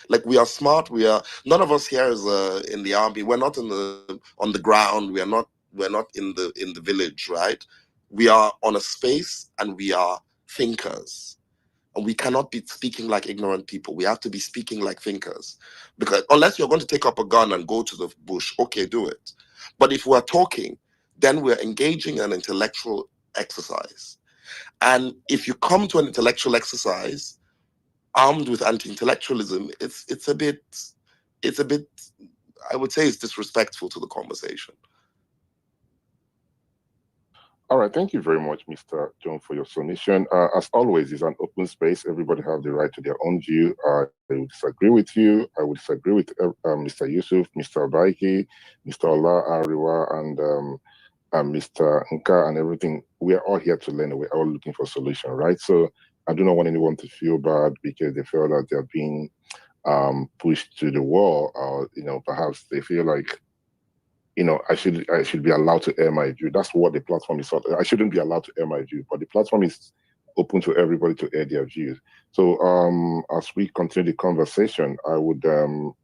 Like, we are smart. We are, none of us here is in the army. We're not on the ground. We're not in the village, right? We are on a space, and we are thinkers. And we cannot be speaking like ignorant people. We have to be speaking like thinkers. Because unless you're going to take up a gun and go to the bush, okay, do it. But if we're talking, then we're engaging in an intellectual exercise. And if you come to an intellectual exercise armed with anti-intellectualism, it's a bit, I would say, it's disrespectful to the conversation. All right, thank you very much, Mr. John, for your submission. As always, it's an open space. Everybody have the right to their own view. I would disagree with you. I would disagree with Mr. Yusuf, Mr. Baiki, Mr. Ola Ariwa, and Mr. Nka, and everything. We are all here to learn. We're all looking for a solution, right? So I do not want anyone to feel bad because they feel that they're being pushed to the wall, or perhaps they feel like I should be allowed to air my view. That's what the platform is. I shouldn't be allowed to air my view, but the platform is open to everybody to air their views. So as we continue the conversation, I would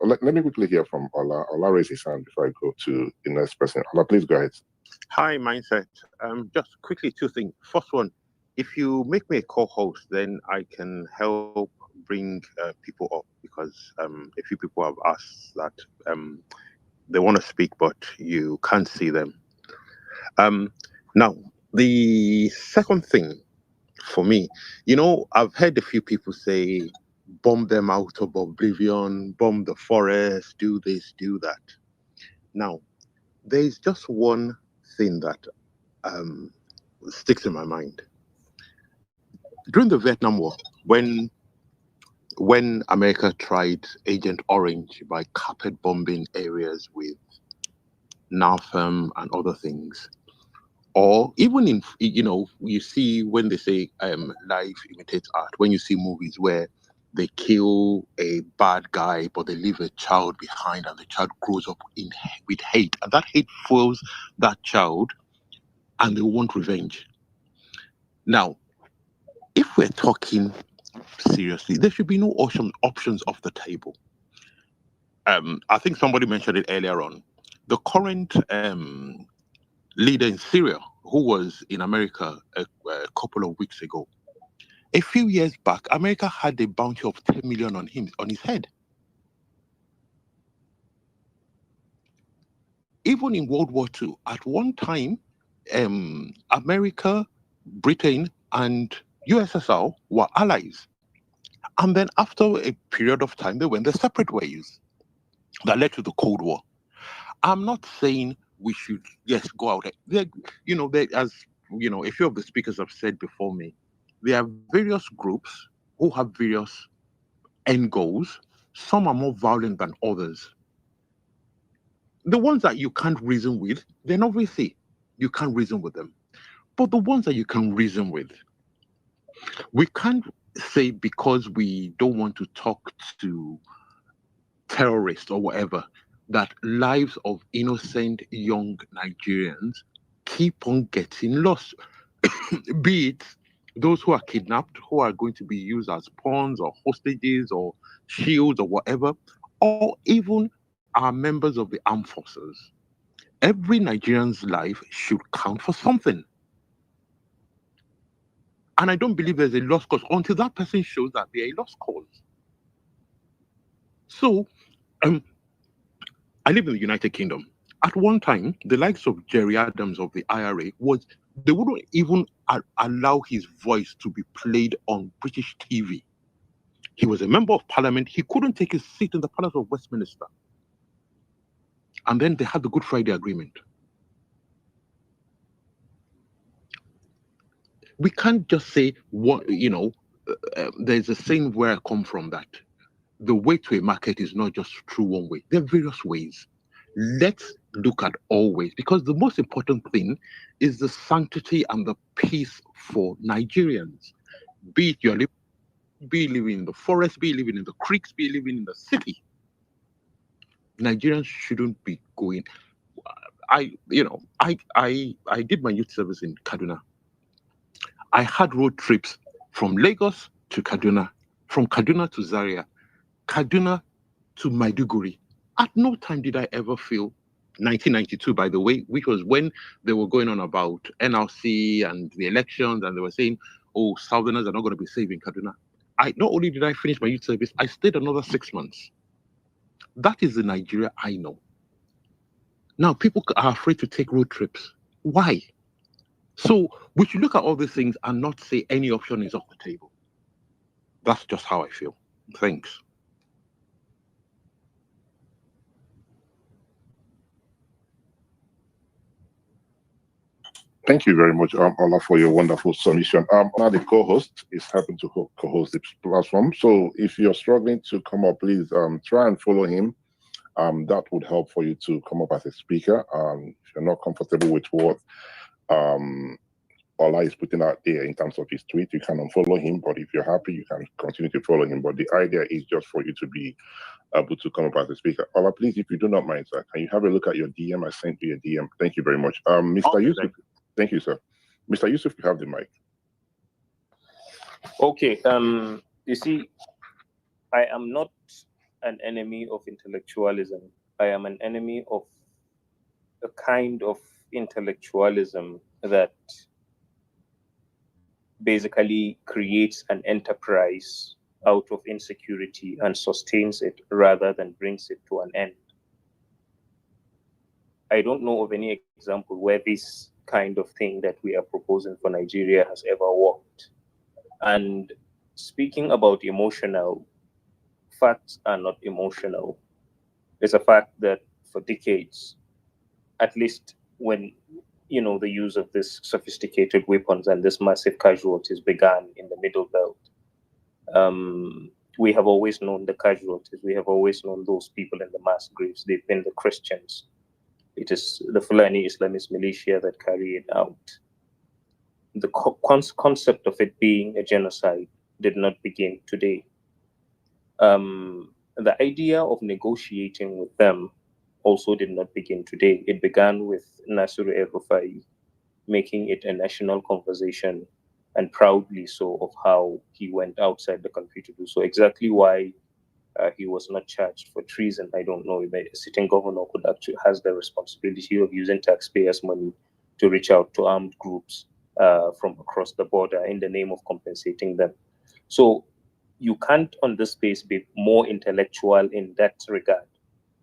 let me quickly hear from Ola. Ola raise his hand before I go to the next person. Ola, please go ahead. Hi, Mindset. Just quickly, two things. First one, if you make me a co-host, then I can help bring people up, because a few people have asked that they want to speak, but you can't see them. Now, the second thing for me, I've heard a few people say, bomb them out of oblivion, bomb the forest, do this, do that. Now, there's just one thing that sticks in my mind. During the Vietnam War, when America tried Agent Orange by carpet bombing areas with napalm and other things, or even in you see when they say life imitates art, when you see movies where they kill a bad guy but they leave a child behind, and the child grows up with hate, and that hate fuels that child, and they want revenge. Now, if we're talking seriously, there should be no options off the table. I think somebody mentioned it earlier on. The current leader in Syria, who was in America a couple of weeks ago, a few years back, America had a bounty of 10 million on his head. Even in World War II, at one time, America, Britain, and USSR were allies. And then after a period of time, they went their separate ways. That led to the Cold War. I'm not saying we should, yes, go out there. As a few of the speakers have said before me, there are various groups who have various end goals. Some are more violent than others. The ones that you can't reason with, they're not with you. You can't reason with them. But the ones that you can reason with, we can't say because we don't want to talk to terrorists or whatever, that lives of innocent young Nigerians keep on getting lost. Be it those who are kidnapped, who are going to be used as pawns or hostages or shields or whatever, or even are members of the armed forces. Every Nigerian's life should count for something. And I don't believe there's a lost cause until that person shows that they're a lost cause. So, I live in the United Kingdom. At one time, the likes of Jerry Adams of the IRA they wouldn't even allow his voice to be played on British TV. He was a member of parliament. He couldn't take his seat in the Palace of Westminster. And then they had the Good Friday Agreement. We can't just say, there's a saying where I come from, that the way to a market is not just through one way. There are various ways. Let's look at all ways, because the most important thing is the sanctity and the peace for Nigerians. Be it be living in the forest, be living in the creeks, be living in the city. Nigerians shouldn't be going. I did my youth service in Kaduna. I had road trips from Lagos to Kaduna, from Kaduna to Zaria, Kaduna to Maiduguri. At no time did I ever feel 1992, by the way, which was when they were going on about NLC and the elections, and they were saying, oh, Southerners are not going to be safe in Kaduna. I not only did I finish my youth service, I stayed another 6 months. That is the Nigeria I know. Now, people are afraid to take road trips. Why? So we should look at all these things and not say any option is off the table. That's just how I feel. Thanks. Thank you very much, Ola, for your wonderful submission. Now the co-host is happy to co-host this platform. So if you're struggling to come up, please try and follow him. That would help for you to come up as a speaker. If you're not comfortable with what Ola is putting out there in terms of his tweet, you can unfollow him. But if you're happy, you can continue to follow him. But the idea is just for you to be able to come up as a speaker. Ola, please, if you do not mind, sir, can you have a look at your DM? I sent you a DM. Thank you very much. Mr. Yusuf, thank you, sir. Mr. Yusuf, you have the mic. Okay. You see, I am not an enemy of intellectualism. I am an enemy of a kind of intellectualism that basically creates an enterprise out of insecurity and sustains it rather than brings it to an end. I don't know of any example where this kind of thing that we are proposing for Nigeria has ever worked. And speaking about emotional, facts are not emotional. It's a fact that for decades, at least when the use of this sophisticated weapons and this massive casualties began in the Middle Belt, we have always known the casualties. We have always known those people in the mass graves. They've been the Christians. It is the Fulani Islamist militia that carry it out. The concept of it being a genocide did not begin today. The idea of negotiating with them also did not begin today. It began with Nasir El-Rufai making it a national conversation, and proudly so, of how he went outside the country to do so. Exactly why he was not charged for treason, I don't know. A sitting governor could actually has the responsibility of using taxpayers' money to reach out to armed groups from across the border in the name of compensating them. So you can't, on this space, be more intellectual in that regard,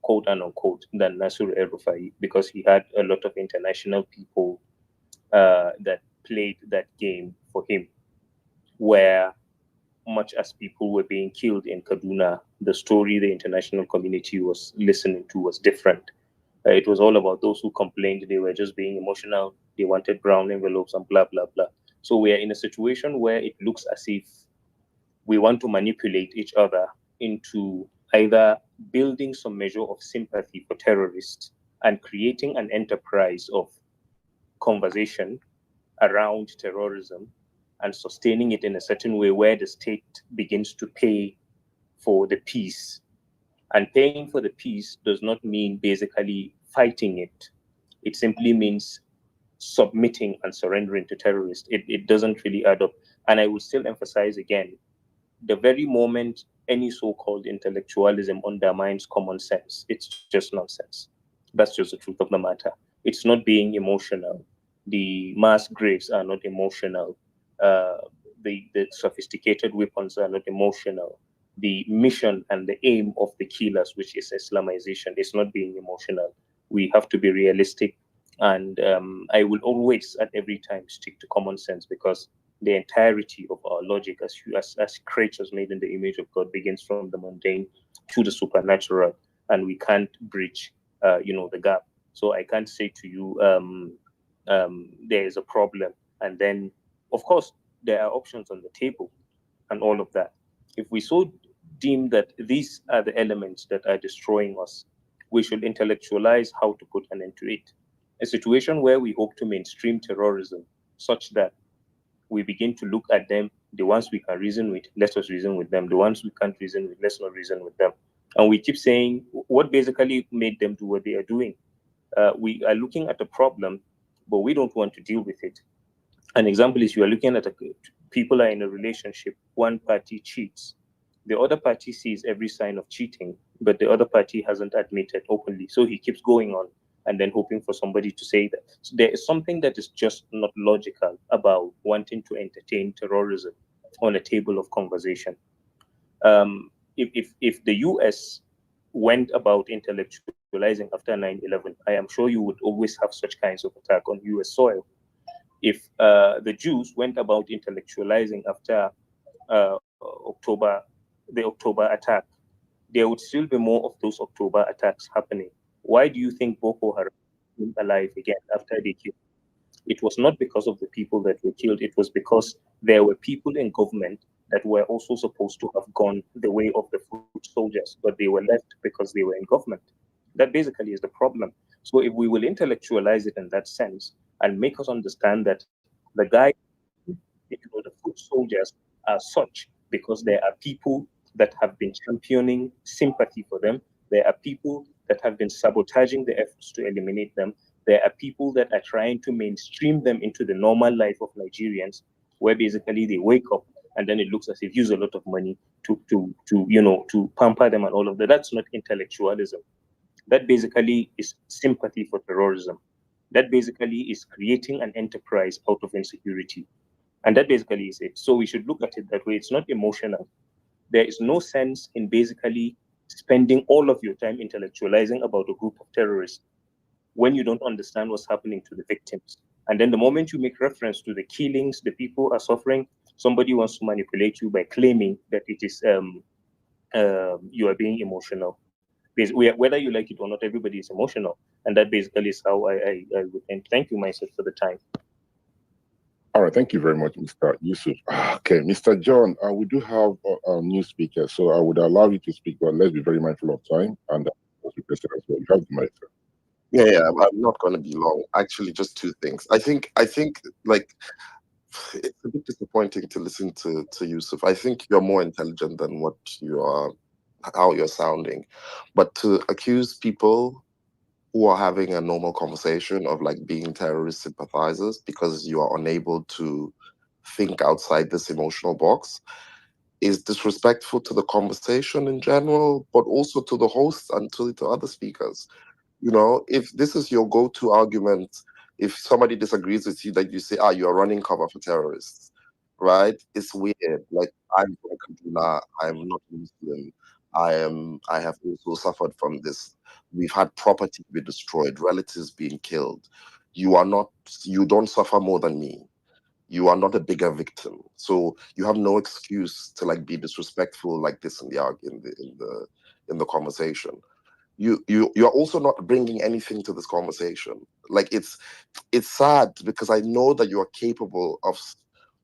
quote and unquote, than Nasir El-Rufai, because he had a lot of international people that played that game for him, where much as people were being killed in Kaduna, the story the international community was listening to was different. It was all about those who complained they were just being emotional, they wanted brown envelopes and blah, blah, blah. So we are in a situation where it looks as if we want to manipulate each other into either building some measure of sympathy for terrorists and creating an enterprise of conversation around terrorism and sustaining it in a certain way where the state begins to pay for the peace. And paying for the peace does not mean basically fighting it. It simply means submitting and surrendering to terrorists. It doesn't really add up. And I will still emphasize again, the very moment any so-called intellectualism undermines common sense, it's just nonsense. That's just the truth of the matter. It's not being emotional. The mass graves are not emotional. The sophisticated weapons are not emotional. The mission and the aim of the killers, which is Islamization, is not being emotional. We have to be realistic. And I will always, at every time, stick to common sense, because the entirety of our logic as creatures made in the image of God begins from the mundane to the supernatural, and we can't bridge, the gap. So I can't say to you, there is a problem, and then, of course, there are options on the table, and all of that. If we so deem that these are the elements that are destroying us, we should intellectualize how to put an end to it. A situation where we hope to mainstream terrorism such that we begin to look at them, the ones we can reason with, let us reason with them. The ones we can't reason with, let's not reason with them. And we keep saying what basically made them do what they are doing. We are looking at a problem, but we don't want to deal with it. An example is you are looking at people are in a relationship, one party cheats. The other party sees every sign of cheating. but the other party hasn't admitted openly. So he keeps going on and then hoping for somebody to say that. So there is something that is just not logical about wanting to entertain terrorism on a table of conversation. If the US went about intellectualizing after 9/11, I am sure you would always have such kinds of attack on US soil. If the Jews went about intellectualizing after October, the October attack, there would still be more of those October attacks happening. Why do you think Boko Haram came alive again after they killed? It was not because of the people that were killed. It was because there were people in government that were also supposed to have gone the way of the foot soldiers, but they were left because they were in government. That basically is the problem. So if we will intellectualize it in that sense and make us understand that the guy, the foot soldiers are such because there are people that have been championing sympathy for them. There are people that have been sabotaging the efforts to eliminate them. There are people that are trying to mainstream them into the normal life of Nigerians, where basically they wake up and then it looks as if use a lot of money to pamper them and all of that. That's not intellectualism. That basically is sympathy for terrorism. That basically is creating an enterprise out of insecurity. And that basically is it. So we should look at it that way. It's not emotional. There is no sense in basically spending all of your time intellectualizing about a group of terrorists when you don't understand what's happening to the victims. And then the moment you make reference to the killings, the people are suffering, somebody wants to manipulate you by claiming that it is you are being emotional. Whether you like it or not, everybody is emotional. And that basically is how I would end. Thank you, myself, for the time. All right, thank you very much, Mr. Yusuf. Okay, Mr. John, we do have a new speaker, so I would allow you to speak, but let's be very mindful of time and requested as well. You have the mic, sir. Yeah, I'm not going to be long. Actually, just two things. I think, like, it's a bit disappointing to listen to Yusuf. I think you're more intelligent than what you are, how you're sounding. But to accuse people who are having a normal conversation of like being terrorist sympathizers because you are unable to think outside this emotional box is disrespectful to the conversation in general, but also to the hosts and to other speakers. You know, if this is your go-to argument, if somebody disagrees with you, that you say, you are running cover for terrorists, right? It's weird. Like, I'm from Kaduna, I'm not Muslim. I have also suffered from this. We've had property be destroyed, relatives being killed. You are not, you don't suffer more than me. You are not a bigger victim. So you have no excuse to like be disrespectful like this in the conversation. You're also not bringing anything to this conversation. Like it's sad because I know that you are capable of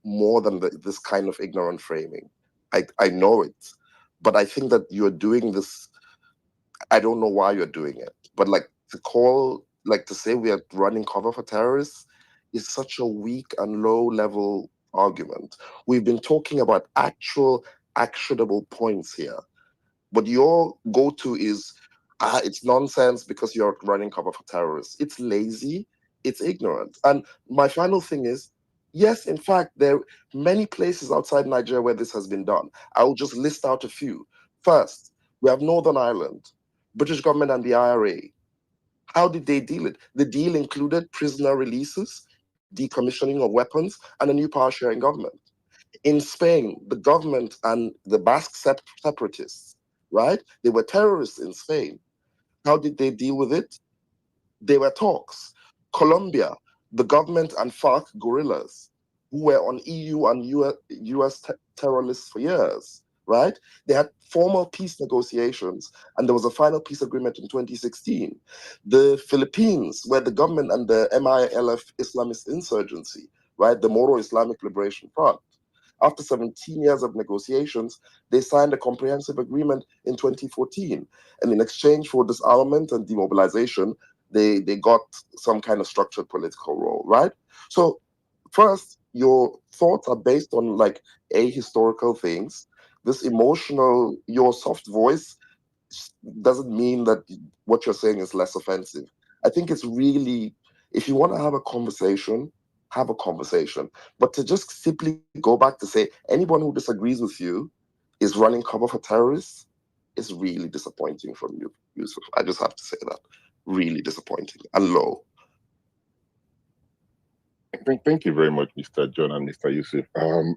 more than this kind of ignorant framing. I know it, but I think that you're doing this. I don't know why you're doing it, but like to say we are running cover for terrorists is such a weak and low level argument. We've been talking about actual actionable points here, but your go-to is it's nonsense because you're running cover for terrorists. It's lazy, it's ignorant. And my final thing is, yes, in fact, there are many places outside Nigeria where this has been done. I will just list out a few. First, we have Northern Ireland, British government and the IRA. How did they deal it? The deal included prisoner releases, decommissioning of weapons, and a new power sharing government. In Spain, the government and the Basque separatists, right? They were terrorists in Spain. How did they deal with it? They were talks. Colombia, the government and FARC guerrillas, who were on EU and US terror lists for years, right? They had formal peace negotiations, and there was a final peace agreement in 2016. The Philippines, where the government and the MILF Islamist insurgency, right, the Moro Islamic Liberation Front, after 17 years of negotiations, they signed a comprehensive agreement in 2014. And in exchange for disarmament and demobilization, they got some kind of structured political role, right? So first, your thoughts are based on like ahistorical things. This emotional, your soft voice doesn't mean that what you're saying is less offensive. I think it's really, if you want to have a conversation, have a conversation. But to just simply go back to say anyone who disagrees with you is running cover for terrorists is really disappointing from you, Yusuf. I just have to say that. Really disappointing and low. Thank you very much, Mr. John and Mr. Yusuf.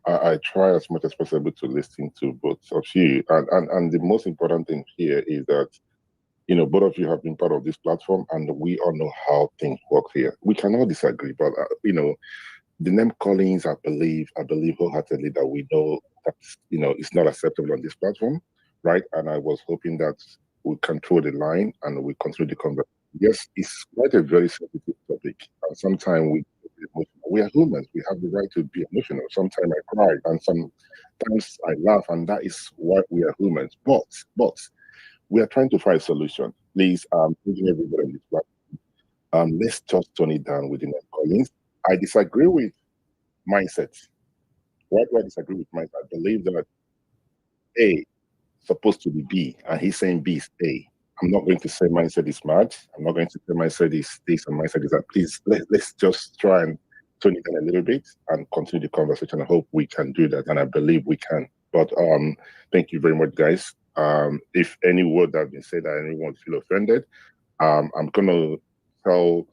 I try as much as possible to listen to both of you. And the most important thing here is that, both of you have been part of this platform and we all know how things work here. We cannot disagree, but, the name callings, I believe wholeheartedly that we know that, it's not acceptable on this platform, right? And I was hoping that we can throw the line and we continue the conversation. Yes, it's quite a very sensitive topic. And sometimes we are humans. We have the right to be emotional. Sometimes I cry and sometimes I laugh, and that is why we are humans. But we are trying to find a solution. Please, thanking everybody on this platform. Let's just tone it down with the name callings. I disagree with mindset. Why do I disagree with mindset? I believe that A supposed to be B, and he's saying B is A. I'm not going to say mindset is mad. I'm not going to say mindset is this and mindset is that. Please, let's just try and tone it down a little bit and continue the conversation. I hope we can do that, and I believe we can. But thank you very much, guys. If any word that has been said that anyone feel offended, I'm gonna tell.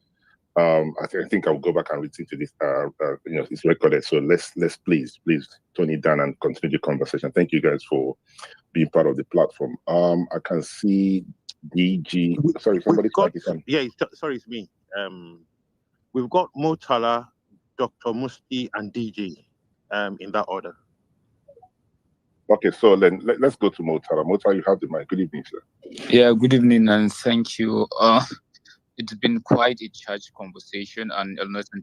I think I'll go back and listen to this. It's recorded. So let's please tone it down and continue the conversation. Thank you guys for being part of the platform. I can see DG. Sorry, somebody got, type it. Yeah, sorry, it's me. We've got Motala, Dr. Musti, and DG in that order. Okay, so then let's go to Motala. Motala, you have the mic. Good evening, sir. Yeah, good evening and thank you. It's been quite a charged conversation, and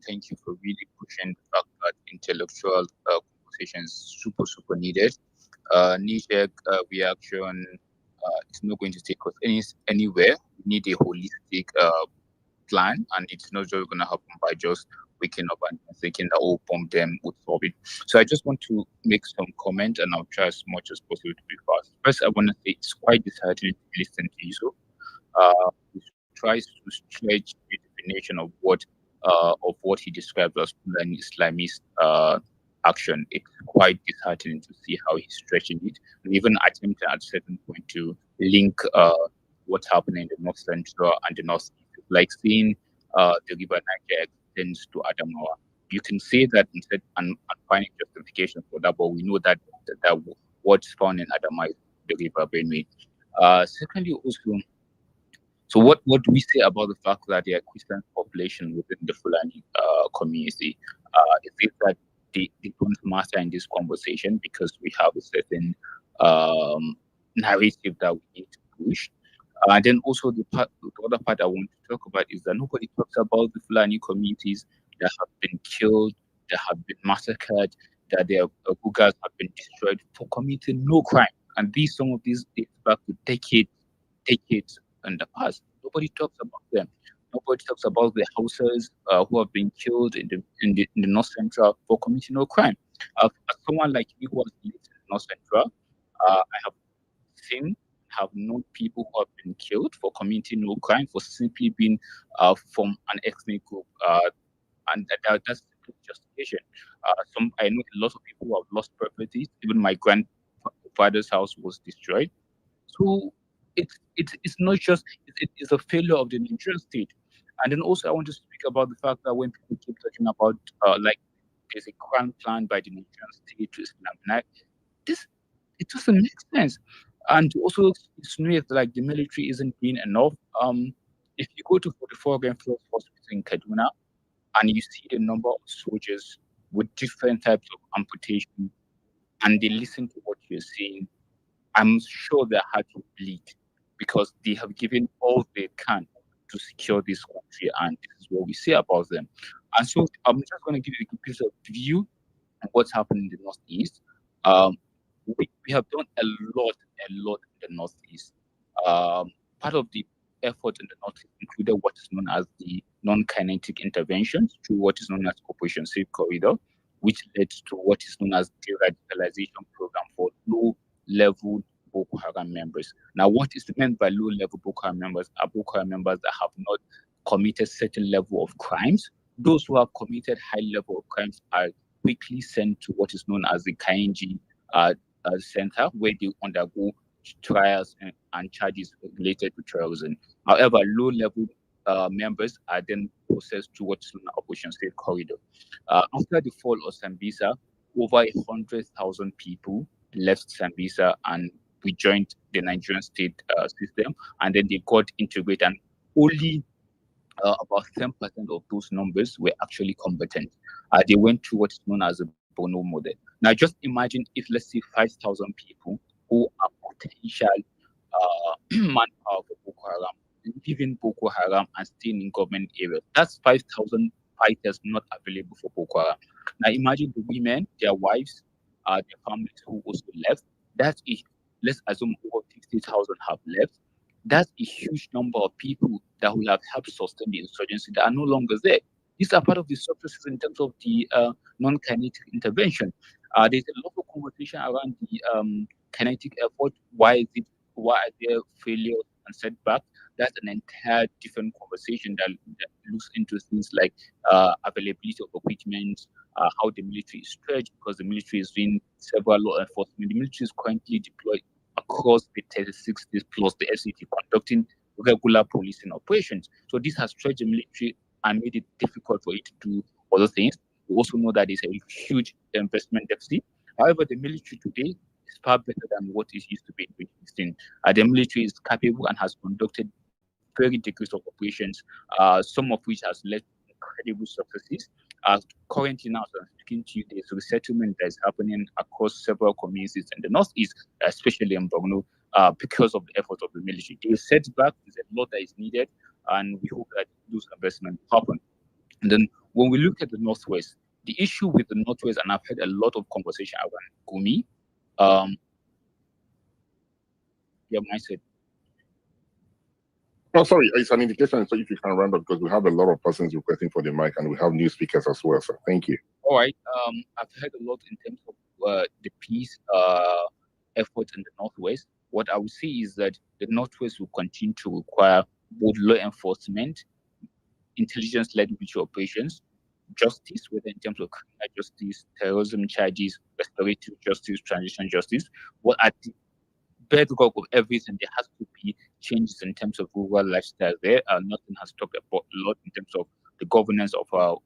thank you for really pushing the fact that intellectual conversation is super needed. Knee-jerk reaction is not going to take us anywhere. We need a holistic plan, and it's not just going to happen by just waking up and thinking that bomb them would solve it. So I just want to make some comment, and I'll try as much as possible to be fast. First, I want to say it's quite disheartening to listen to you. So, tries to stretch the definition of what he describes as Islamist action. It's quite disheartening to see how he's stretching it, and even attempting at a certain point to link what's happening in the North Central and the North East. It's like seeing the river Niger extends to Adamawa. You can say that instead and finding justification for that, but we know that what's found in Adamawa is the river Benue. Secondly, also, so what do we say about the fact that there are Christian population within the Fulani community? Is it that they don't matter in this conversation because we have a certain narrative that we need to push? And then also the other part I want to talk about is that nobody talks about the Fulani communities that have been killed, that have been massacred, that their Gugas have been destroyed for committing no crime. And some of these dates back to decades in the past. Nobody talks about them. Nobody talks about the Hausas who have been killed in the North Central for committing no crime. As someone like me who has lived in the North Central, I have known people who have been killed for committing no crime, for simply being from an ethnic group, and that's the justification. I know a lot of people who have lost properties. Even my grandfather's house was destroyed. So it's not just it's a failure of the Nigerian state. And then also I want to speak about the fact that when people keep talking about like there's a crime plan by the Nigerian state to Islaminize, it doesn't make sense. And to also insinuate like the military isn't doing enough. If you go to 44 Grand Floors Hospital in Kaduna and you see the number of soldiers with different types of amputation, and they listen to what you're saying, I'm sure their heart will bleed because they have given all they can to secure this country, and this is what we say about them. And so I'm just going to give you a piece of view on what's happening in the Northeast. We have done a lot in the Northeast. Part of the effort in the Northeast included what is known as the non-kinetic interventions through what is known as Operation Safe Corridor, which led to what is known as the radicalization program for low-level Boko Haram members. Now, what is meant by low-level Boko Haram members are Boko Haram members that have not committed certain level of crimes. Those who have committed high level of crimes are quickly sent to what is known as the Kainji Center, where they undergo trials and charges related to terrorism. However, low-level members are then processed towards Operation Safe Corridor. After the fall of Sambisa, over 100,000 people left Sambisa and rejoined the Nigerian state system, and then they got integrated, and only about 10% of those numbers were actually competent. They went through what's known as a Bono model. Now, just imagine if, let's say, 5,000 people who are potential manpower for Boko Haram, leaving Boko Haram and staying in government areas. That's 5,000 fighters not available for Boko Haram. Now, imagine the women, their wives, their families who also left. That's a, let's assume over 50,000 have left. That's a huge number of people that will have helped sustain the insurgency that are no longer there. These are part of the successes in terms of the non-kinetic intervention. There's a lot of conversation around the kinetic effort. Why are there failures and setbacks? That's an entire different conversation that looks into things like availability of equipment, how the military is stretched, because the military is doing several law enforcement. The military is currently deployed across the 36 states plus the FCT, conducting regular policing operations. So this has stretched the military and made it difficult for it to do other things. We also know that there's a huge investment deficit. However, the military today is far better than what it used to be in 2016. The military is capable and has conducted very degrees of operations, some of which has led to incredible successes. Currently now, as I'm speaking to you, there's a resettlement that is happening across several communities in the northeast, especially in Borno, because of the efforts of the military. There's setback, there's a lot that is needed, and we hope that those investments happen. And then when we look at the northwest, the issue with the northwest, and I've had a lot of conversation around Gumi, your mindset. Oh, sorry, it's an indication. So if you can round up, because we have a lot of persons requesting for the mic, and we have new speakers as well. So thank you. All right. I've heard a lot in terms of the peace effort in the northwest. What I would say is that the northwest will continue to require both law enforcement, intelligence-led military operations, justice, whether in terms of criminal justice, terrorism charges, restorative justice, transition justice. What at the bedrock of everything, there has to be changes in terms of rural lifestyle there. Nothing has talked about a lot in terms of the governance of our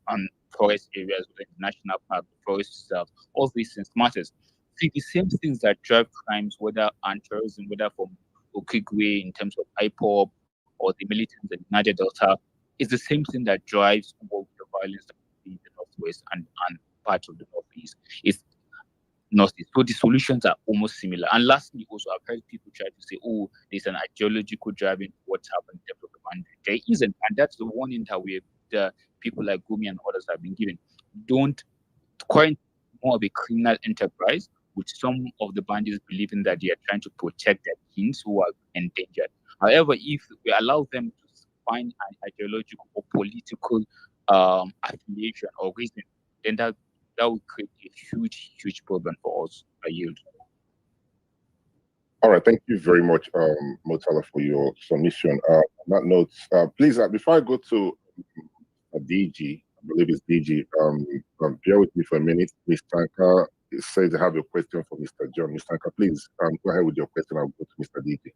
forest areas, the national park, forest reserve. All these things matters. See, the same things that drive crimes, whether and terrorism, whether from Okigwe in terms of IPOB or the militants in Niger Delta, is the same thing that drives both the violence in the northwest and parts of the northeast. It's northeast. So the solutions are almost similar. And lastly, also, I've heard people try to say, oh, there's an ideological driving what's happened in terms of the boundary. There isn't. And that's the warning that the people like Gumi and others have been given. Don't current more of a criminal enterprise, with some of the bandits believing that they are trying to protect their kings who are endangered. However, if we allow them to find an ideological or political affiliation or reason, then that would create a huge problem for us. I yield. All right, thank you very much, Motala, for your submission. On that note, please, before I go to DG, I believe it's DG, bear with me for a minute. Ms. Tanka says I have a question for Mr. John. Ms. Tanka, please go ahead with your question. I'll go to Mr. DG. Thank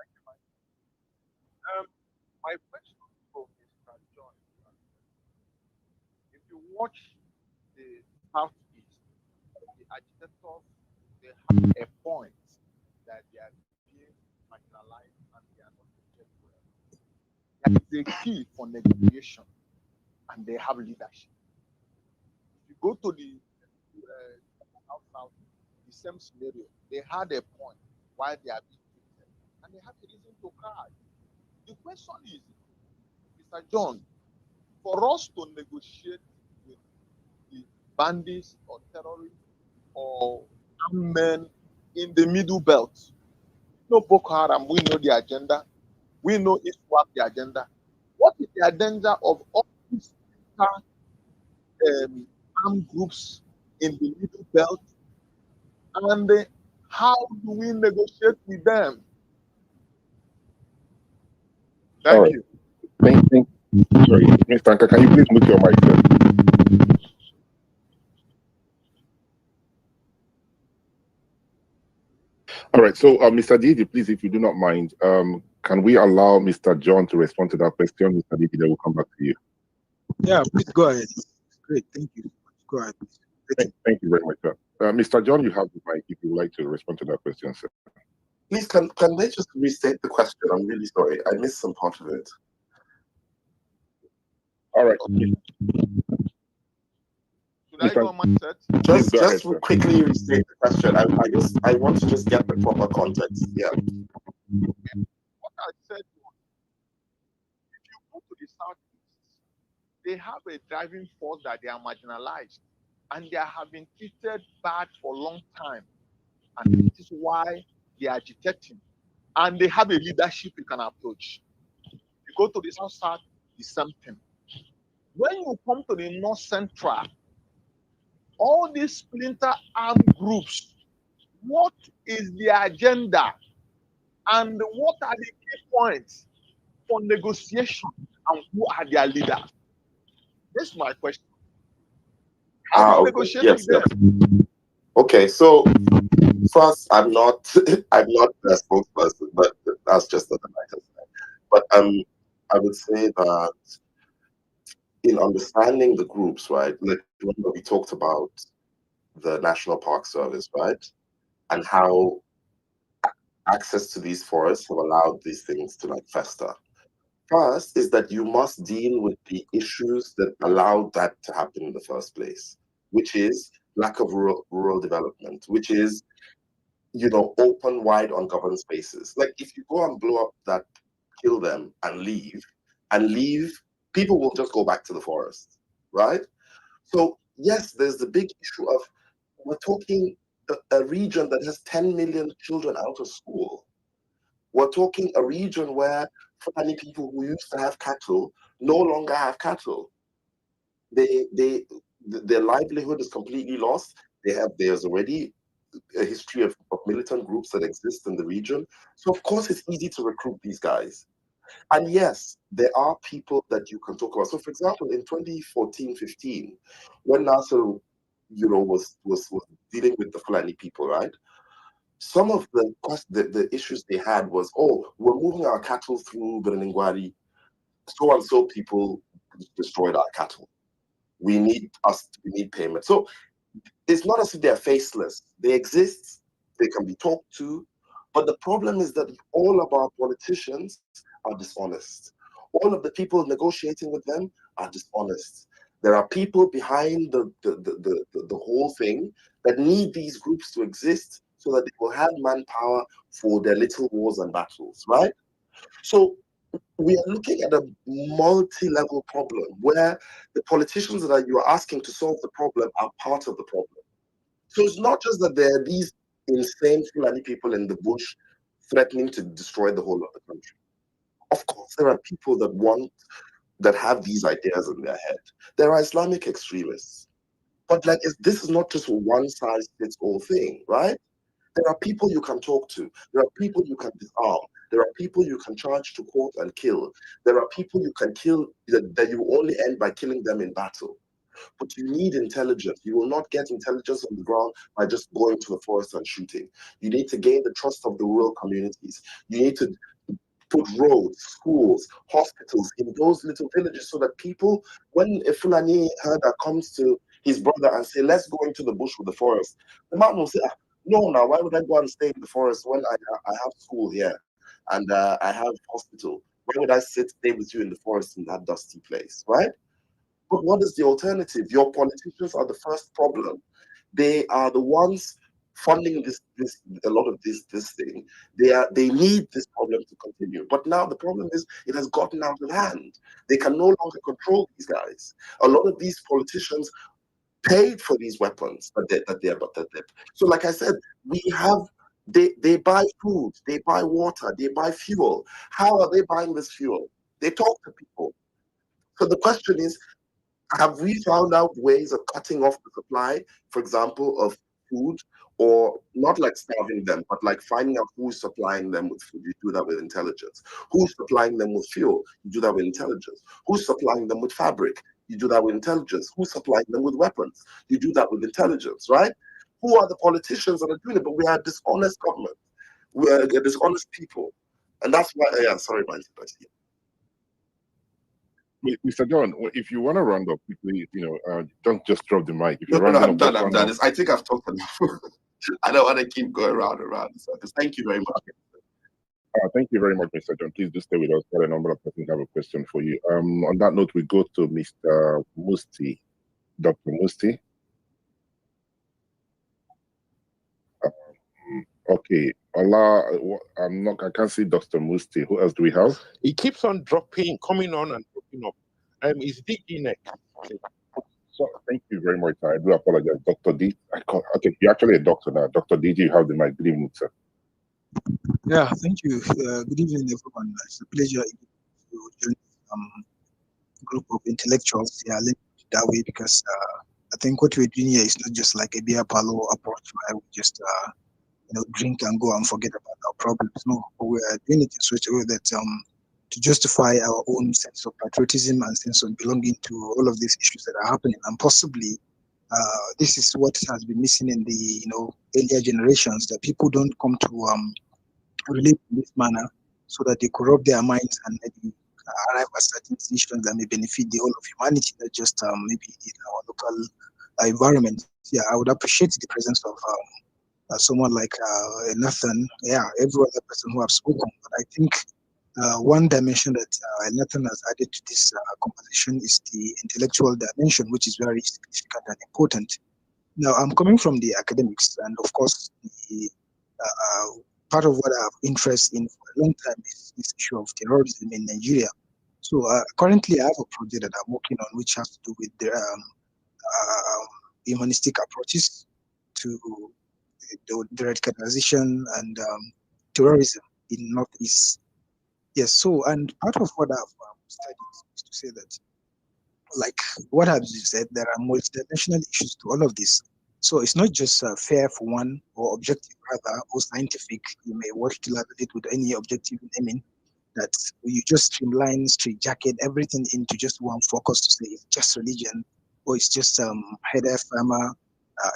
you, Mike. My question for Mr. John, if you watch the Southeast, the agitators, they have a point that they are being marginalized and they are not treated well. That is the key for negotiation, and they have leadership. If you go to the South, the same scenario, they had a point why they are being treated, and they have a reason to cry. The question is, Mr. John, for us to negotiate with the bandits or terrorists or armed men in the middle belt, we know Boko Haram, we know the agenda, we know ISWAP, the agenda. What is the agenda of all these armed groups in the middle belt? And how do we negotiate with them? Thank you. Thank you. Sorry, Ms. Tanka, can you please mute your mic, sir? All right. So, Mr. Didi, please, if you do not mind, can we allow Mr. John to respond to that question? Mr. Didi, then we'll come back to you. Yeah, please go ahead. Great, thank you. Go ahead, please. Thank you very much, sir. Mr. John, you have the mic if you would like to respond to that question, sir. Please, can they just restate the question? I'm really sorry. I missed some part of it. All right. Should I go on my set? Just quickly restate the question. I want to just get the proper context. Yeah. What I said was, if you go to the southeast, they have a driving force that they are marginalized and they have been treated bad for a long time. And that is why they are agitating. And they have a leadership you can approach. You go to the south, the same thing. When you come to the north central, all these splinter armed groups, what is the agenda and what are the key points for negotiation and who are their leaders? This is my question. How do you negotiate with them? Okay, so first, I'm not the spokesperson, but that's just what I can say. But I would say that in understanding the groups, right? Like remember we talked about the National Park Service, right? And how access to these forests have allowed these things to like fester. First is that you must deal with the issues that allowed that to happen in the first place, which is lack of rural development, which is, you know, open, wide, ungoverned spaces. Like if you go and blow up that, kill them and leave, people will just go back to the forest, right? So yes, there's the big issue of we're talking a region that has 10 million children out of school. We're talking a region where Fulani people who used to have cattle no longer have cattle. Their livelihood is completely lost. There's already a history of militant groups that exist in the region. So of course it's easy to recruit these guys. And yes, there are people that you can talk about. So for example, in 2014-15, when Nasser, you know, was dealing with the Fulani people, right? Some of the issues they had was, oh, we're moving our cattle through Bereningwari. So and so people destroyed our cattle. We need payment. So it's not as if they're faceless. They exist, they can be talked to, but the problem is that all of our politicians are dishonest. All of the people negotiating with them are dishonest. There are people behind the whole thing that need these groups to exist so that they will have manpower for their little wars and battles, right? So we are looking at a multi-level problem where the politicians that you are asking to solve the problem are part of the problem. So it's not just that there are these insane Fulani people in the bush threatening to destroy the whole of the country. Of course, there are people that have these ideas in their head. There are Islamic extremists. But like this is not just a one size fits all thing, right? There are people you can talk to. There are people you can disarm. There are people you can charge to court and kill. There are people you can kill that you only end by killing them in battle. But you need intelligence. You will not get intelligence on the ground by just going to the forest and shooting. You need to gain the trust of the rural communities. You need to put roads, schools, hospitals in those little villages so that people, when a Fulani herder comes to his brother and say, let's go into the bush with the forest, the man will say, no, now why would I go and stay in the forest when I have school here and I have hospital? Why would I stay with you in the forest in that dusty place, right? But what is the alternative? Your politicians are the first problem. They are the ones funding this a lot of this thing. They need this problem to continue. But now the problem is it has gotten out of hand. They can no longer control these guys. A lot of these politicians paid for these weapons so like I said, they buy food, they buy water, they buy fuel. How are they buying this fuel? They talk to people. So the question is, have we found out ways of cutting off the supply, for example, of food, or not like starving them, but like finding out who's supplying them with food? You do that with intelligence. Who's supplying them with fuel? You do that with intelligence. Who's supplying them with fabric? You do that with intelligence. Who's supplying them with weapons? You do that with intelligence, right? Who are the politicians that are doing it? But we are a dishonest government. We're dishonest people, and that's why. Yeah, sorry, man. Mr. John, if you want to round up quickly, don't just drop the mic. If No, you're no, rounding I'm up, done. just I'm round done. up. I think I've talked enough. I don't want to keep going round and round. So thank you very much. Thank you very much, Mr. John. Please do stay with us. Got a number of persons have a question for you. On that note, we go to Mr. Musti, Dr. Musti. Okay, Allah, I can't see Dr. Musti. Who else do we have? It keeps on coming on and dropping up. It's DG next. So thank you very much. I do apologize, Dr. D. Okay, you're actually a doctor now. Dr. D, you have the mic. Good evening, sir. Yeah, thank you. Good evening, everyone. It's a pleasure to join group of intellectuals. Yeah, that way because I think what we're doing here is not just like a beer parlor approach where we just drink and go and forget about our problems. No, we are doing it in such a way that to justify our own sense of patriotism and sense of belonging to all of these issues that are happening, and possibly this is what has been missing in the earlier generations, that people don't come to relate in this manner so that they could rub their minds and maybe arrive at certain decisions that may benefit the whole of humanity, not just maybe in our local environment. Yeah, I would appreciate the presence of someone like Nathan, yeah, every other person who have spoken. But I think one dimension that Nathan has added to this conversation is the intellectual dimension, which is very significant and important. Now, I'm coming from the academics, and of course, the part of what I have interest in for a long time is this issue of terrorism in Nigeria. So currently, I have a project that I'm working on, which has to do with the humanistic approaches to the radicalization and terrorism in Northeast. Yes, so, and part of what I've studied is to say that, like what I've said, there are multidimensional issues to all of this. So it's not just fair for one, or objective rather, or scientific. You may want to label it with any objective naming, that you just streamline, straitjacket everything into just one focus to say it's just religion, or it's just head farmer,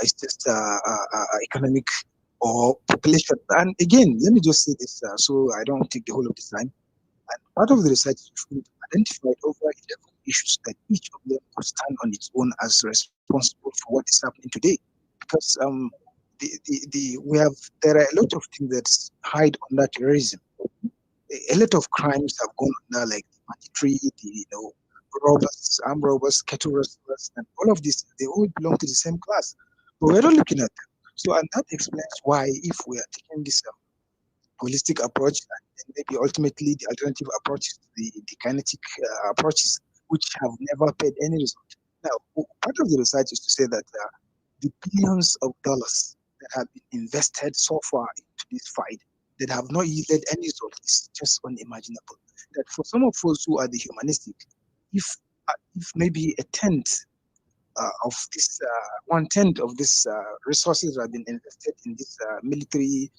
it's just economic or population. And again, let me just say this so I don't take the whole of the time. And part of the research is we've identified over 11 issues that each of them could stand on its own as responsible for what is happening today. Because there are a lot of things that hide under terrorism. A lot of crimes have gone under, like the banditry, robbers, armed robbers, cattle rustlers, and all of this. They all belong to the same class, but we're not looking at them. So, and that explains why, if we are taking this holistic approach, and maybe ultimately the alternative approach is the kinetic approaches, which have never paid any result. Now, part of the research is to say that the billions of dollars that have been invested so far into this fight that have not yielded any result is just unimaginable. That for some of us who are the humanistic, if maybe a tenth of this, 1/10 of this resources have been invested in this military,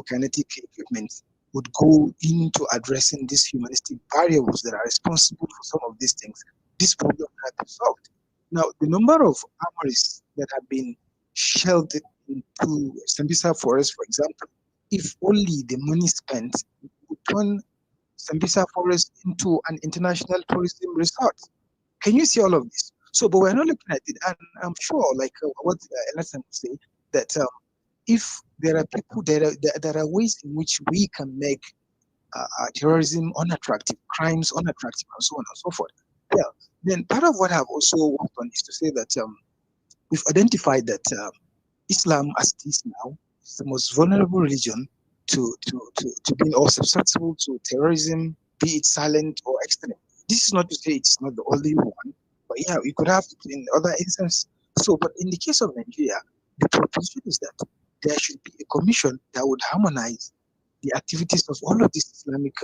kinetic equipment, would go into addressing these humanistic variables that are responsible for some of these things, this problem had been solved. Now, the number of armories that have been shelled into Sambisa Forest, for example, if only the money spent would turn Sambisa Forest into an international tourism resort. Can you see all of this? So, but we're not looking at it, and I'm sure, like what Elson would say, that if there are people, there are ways in which we can make terrorism unattractive, crimes unattractive, and so on and so forth. Yeah. Then part of what I've also worked on is to say that we've identified that Islam, as it is now, is the most vulnerable religion to being all susceptible to terrorism, be it silent or external. This is not to say it's not the only one, but yeah, we could have it in other instances. So, but in the case of Nigeria, the proposition is that there should be a commission that would harmonize the activities of all of these Islamic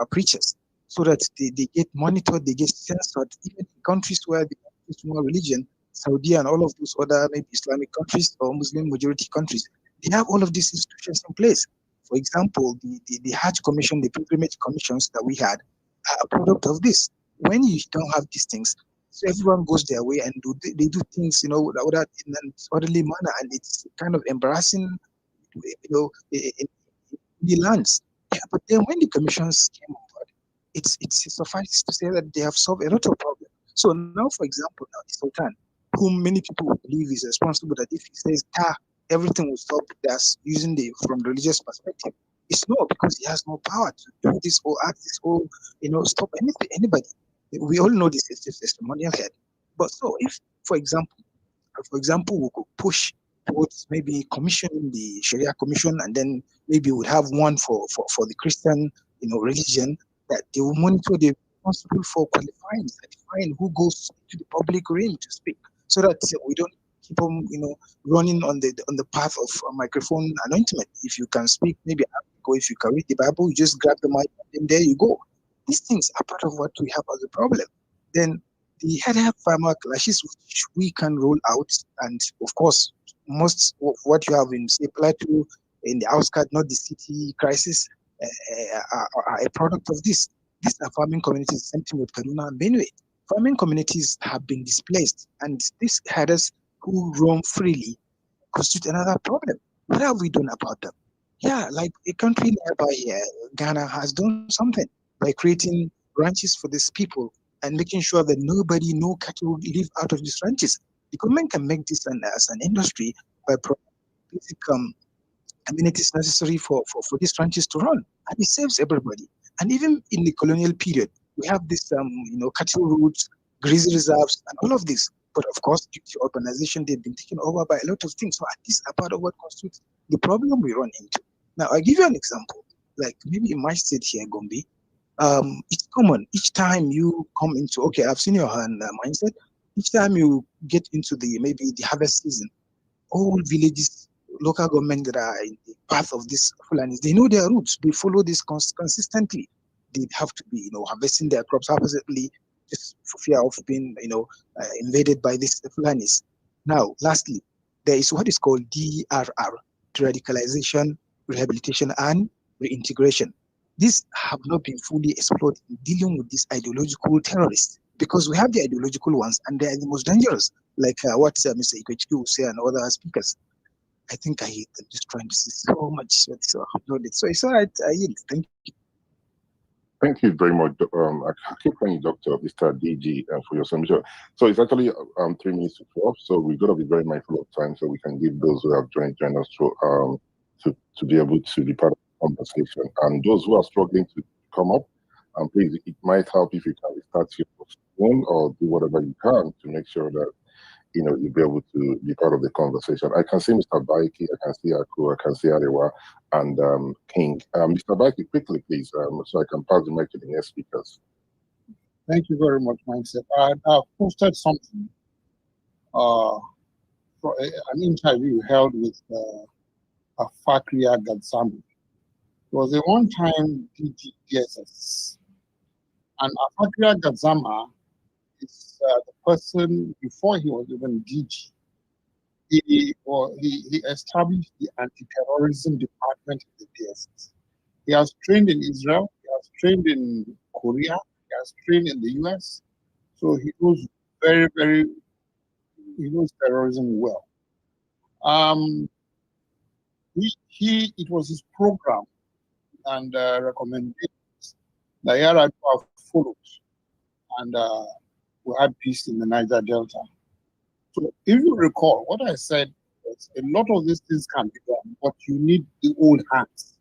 preachers, so that they get monitored, they get censored, even in countries where they practice more religion, Saudi and all of those other maybe Islamic countries or Muslim majority countries, they have all of these institutions in place. For example, the Hajj Commission, the pilgrimage commissions that we had, are a product of this. When you don't have these things, so everyone goes their way and they do things, without in an orderly manner, and it's kind of embarrassing in the lands. Yeah, but then when the commissions came on board, it's suffice to say that they have solved a lot of problems. So now, for example, now the Sultan, whom many people would believe is responsible, that if he says everything will stop, that's using the from religious perspective. It's not, because he has no power to do this or act this or stop anything anybody. We all know this is just testimonial head. But so if, for example, we could push towards maybe commissioning the Sharia Commission, and then maybe we'll have one for the Christian, religion, that they will monitor the responsible for qualifying, certifying who goes to the public realm to speak, so that we don't keep them, running on the path of microphone anointment. If you can speak maybe Arabic, or if you can read the Bible, you just grab the mic and then there you go. These things are part of what we have as a problem. Then the head farmer clashes, which we can roll out, and of course, most of what you have in, say, Plateau, in the outskirts, not the city crisis, are a product of this. These are farming communities, same thing with Kaduna and Benue. Farming communities have been displaced, and these herders who roam freely constitute another problem. What have we done about them? Yeah, like a country nearby here, Ghana, has done something by creating ranches for these people and making sure that no cattle live out of these ranches. The government can make this as an industry by providing basic amenities necessary for these ranches to run, and it saves everybody. And even in the colonial period, we have this cattle routes, grazing reserves, and all of this. But of course, due to urbanization, they've been taken over by a lot of things. So these are part of what constitutes the problem we run into. Now, I'll give you an example. Like maybe in my state here, Gombe, it's common each time you come into, okay, I've seen your hand mindset. Each time you get into maybe the harvest season, all villages, local government that are in the path of these Fulanis, they know their roots. They follow this consistently. They have to be, harvesting their crops haphazardly, just for fear of being, invaded by these Fulanis. Now, lastly, there is what is called DRR, radicalization, rehabilitation, and reintegration. These have not been fully explored in dealing with these ideological terrorists, because we have the ideological ones, and they are the most dangerous, like what Mr. Ikechukwu will say and other speakers. I think I hate them just trying to see so much. So it's all right. I yield. Thank you. Thank you very much. I keep calling you Dr. Mr. DG for your submission. So it's actually 3 minutes to 12. So we've got to be very mindful of time, so we can give those who have joined us to be able to be part of the conversation. And those who are struggling to come up, please, it might help if you can restart your phone or do whatever you can to make sure that you'll be able to be part of the conversation. I can see Mr. Baiki, I can see Aku, I can see Arewa, and King. Mr. Baiki, quickly, please, so I can pass the mic to the next speakers. Thank you very much, Mindset. I've posted something for an interview held with Fakria Gadzambi. It was a one-time DG DSS. And Fakria Gadzama is the person, before he was even DG, he established the anti-terrorism department in the DSS. He has trained in Israel, he has trained in Korea, he has trained in the US. So he knows he knows terrorism well. It was his program and recommendations that Yar'Adua followed, and we had peace in the Niger Delta. So if you recall, what I said was a lot of these things can be done, but you need the old hands.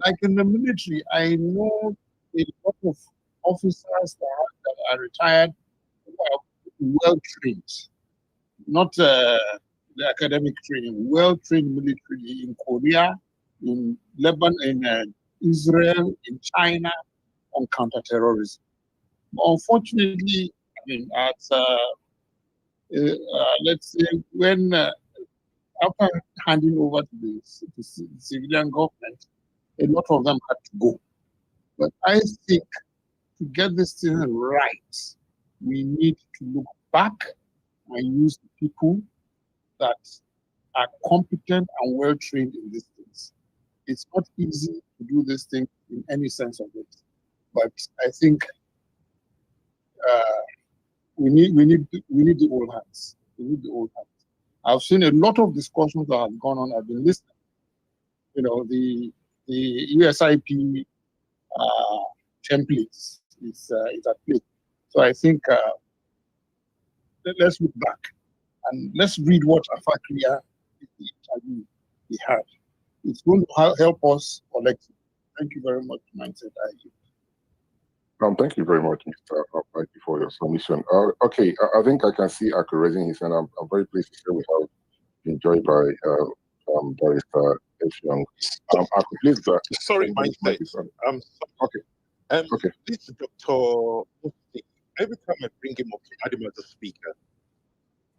Like in the military, I know a lot of officers that are retired who are well trained, not the academic training, well trained military in Korea, in Lebanon, in Israel, in China on counterterrorism. Unfortunately, I mean, let's say when after handing over to the civilian government, a lot of them had to go. But I think to get this thing right, we need to look back and use the people that are competent and well trained in these things. It's not easy to do this thing in any sense of it, but I think we need the old hands. We need the old hands. I've seen a lot of discussions that have gone on. I've been listening. the USIP templates is at play. So I think let's look back and let's read what Afakria interview we had. It's going to help us collectively. Thank you very much, Mindset IU. Thank you very much, Mr. Thank you for your submission. Okay, I think I can see Aku raising his hand. I'm very pleased to say we have been joined by Barrister Effiong. Aku, please go. Sorry, Mindset. Okay. Okay. This Dr. Every time I bring him up to add him as a speaker,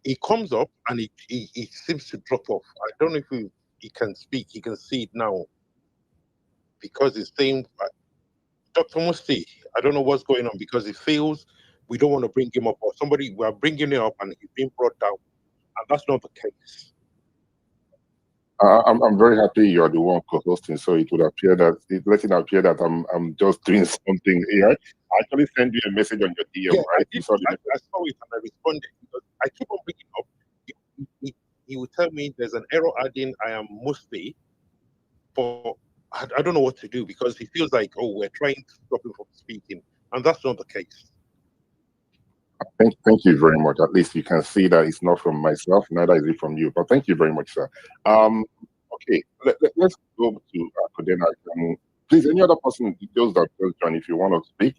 he comes up and he seems to drop off. I don't know if he can speak. He can see it now because he's saying, Dr. Musti, I don't know what's going on because he feels we don't want to bring him up, or we are bringing him up and he's being brought down, and that's not the case. I'm very happy you're the one co-hosting, so it would appear that I'm just doing something here. I actually sent you a message on your DM, right? I saw it and I responded because I keep on bringing up. He would tell me there's an error adding I am Musti, but I don't know what to do because he feels like, we're trying to stop him from speaking, and that's not the case. Thank you very much. At least you can see that it's not from myself, neither is it from you. But thank you very much, sir. Okay, let's go to Kodena. Please, any other person, those that just joined, if you want to speak,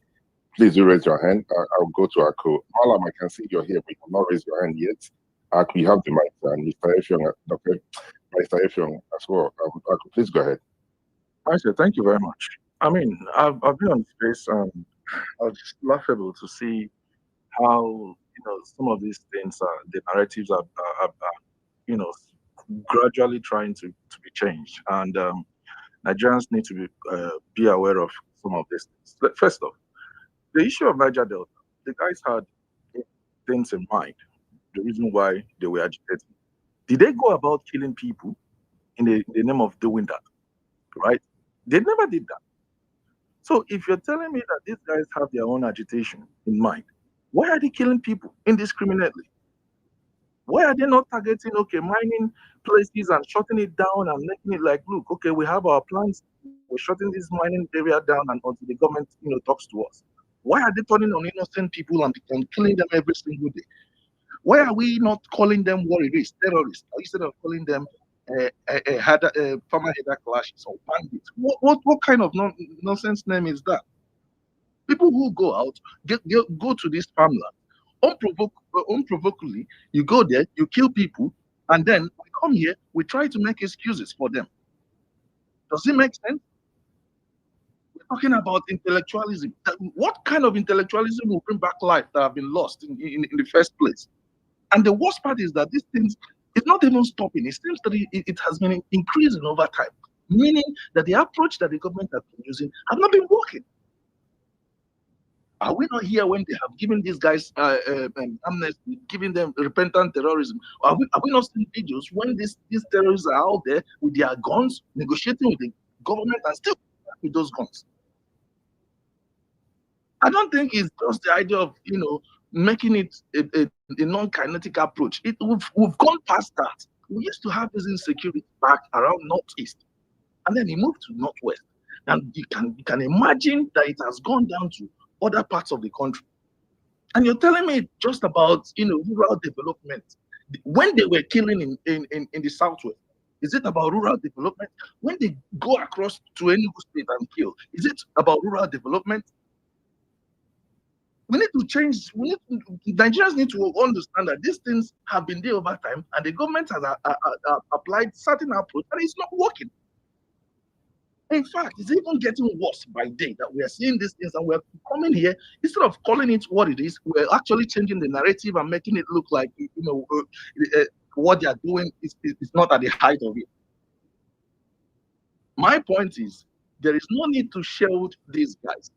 please do raise your hand. I'll go to Aku. Malam, I can see you're here, but you have not raised your hand yet. Aku, you have the mic, and Mr. Effiong, Mr. Effiong as well. Aku, please go ahead. I said, thank you very much. I mean, I've been on space and I was just laughable to see how some of these things the narratives are gradually trying to be changed, and Nigerians need to be aware of some of these things. First off, the issue of Niger Delta, the guys had things in mind, the reason why they were agitating. Did they go about killing people in the name of doing that? Right? They never did that. So if you're telling me that these guys have their own agitation in mind, why are they killing people indiscriminately? Why are they not targeting, mining places and shutting it down and making it like, look, okay, we have our plans, we're shutting this mining area down and until the government, talks to us. Why are they turning on innocent people and killing them every single day? Why are we not calling them what it is, terrorists, instead of calling them farmer header clashes or bandits? What kind of nonsense name is that? People who go out, go to this farmland, unprovokedly, you go there, you kill people, and then we come here, we try to make excuses for them. Does it make sense? We're talking about intellectualism. What kind of intellectualism will bring back life that have been lost in the first place? And the worst part is that these things, it's not even stopping. It seems that it has been increasing over time, meaning that the approach that the government has been using has not been working. Are we not here when they have given these guys amnesty, giving them repentant terrorism? Are we not seeing videos when these terrorists are out there with their guns, negotiating with the government and still with those guns? I don't think it's just the idea of making it a non-kinetic approach. We've gone past that. We used to have this insecurity back around northeast, and then it moved to northwest. And you can imagine that it has gone down to other parts of the country. And you're telling me just about rural development. When they were killing in the southwest, is it about rural development? When they go across to Enugu state and kill, is it about rural development? We need to change. Nigerians need to understand that these things have been there over time, and the government has applied certain approach, and it's not working. In fact, it's even getting worse by day that we are seeing these things, and we're coming here instead of calling it what it is. We're actually changing the narrative and making it look like what they are doing is not at the height of it. My point is, there is no need to shield these guys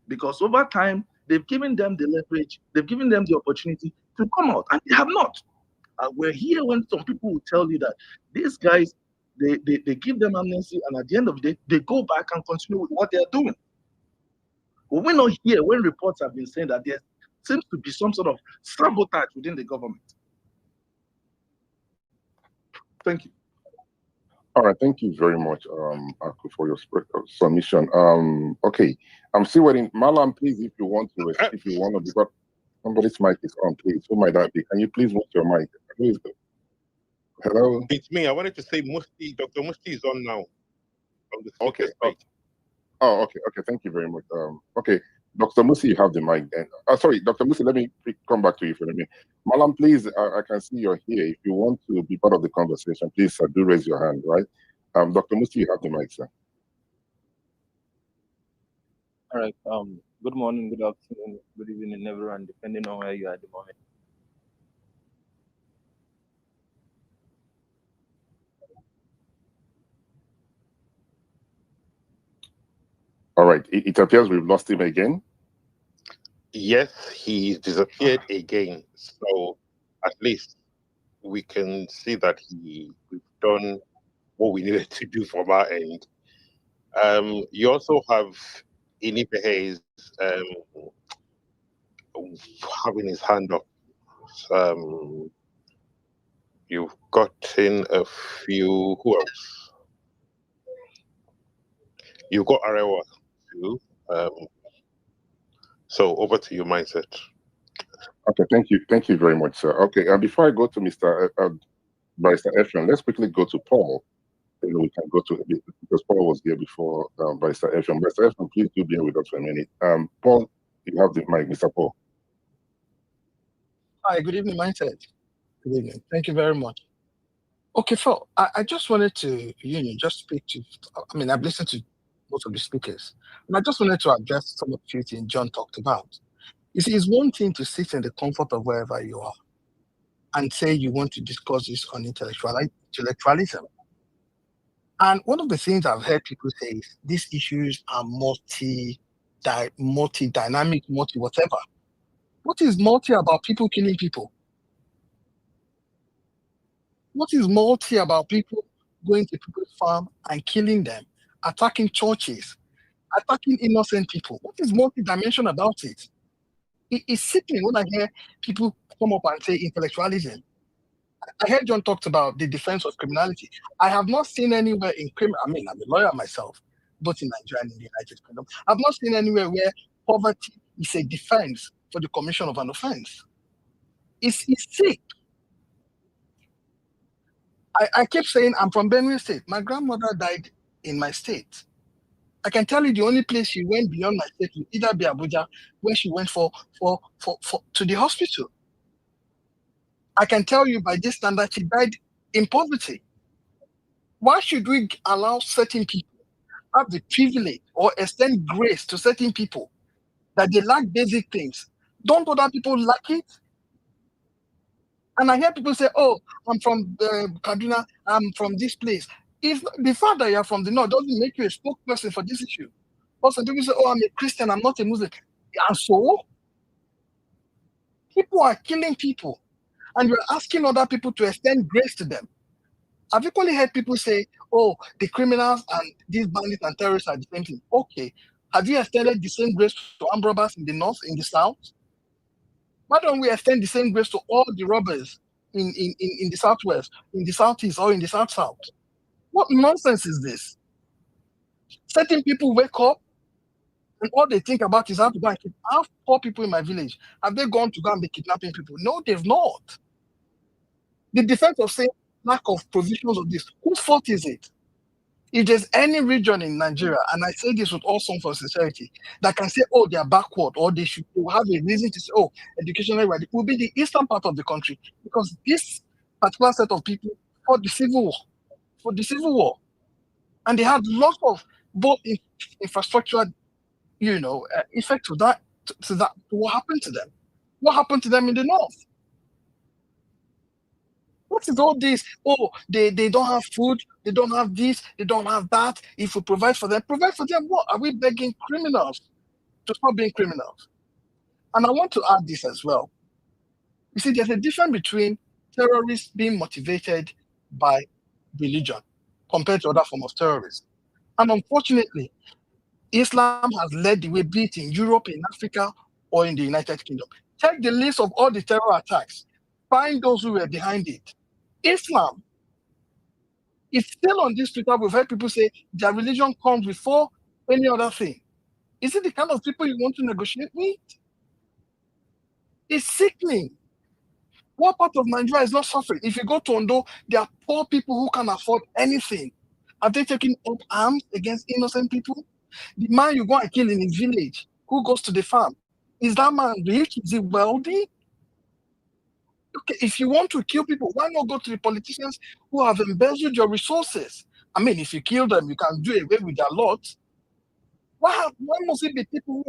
because over time they've given them the leverage, they've given them the opportunity to come out, and they have not. We're here when some people will tell you that these guys, they give them amnesty, and at the end of the day, they go back and continue with what they're doing. But we're not here when reports have been saying that there seems to be some sort of sabotage within the government. Thank you. All right, thank you very much, Aku, for your submission. Okay, I'm still waiting. Malam, please, if you want to, because somebody's mic is on, please. Who might that be? Can you please mute your mic? Please. Hello. It's me. I wanted to say Dr. Musti is on now on the Okay. speaker's page. Oh, okay. Okay. Thank you very much. Okay, Dr. Musi, you have the mic then. Sorry, Dr. Musi, let me come back to you for a minute. Malam, please, I can see you're here. If you want to be part of the conversation, please do raise your hand, right? Dr. Musi, you have the mic, sir. All right. Good morning, good afternoon, good evening, everyone, depending on where you are at the moment. All right. It appears we've lost him again. Yes, he disappeared again. So at least we can see that we've done what we needed to do from our end. You also have Inipehe's having his hand up. Um, you've gotten a few. Who else? You've got Arewa too. So over to you, Mindset. Okay, thank you very much, sir. Okay, before I go to Mr. Barrister Effion, let's quickly go to Paul. Then we can go to, because Paul was here before Barrister Effion. Barrister Effion, please do bear with us for a minute. Paul, you have the mic, Mr. Paul. Hi, good evening, Mindset. Good evening. Thank you very much. Okay, Phil, I just wanted to, just speak to, I've listened to most of the speakers, and I just wanted to address some of the few things John talked about. You see, it's one thing to sit in the comfort of wherever you are and say you want to discuss this on intellectualism. And one of the things I've heard people say is these issues are multi-dynamic, multi-whatever. What is multi about people killing people? What is multi about people going to people's farm and killing them, attacking churches, attacking innocent people? What is multi-dimension about it? It's sickening when I hear people come up and say intellectualism. I heard John talked about the defense of criminality. I have not seen anywhere in criminal. I'm a lawyer myself, both in Nigeria and in the United Kingdom. I've not seen anywhere where poverty is a defense for the commission of an offense. It's sick. I keep saying I'm from Benue State. My grandmother died in my state. I can tell you the only place she went beyond my state would either be Abuja, where she went for to the hospital. I can tell you by this standard she died in poverty. Why should we allow certain people have the privilege or extend grace to certain people that they lack basic things? Don't other people lack it? And I hear people say, "Oh, I'm from Kaduna. I'm from this place." If the fact that you're from the north doesn't make you a spokesperson for this issue. Also, people say, "Oh, I'm a Christian. I'm not a Muslim." And so, people are killing people, and you're asking other people to extend grace to them. I've equally heard people say, "Oh, the criminals and these bandits and terrorists are the same thing." Okay, have you extended the same grace to armed robbers in the north, in the south? Why don't we extend the same grace to all the robbers in the southwest, in the southeast, or in the south-south? What nonsense is this? Certain people wake up and all they think about is how to go and kidnap. I have poor people in my village. Have they gone to go and be kidnapping people? No, they've not. The defense of saying lack of provisions of this, whose fault is it? If there's any region in Nigeria, and I say this with all some for sincerity, that can say, oh, they are backward, or they should have a reason to say, oh, educational right, it will be the eastern part of the country, because this particular set of people fought the civil war, and they had lots of both infrastructural, effect to that. To what happened to them? What happened to them in the north? What is all this? Oh, they don't have food, they don't have this, they don't have that. If we provide for them what? Are we begging criminals to stop being criminals? And I want to add this as well. You see, there's a difference between terrorists being motivated by religion compared to other forms of terrorism. And unfortunately, Islam has led the way, be it in Europe, in Africa, or in the United Kingdom. Check the list of all the terror attacks. Find those who were behind it. Islam It's still on this Twitter. We've heard people say their religion comes before any other thing. Is it the kind of people you want to negotiate with? It's sickening. What part of Nigeria is not suffering? If you go to Ondo, there are poor people who can't afford anything. Are they taking up arms against innocent people? The man you go and kill in his village, who goes to the farm, is that man rich? Is he wealthy? Okay, if you want to kill people, why not go to the politicians who have embezzled your resources? I mean, if you kill them, you can do away with their lot. Why must it be people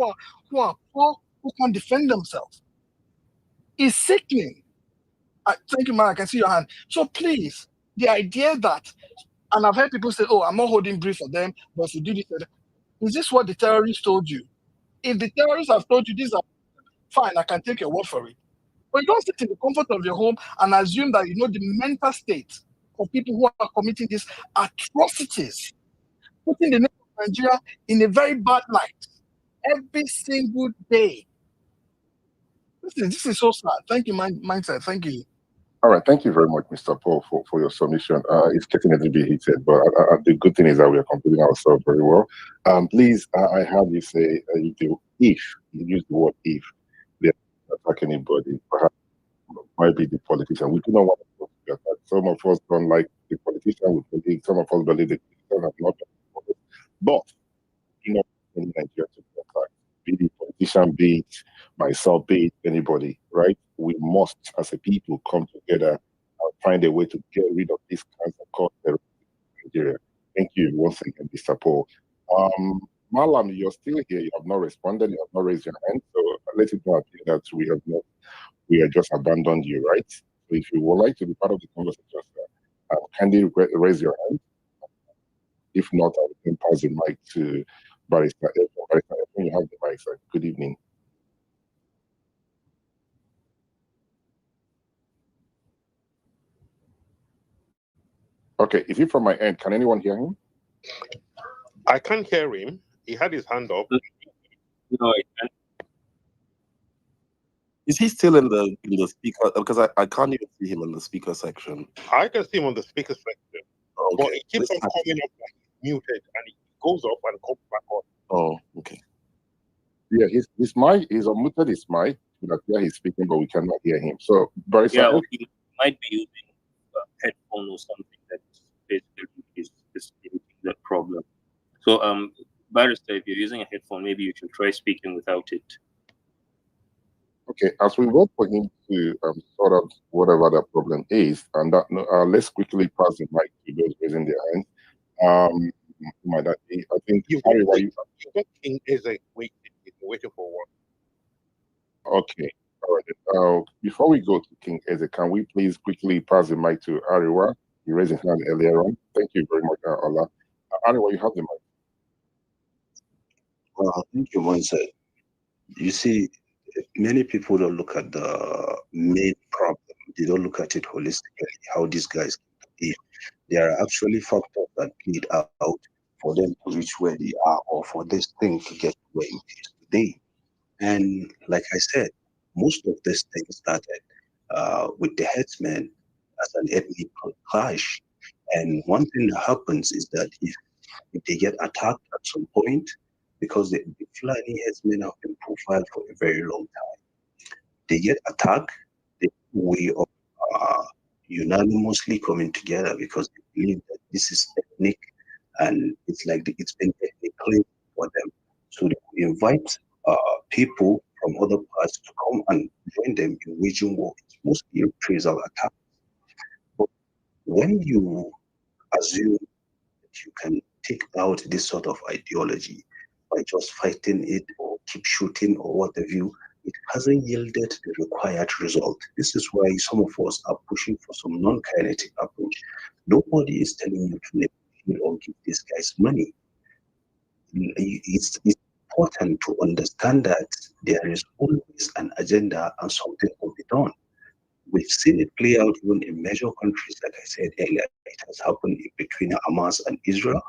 who are poor, who can't defend themselves? It's sickening. Thank you, man. I can see your hand. So please, the idea that, and I've heard people say, "Oh, I'm not holding brief for them, but if you do this, is this what the terrorists told you? If the terrorists have told you these are fine, I can take your word for it. But you don't sit in the comfort of your home and assume that you know the mental state of people who are committing these atrocities, putting the name of Nigeria in a very bad light every single day. This is so sad. Thank you, Mindset. Thank you. All right, thank you very much, Mr. Paul, for your submission. It's getting a little bit heated, but the good thing is that we are completing ourselves very well. Please, I have you say, if you use the word if, they attack anybody, perhaps might be the politician. We do not want to be attacked. Some of us don't like the politician, we believe, some of us believe the politician have not done it. But, you know, in Nigeria to be attacked, be the politician, be it myself, be it anybody, right? We must, as a people, come together and find a way to get rid of this cancer called terrorism in Nigeria. Thank you once again, Mr. Paul. Malam, you're still here. You have not responded. You have not raised your hand. So let it not appear that we have just abandoned you, right? So if you would like to be part of the conversation, kindly raise your hand. If not, I will then pass the mic to Barrister Efron. Barrister Efron, you have the mic, sir. Good evening. Okay, is it from my end? Can anyone hear him? I can't hear him. He had his hand up. No, I can't. Is he still in the speaker? Because I can't even see him in the speaker section. I can see him on the speaker section, Okay. but it keeps on coming up like he's muted, and it goes up and comes back on. Oh, okay. Yeah, his mic, he's unmuted his mic. We can hear he's speaking, but we cannot hear him. So, Barrister, Yeah, he might be using a headphone or something that basically is creating that problem. So, Barrister, if you're using a headphone, maybe you should try speaking without it. okay, as we wait for him to sort out whatever the problem is, and that let's quickly pass the mic to those raising their hands. I think You got King Eze waiting for one. Okay, all right. Before we go to King Eze, can we please quickly pass the mic to Ariwa? He raised his hand earlier on. Thank you very much, Ola. Ariwa, you have the mic. Thank you, Mindset. You see, many people don't look at the main problem. They don't look at it holistically, how these guys behave. There are actually factors that played out for them to reach where they are, or for this thing to get where it is today. And like I said, most of this thing started with the headsmen as an ethnic clash. And one thing that happens is that if they get attacked at some point, because the Fulani headsmen have been profiled for a very long time, they get attacked, the way of unanimously coming together because they believe that this is ethnic and it's like it's been ethnically for them. So they invite people from other parts to come and join them in waging war. It's mostly reprisal attack. But when you assume that you can take out this sort of ideology by just fighting it or keep shooting or what have you, it hasn't yielded the required result. This is why some of us are pushing for some non-kinetic approach. Nobody is telling you to negotiate or give these guys money. It's important to understand that there is always an agenda and something will be done. We've seen it play out even in major countries, like I said earlier. It has happened between Hamas and Israel.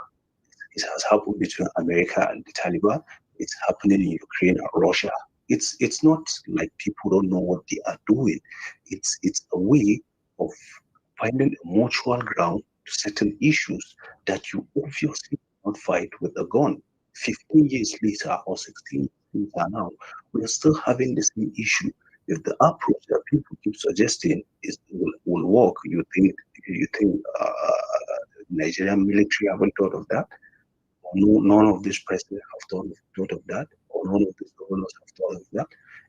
It has happened between America and the Taliban. It's happening in Ukraine and Russia. It's not like people don't know what they are doing. It's a way of finding a mutual ground to settle issues that you obviously cannot fight with a gun. 15 years later or 16 years later now, we're still having the same issue. If the approach that people keep suggesting will work, you think Nigerian military haven't thought of that? No, none of these presidents have thought of that, or none of these governors have thought of that.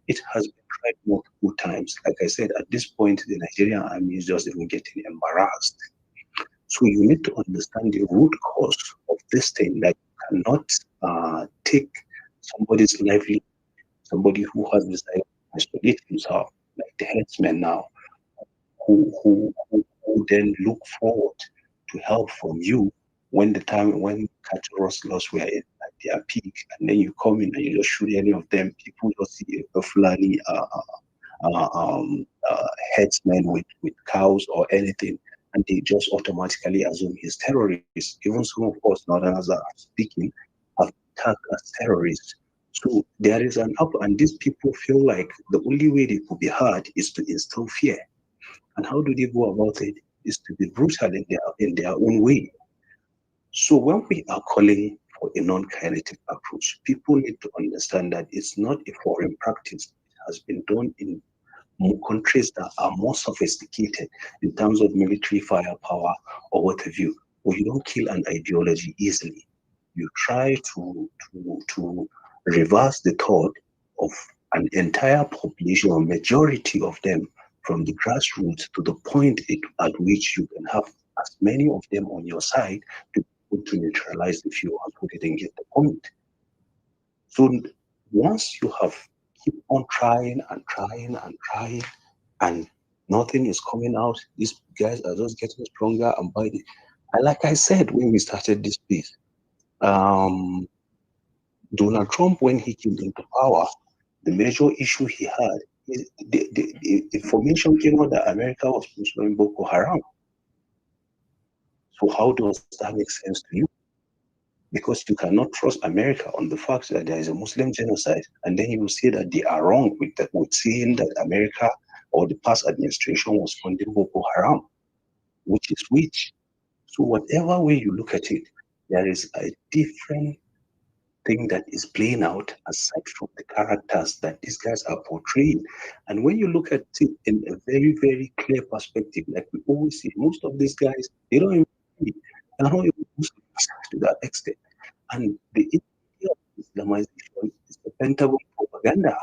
It has been tried multiple times. Like I said, at this point, the Nigerian army is just even getting embarrassed. So you need to understand the root cause of this thing. That you cannot take somebody's livelihood, somebody who has decided to isolate himself, like the headsmen now, who then look forward to help from you when the time when cattle rustlers were at their peak, and then you come in and you just shoot any of them. People just see a Fulani headsman with cows or anything, and they just automatically assume he's terrorists. Even some of us northerners that are speaking have tagged as terrorists. So there is an up, and these people feel like the only way they could be heard is to instill fear. And how do they go about it? Is to be brutal in their own way. So when we are calling for a non-kinetic approach, people need to understand that it's not a foreign practice. It has been done in countries that are more sophisticated in terms of military firepower or what have you. But you don't kill an ideology easily. You try to reverse the thought of an entire population or majority of them from the grassroots to the point at which you can have as many of them on your side to neutralize the few and who didn't get the point. So once you have keep on trying and trying and trying and nothing is coming out, these guys are just getting stronger and by the and like I said when we started this piece, Donald Trump, when he came into power, the major issue he had is the information came out that America was sponsoring Boko Haram. So how does that make sense to you? Because you cannot trust America on the fact that there is a Muslim genocide, and then you will say that they are wrong with saying that America or the past administration was funding Boko Haram, which is which. So whatever way you look at it, there is a different thing that is playing out aside from the characters that these guys are portraying. And when you look at it in a very, very clear perspective, like we always see, most of these guys, they don't even they're not even Muslims to that extent. And the idea of Islamization is the Pentagon propaganda.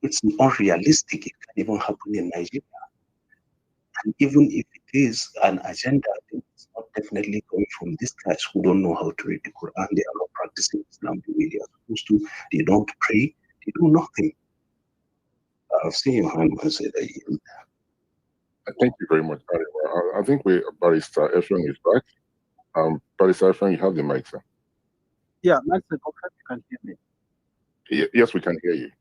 It's unrealistic. It can even happen in Nigeria. And even if it is an agenda, it's not definitely coming from these guys who don't know how to read the Quran. They are not practicing Islam the way they are supposed to. They don't pray. They do nothing. I've seen your hand and said that you. Thank you very much, Barry. I think Barrister Effiong is back. Barrister Effiong, you have the mic, sir. Yeah, Max, I confirm you can hear me. Yes, we can hear you.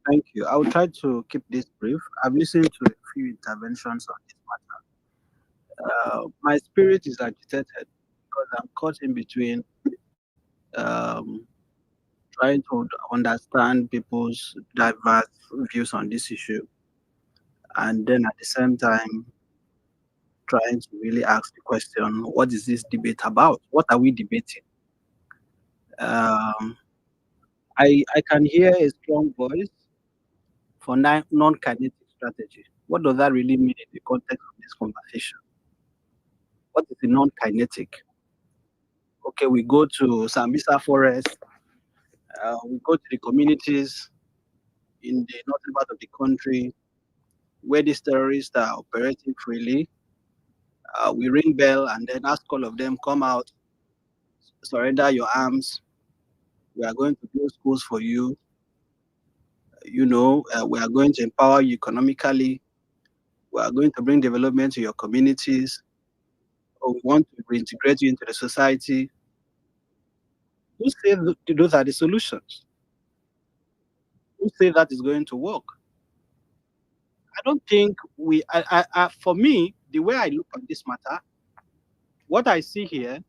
Thank you. I will try to keep this brief. I've listened to a few interventions on this matter. My spirit is agitated because I'm caught in between trying to understand people's diverse views on this issue, and then at the same time trying to really ask the question, what is this debate about? What are we debating? I can hear a strong voice for non-kinetic strategy. What does that really mean in the context of this conversation? What is the non-kinetic? Okay, we go to Sambisa Forest, we go to the communities in the northern part of the country where these terrorists are operating freely. We ring bell and then ask all of them, come out, surrender your arms. We are going to build schools for you. We are going to empower you economically. We are going to bring development to your communities. Or we want to reintegrate you into the society. Who say those are the solutions? Who say that is going to work? I don't think for me, the way I look at this matter, what I see here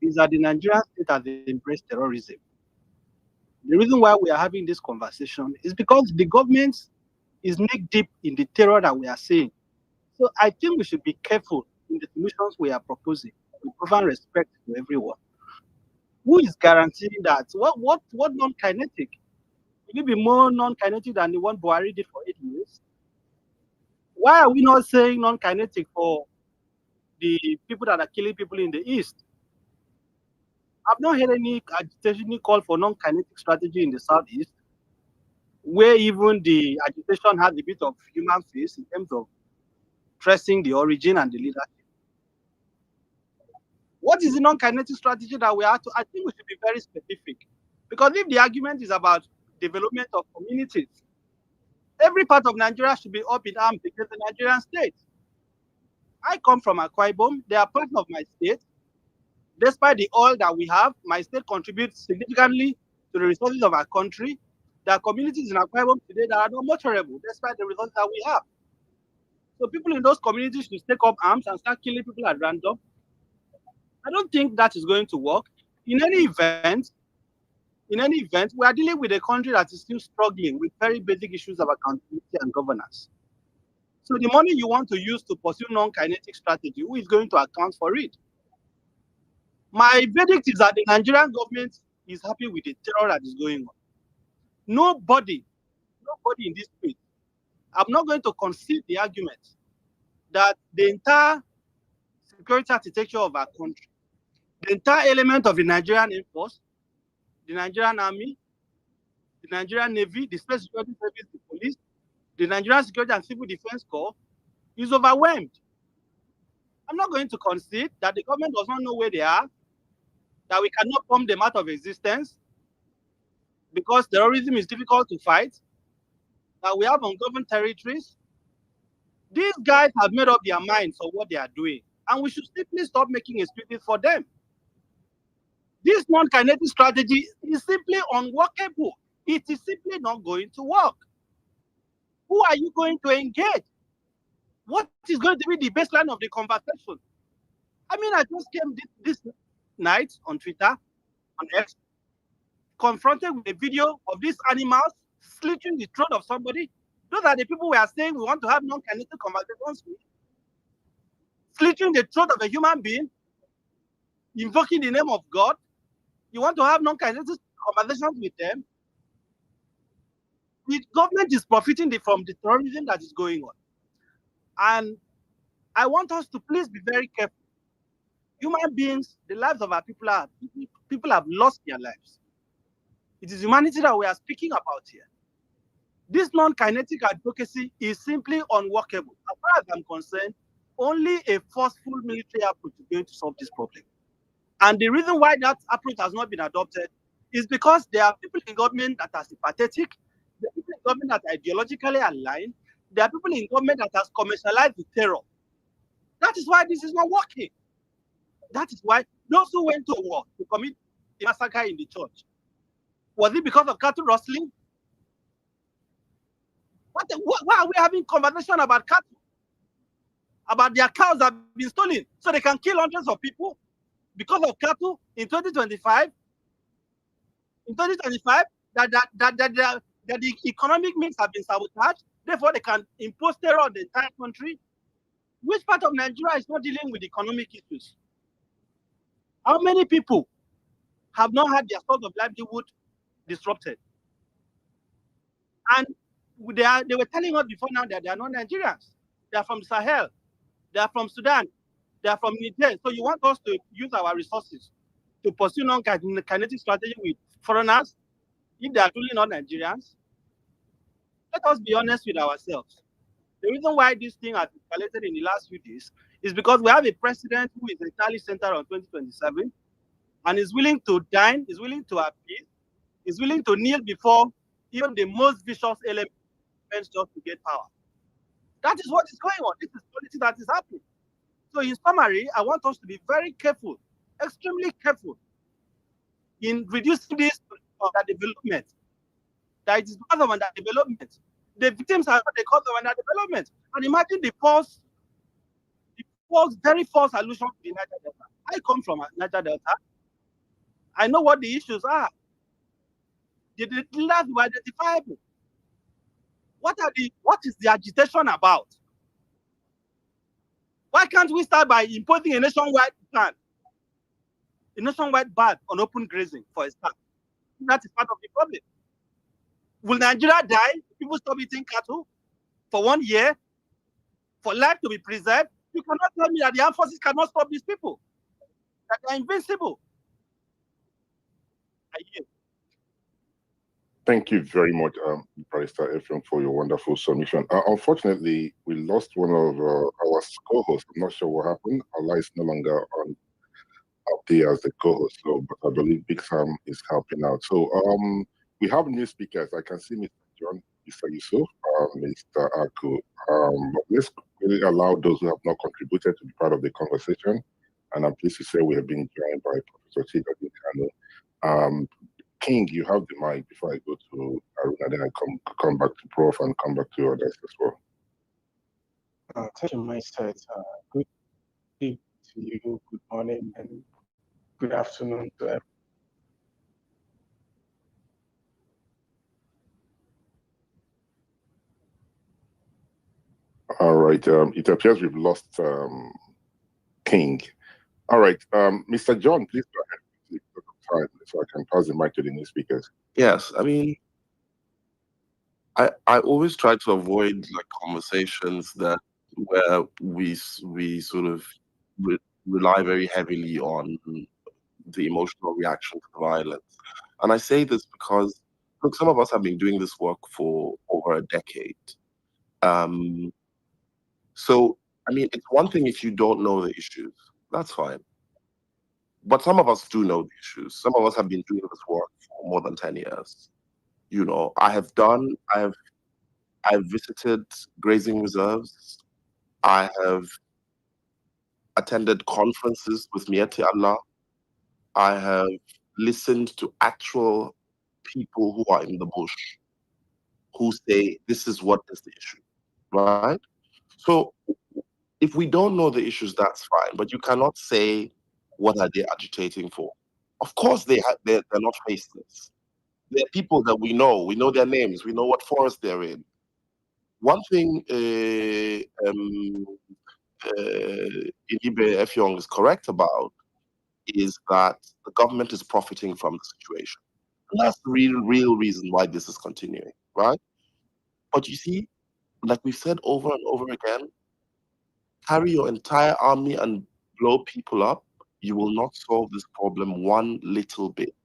is that the Nigerian state has embraced terrorism. The reason why we are having this conversation is because the government is neck deep in the terror that we are seeing. So I think we should be careful in the solutions we are proposing with profound respect to everyone. Who is guaranteeing that? What non-kinetic? Will it be more non-kinetic than the one Buhari did for 8 years? Why are we not saying non-kinetic for the people that are killing people in the East? I've not heard any agitation call for non-kinetic strategy in the Southeast, where even the agitation has a bit of human face in terms of tracing the origin and the leadership. What is the non-kinetic strategy that we have to? I think we should be very specific. Because if the argument is about development of communities, every part of Nigeria should be up in arms against the Nigerian state. I come from Akwa Ibom. They are part of my state. Despite the oil that we have, my state contributes significantly to the resources of our country. There are communities in Akwa Ibom today that are not motorable, despite the resources that we have. So people in those communities should take up arms and start killing people at random. I don't think that is going to work. In any event, we are dealing with a country that is still struggling with very basic issues of accountability and governance. So the money you want to use to pursue non-kinetic strategy, who is going to account for it? My verdict is that the Nigerian government is happy with the terror that is going on. Nobody in this space, I'm not going to concede the argument that the entire security architecture of our country, the entire element of the Nigerian Air Force, the Nigerian Army, the Nigerian Navy, the State Security Service, the police, the Nigerian Security and Civil Defense Corps is overwhelmed. I'm not going to concede that the government does not know where they are, that we cannot pump them out of existence because terrorism is difficult to fight, that we have ungoverned territories. These guys have made up their minds on what they are doing, and we should simply stop making excuses for them. This non-kinetic strategy is simply unworkable. It is simply not going to work. Who are you going to engage? What is going to be the baseline of the conversation? I mean, I just came this night on Twitter, on X, confronted with a video of these animals slitting the throat of somebody. Those are the people we are saying we want to have non-kinetic conversations with. Slitting the throat of a human being, invoking the name of God. You want to have non-kinetic conversations with them? The government is profiting from the terrorism that is going on. And I want us to please be very careful. Human beings, the lives of our people have lost their lives. It is humanity that we are speaking about here. This non-kinetic advocacy is simply unworkable. As far as I'm concerned, only a forceful military approach is going to solve this problem. And the reason why that approach has not been adopted is because there are people in government that are sympathetic, there are people in government that are ideologically aligned, there are people in government that has commercialized the terror. That is why this is not working. That is why those who went to war to commit the massacre in the church, was it because of cattle rustling? Why are we having conversation about cattle? About their cows that have been stolen so they can kill hundreds of people because of cattle in 2025? In 2025, that the economic means have been sabotaged, therefore they can impose terror on the entire country. Which part of Nigeria is not dealing with economic issues? How many people have not had their source of livelihood disrupted? And they were telling us before now that they are not Nigerians. They are from Sahel. They are from Sudan. They are from Niger. So you want us to use our resources to pursue non-kinetic strategy with foreigners if they are truly not Nigerians? Let us be honest with ourselves. The reason why this thing has escalated in the last few days is because we have a president who is entirely centered on 2027 and is willing to dine, is willing to appeal, is willing to kneel before even the most vicious elements just to get power. That is what is going on. This is politics that is happening. So in summary, I want us to be very careful, extremely careful in reducing this of that development. That it is because of underdevelopment. The victims are the cause of underdevelopment. And imagine the very false allusion to the Niger Delta. I come from Niger Delta. I know what the issues are. The leaders were identifiable. What is the agitation about? Why can't we start by imposing a nationwide ban on open grazing for a start? That is part of the problem. Will Nigeria die if people stop eating cattle for 1 year? For life to be preserved? You cannot tell me that the armed forces cannot stop these people, that they are invincible. Thank you very much, Barrister Ephraim, for your wonderful submission. Unfortunately, we lost one of our co-hosts. I'm not sure what happened. Allah is no longer on up there as the co-host, so but I believe Big Sam is helping out. So we have new speakers. I can see Mr. John, Mr. Yusuf, Mr. Aku. But let's really allow those who have not contributed to be part of the conversation. And I'm pleased to say we have been joined by Professor Chika Dikano. King, you have the mic before I go to Aruna, then I come back to Prof and come back to others as well. Thank you, Mr. Good evening to you, good morning, and good afternoon to everyone. All right, it appears we've lost King. All right, Mr. John, please go ahead. Time so I can pass the mic to the new speakers. Yes, I mean, I always try to avoid like conversations that where we sort of rely very heavily on the emotional reaction to violence, and I say this because look, some of us have been doing this work for over a decade. So I mean, it's one thing if you don't know the issues, that's fine. But some of us do know the issues. Some of us have been doing this work for more than 10 years. You know, I've visited grazing reserves. I have attended conferences with Mieti Allah. I have listened to actual people who are in the bush who say this is what is the issue, right? So if we don't know the issues, that's fine. But you cannot say what are they agitating for. Of course, they're not faceless. They're people that we know their names, we know what forest they're in. One thing Inibe Efyong is correct about is that the government is profiting from the situation. And that's the real reason why this is continuing, right? But you see, like we've said over and over again, carry your entire army and blow people up, you will not solve this problem one little bit.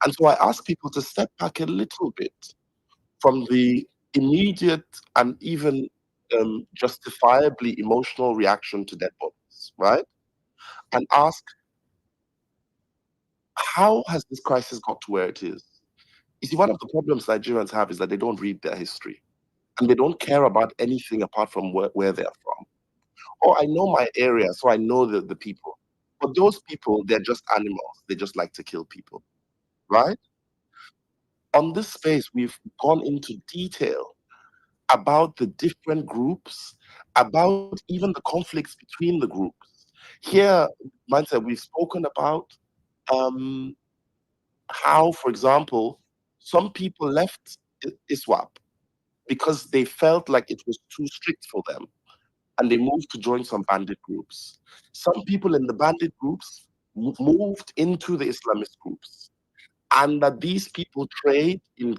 And so I ask people to step back a little bit from the immediate and even justifiably emotional reaction to dead bodies, right? And ask, how has this crisis got to where it is? You see, one of the problems Nigerians have is that they don't read their history and they don't care about anything apart from where they're from. Oh, I know my area, so I know the people. But those people, they're just animals. They just like to kill people, right? On this space, we've gone into detail about the different groups, about even the conflicts between the groups. Here, mindset, we've spoken about how, for example, some people left ISWAP because they felt like it was too strict for them, and they moved to join some bandit groups. Some people in the bandit groups moved into the Islamist groups, and that these people trade in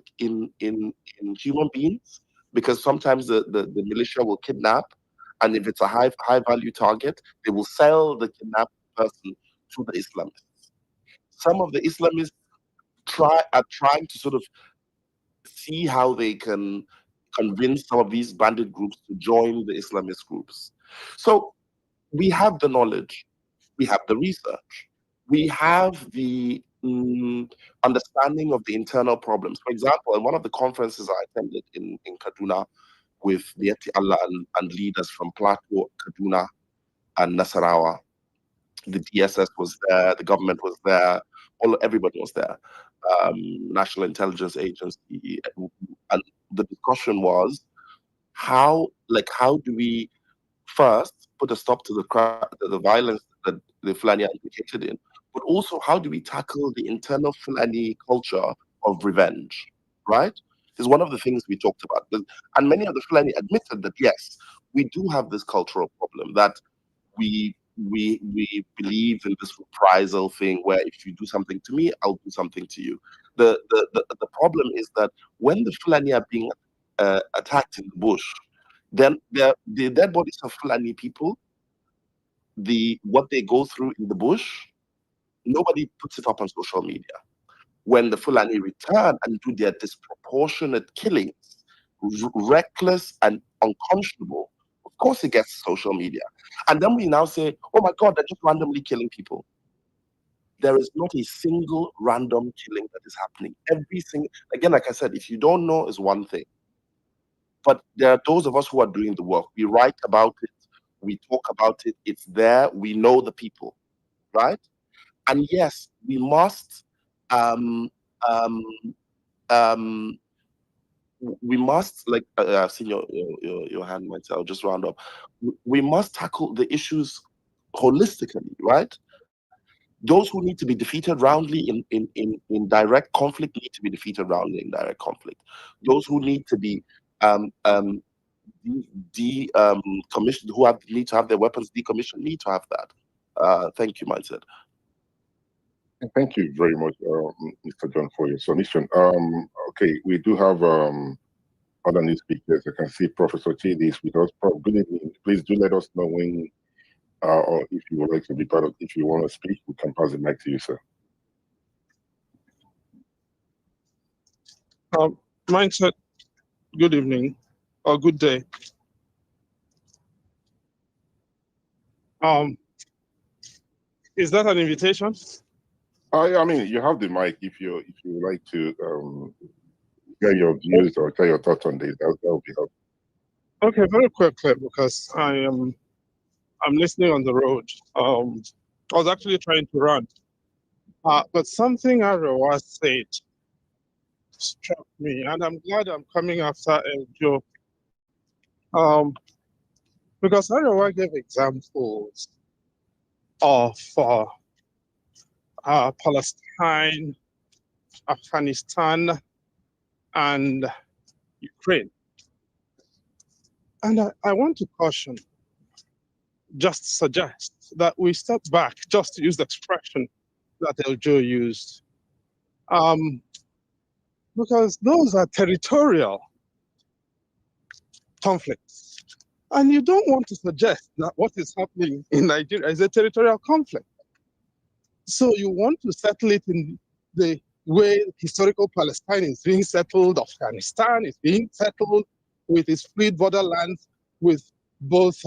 human beings, because sometimes the militia will kidnap, and if it's a high value target, they will sell the kidnapped person to the Islamists. Some of the Islamists are trying to sort of see how they can convince some of these bandit groups to join the Islamist groups. So we have the knowledge, we have the research, we have the understanding of the internal problems. For example, in one of the conferences I attended in Kaduna with Mieti Allah and leaders from Plateau, Kaduna, and Nasarawa, the DSS was there, the government was there, everybody was there, National Intelligence Agency, and the discussion was how do we first put a stop to the violence that the Fulani are implicated in, but also how do we tackle the internal Fulani culture of revenge, right? Is one of the things we talked about. And many of the Fulani admitted that, yes, we do have this cultural problem that we believe in this reprisal thing where if you do something to me, I'll do something to you. The problem is that when the Fulani are being attacked in the bush, then the dead bodies of Fulani people, what they go through in the bush, nobody puts it up on social media. When the Fulani return and do their disproportionate killings, reckless and unconscionable, of course it gets social media. And then we now say, oh my God, they're just randomly killing people. There is not a single random killing that is happening. Everything, again, like I said, if you don't know, is one thing. But there are those of us who are doing the work. We write about it, we talk about it, it's there, we know the people, right? And yes, we must we must, like I've seen your hand, myself. I'll just round up. We must tackle the issues holistically, right? Those who need to be defeated roundly in direct conflict need to be defeated roundly in direct conflict. Those who need to be commissioned, who need to have their weapons decommissioned, need to have that. Thank you, Mindset. Thank you very much, Mr. John, for your submission. Okay, we do have other new speakers. I can see Professor Chidi is with us. Good evening. Please do let us know when, or if you would like to be part of, if you want to speak, we can pass the mic to you, sir. Mindset, good evening or good day. Is that an invitation? I mean, you have the mic if you would like to get your views or tell your thoughts on this. That would be helpful. Okay, very quickly, because I'm listening on the road. I was actually trying to run, but something Arewa said struck me, and I'm glad I'm coming after Joe, because Arewa gave examples of Palestine, Afghanistan, and Ukraine. And I want to caution, just suggest that we step back, just to use the expression that Eljo used, because those are territorial conflicts. And you don't want to suggest that what is happening in Nigeria is a territorial conflict. So you want to settle it in the way historical Palestine is being settled, Afghanistan is being settled with its freed borderlands, with both,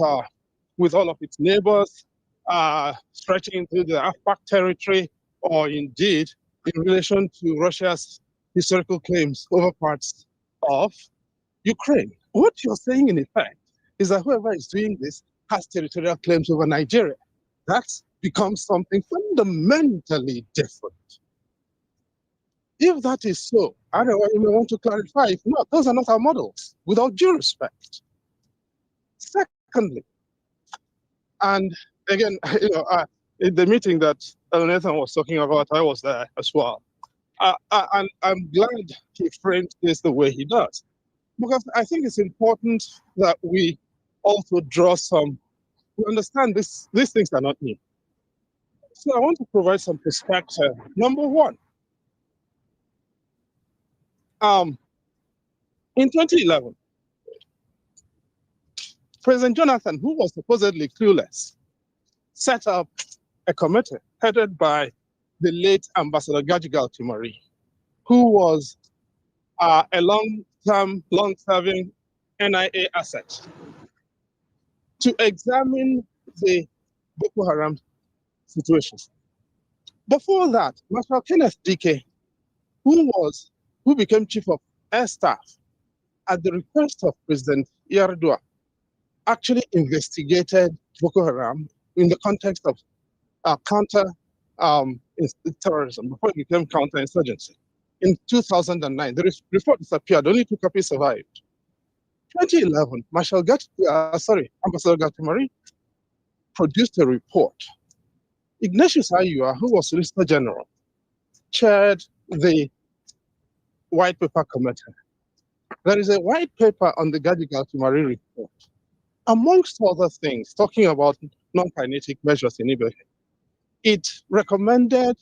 with all of its neighbors, stretching into the Afpak territory, or indeed in relation to Russia's historical claims over parts of Ukraine. What you're saying, in effect, is that whoever is doing this has territorial claims over Nigeria. That becomes something fundamentally different. If that is so, otherwise you may want to clarify, if not, those are not our models, without due respect. Secondly, and again, in the meeting that Nathan was talking about, I was there as well. And I'm glad he framed this the way he does, because I think it's important that we also we understand these things are not new. So I want to provide some perspective. Number one, in 2011, President Jonathan, who was supposedly clueless, set up a committee headed by the late Ambassador Gajigal Timori, who was a long-serving NIA asset, to examine the Boko Haram situation. Before that, Marshal Kenneth Dike, who became Chief of Air Staff at the request of President Yar'Adua, actually investigated Boko Haram in the context of counter terrorism before it became counterinsurgency. In 2009, the report disappeared, only 2 copies survived. 2011, Ambassador Gatimari produced a report. Ignatius Ayua, who was Solicitor General, chaired the White Paper Committee. There is a white paper on the Gajigal Timari report Amongst other things, talking about non-kinetic measures in Ibe, it recommended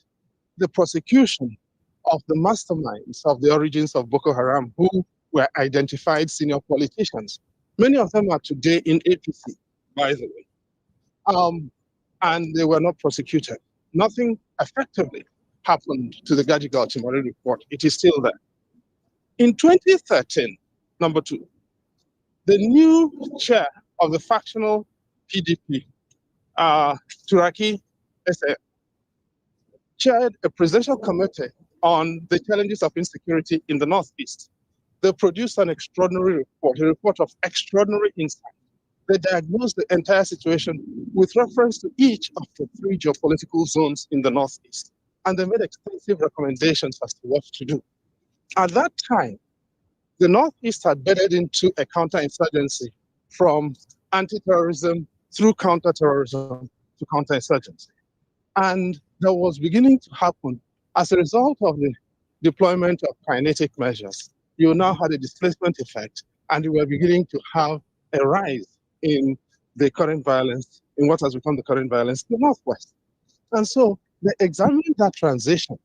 the prosecution of the masterminds of the origins of Boko Haram, who were identified senior politicians. Many of them are today in APC, by the way. And they were not prosecuted. Nothing effectively happened to the Gajigal Timori report. It is still there. In 2013, number 2, the new chair of the factional PDP, Turaki SA, chaired a presidential committee on the challenges of insecurity in the Northeast. They produced an extraordinary report, a report of extraordinary insight. They diagnosed the entire situation with reference to each of the 3 geopolitical zones in the Northeast. And they made extensive recommendations as to what to do. At that time, the Northeast had bedded into a counterinsurgency from anti-terrorism through counterterrorism to counterinsurgency. And that was beginning to happen as a result of the deployment of kinetic measures. You now had a displacement effect, and you were beginning to have a rise in the current violence, in what has become the current violence in the Northwest. And so they examined that transition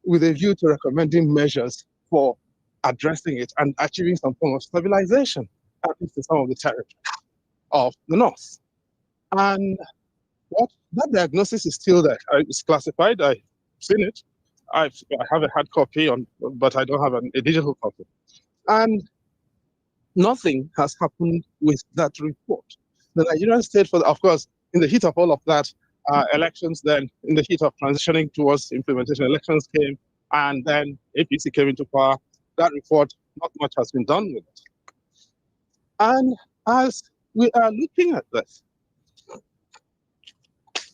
with a view to recommending measures for addressing it and achieving some form of stabilization, at least in some of the territories of the North. And what that diagnosis is still there. It's classified. I've seen it. I have a hard copy but I don't have a digital copy. And nothing has happened with that report. The Nigerian state, of course, in the heat of all of that, elections, then in the heat of transitioning towards implementation, elections came, and then APC came into power. That report, not much has been done with it. And as we are looking at this,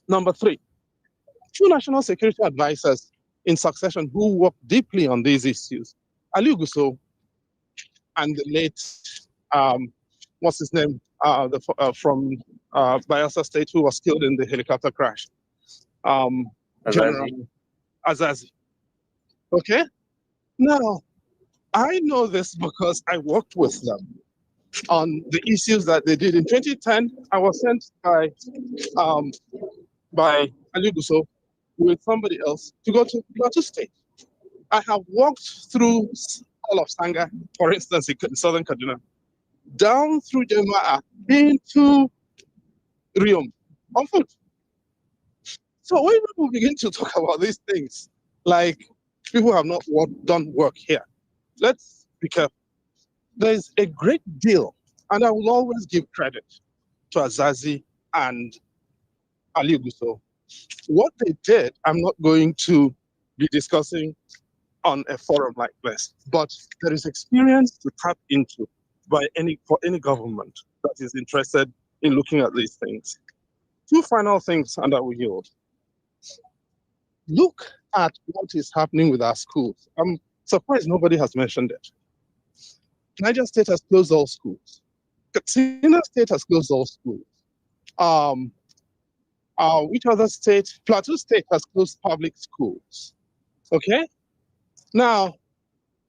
number 3, 2 national security advisors in succession who worked deeply on these issues, Ali Gusso and the late, what's his name, from Bayelsa State, who was killed in the helicopter crash, General Azazi. Okay? Now, I know this because I worked with them on the issues that they did. In 2010, I was sent by Ali Gusso with somebody else to go to Plateau State. I have walked through all of Sanga, for instance, in southern Kaduna, down through Jemaah into Riom on foot. So when people begin to talk about these things, like people have not done work here, let's be careful. There's a great deal, and I will always give credit to Azazi and Ali Gusso. What they did, I'm not going to be discussing on a forum like this, but there is experience to tap into for any government that is interested in looking at these things. 2 final things, and I will yield. Look at what is happening with our schools. I'm surprised nobody has mentioned it. Niger State has closed all schools. Katsina State has closed all schools. Which other state? Plateau State has closed public schools. Okay? Now,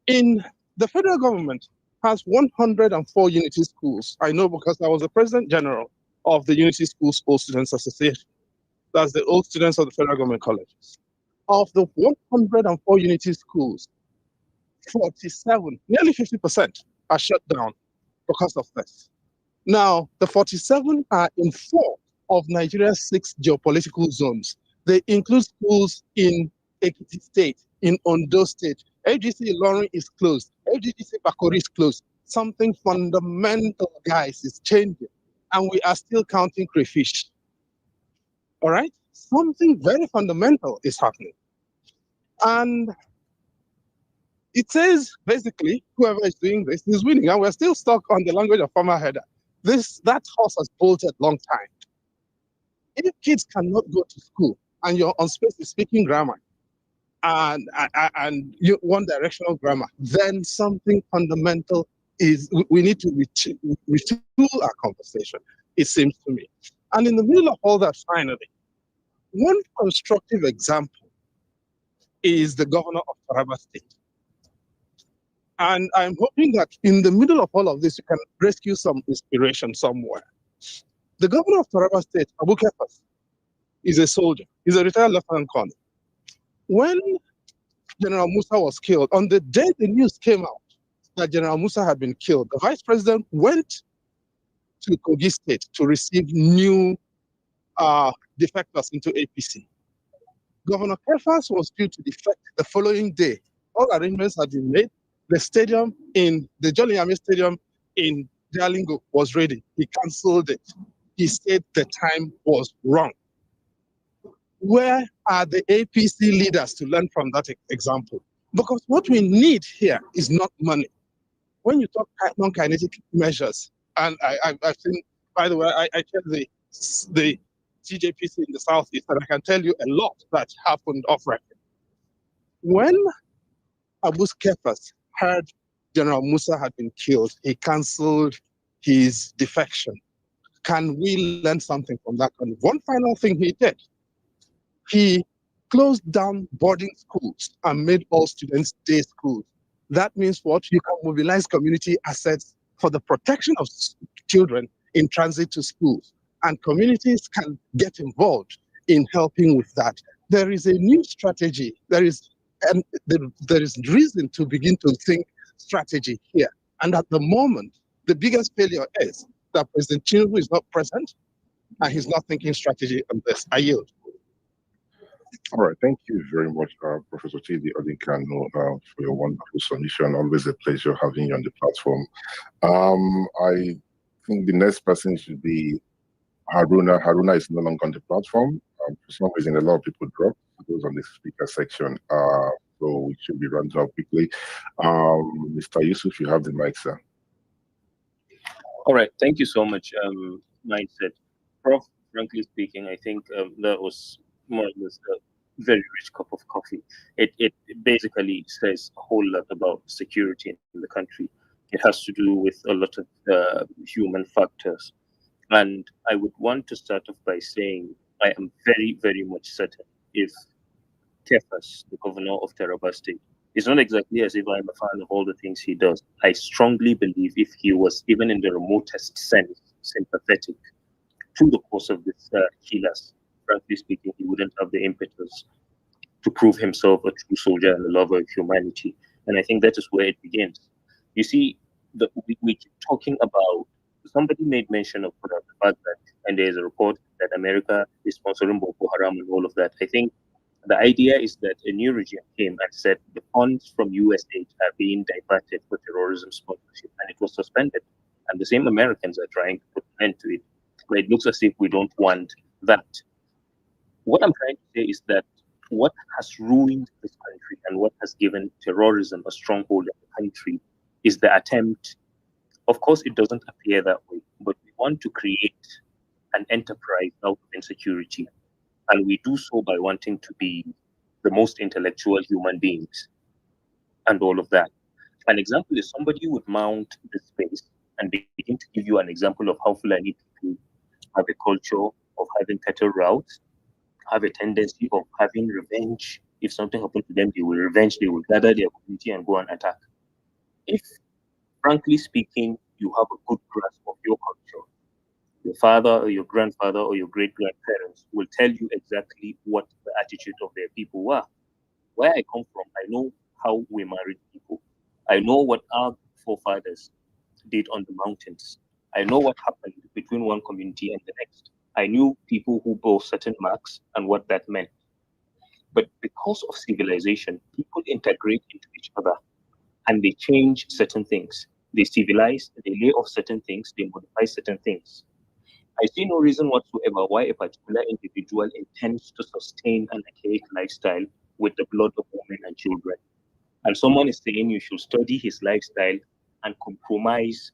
in the federal government has 104 unity schools. I know because I was the president general of the Unity School Students Association. That's the old students of the federal government colleges. Of the 104 unity schools, 47, nearly 50% are shut down because of this. Now, the 47 are in 4 of Nigeria's 6 geopolitical zones. They include schools in Ekiti State, in Ondo State. FGC Ilorin is closed. FGC Bakori is closed. Something fundamental, guys, is changing. And we are still counting crayfish. All right? Something very fundamental is happening. And it says, basically, whoever is doing this is winning. And we're still stuck on the language of farmer header. That horse has bolted long time. If kids cannot go to school and you're on space speaking grammar and you one directional grammar, then something fundamental is we need to retool our conversation, it seems to me. And in the middle of all that, finally, one constructive example is the governor of Taraba State. And I'm hoping that in the middle of all of this, you can rescue some inspiration somewhere. The governor of Taraba State, Abu Kefas, is a soldier. He's a retired lieutenant colonel. When General Musa was killed, on the day the news came out that General Musa had been killed, the vice president went to Kogi State to receive new defectors into APC. Governor Kefas was due to defect the following day. All arrangements had been made. The stadium in the Jolly Army Stadium in Jalingo was ready. He cancelled it. He said the time was wrong. Where are the APC leaders to learn from that example? Because what we need here is not money. When you talk non-kinetic measures, and I've seen, by the way, I checked the TJPC in the Southeast, and I can tell you a lot that happened off record. When Abu Kefas heard General Musa had been killed, he cancelled his defection. Can we learn something from that? And one final thing he did, he closed down boarding schools and made all students day schools. That means what? You can mobilize community assets for the protection of children in transit to schools. And communities can get involved in helping with that. There is a new strategy. There is reason to begin to think strategy here. And at the moment, the biggest failure is that President Tinubu is not present and he's not thinking strategy on this. I yield. All right, thank you very much, Professor Chidi Odinkano, for your wonderful submission. Always a pleasure having you on the platform. I think the next person should be Haruna. Haruna is no longer on the platform. For some reason, a lot of people dropped. Those on the speaker section. So we should be running up quickly. Mr. Yusuf, you have the mic, sir. All right, thank you so much, Mindset. Prof, frankly speaking, I think that was more or less a very rich cup of coffee. It basically says a whole lot about security in the country. It has to do with a lot of human factors. And I would want to start off by saying I am very, very much certain if Kefas, the governor of Taraba State, it's not exactly as if I'm a fan of all the things he does. I strongly believe if he was even in the remotest sense sympathetic to the cause of these killers, frankly speaking, he wouldn't have the impetus to prove himself a true soldier and a lover of humanity. And I think that is where it begins. You see, we keep talking about, somebody made mention of the fact that, and there's a report that America is sponsoring Boko Haram and all of that. I think the idea is that a new regime came and said the funds from US aid are being diverted for terrorism sponsorship, and it was suspended. And the same Americans are trying to put an end to it. But it looks as if we don't want that. What I'm trying to say is that what has ruined this country and what has given terrorism a stronghold in the country is the attempt. Of course, it doesn't appear that way, but we want to create an enterprise out of insecurity. And we do so by wanting to be the most intellectual human beings and all of that. An example is somebody would mount this space and begin to give you an example of how Fulani people have a culture of having cattle routes, have a tendency of having revenge. If something happened to them, they will revenge, they will gather their community and go and attack. If, frankly speaking, you have a good grasp of your culture, your father or your grandfather or your great-grandparents will tell you exactly what the attitude of their people were. Where I come from, I know how we married people. I know what our forefathers did on the mountains. I know what happened between one community and the next. I knew people who bore certain marks and what that meant. But because of civilization, people integrate into each other and they change certain things. They civilize, they lay off certain things, they modify certain things. I see no reason whatsoever why a particular individual intends to sustain an archaic lifestyle with the blood of women and children. And someone is saying you should study his lifestyle and compromise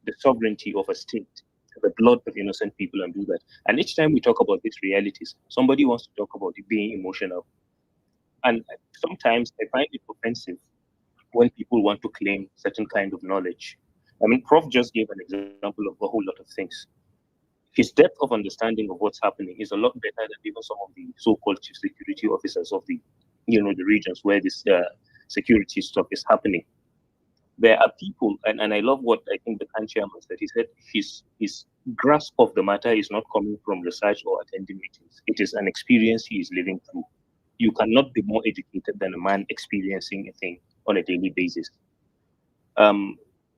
the sovereignty of a state, the blood of innocent people, and do that. And each time we talk about these realities, somebody wants to talk about it being emotional. And sometimes I find it offensive when people want to claim certain kind of knowledge. I mean, Prof just gave an example of a whole lot of things. His depth of understanding of what's happening is a lot better than even some of the so-called chief security officers of the regions where this security stuff is happening. There are people, and I love what I think the Khan chairman said. He said his grasp of the matter is not coming from research or attending meetings. It is an experience he is living through. You cannot be more educated than a man experiencing a thing on a daily basis. Um,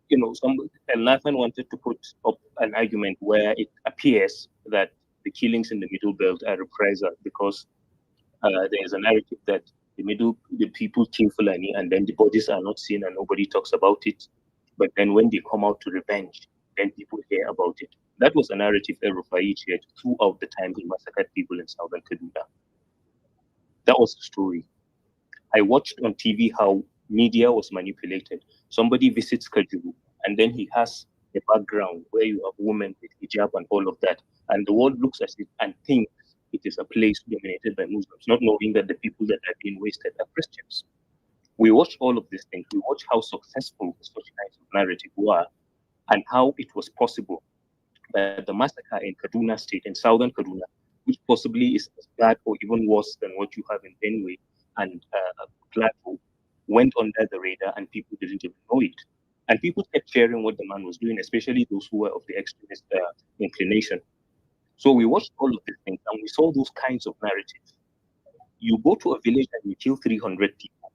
Nathan wanted to put up an argument where it appears that the killings in the Middle Belt are reprisal because there is a narrative that the people kill Fulani and then the bodies are not seen and nobody talks about it. But then when they come out to revenge, then people hear about it. That was a narrative El-Rufai shared throughout the time he massacred people in southern Kaduna. That was the story. I watched on TV how media was manipulated. Somebody visits Kajubu, and then he has a background where you have women with hijab and all of that, and the world looks at it and thinks it is a place dominated by Muslims, not knowing that the people that are being wasted are Christians. We watched all of these things. We watched how successful such kinds of narrative were, and how it was possible that the massacre in Kaduna State, in southern Kaduna, which possibly is as bad or even worse than what you have in Benue and Plateau, went under the radar and people didn't even know it. And people kept sharing what the man was doing, especially those who were of the extremist inclination. So we watched all of these things and we saw those kinds of narratives. You go to a village and you kill 300 people.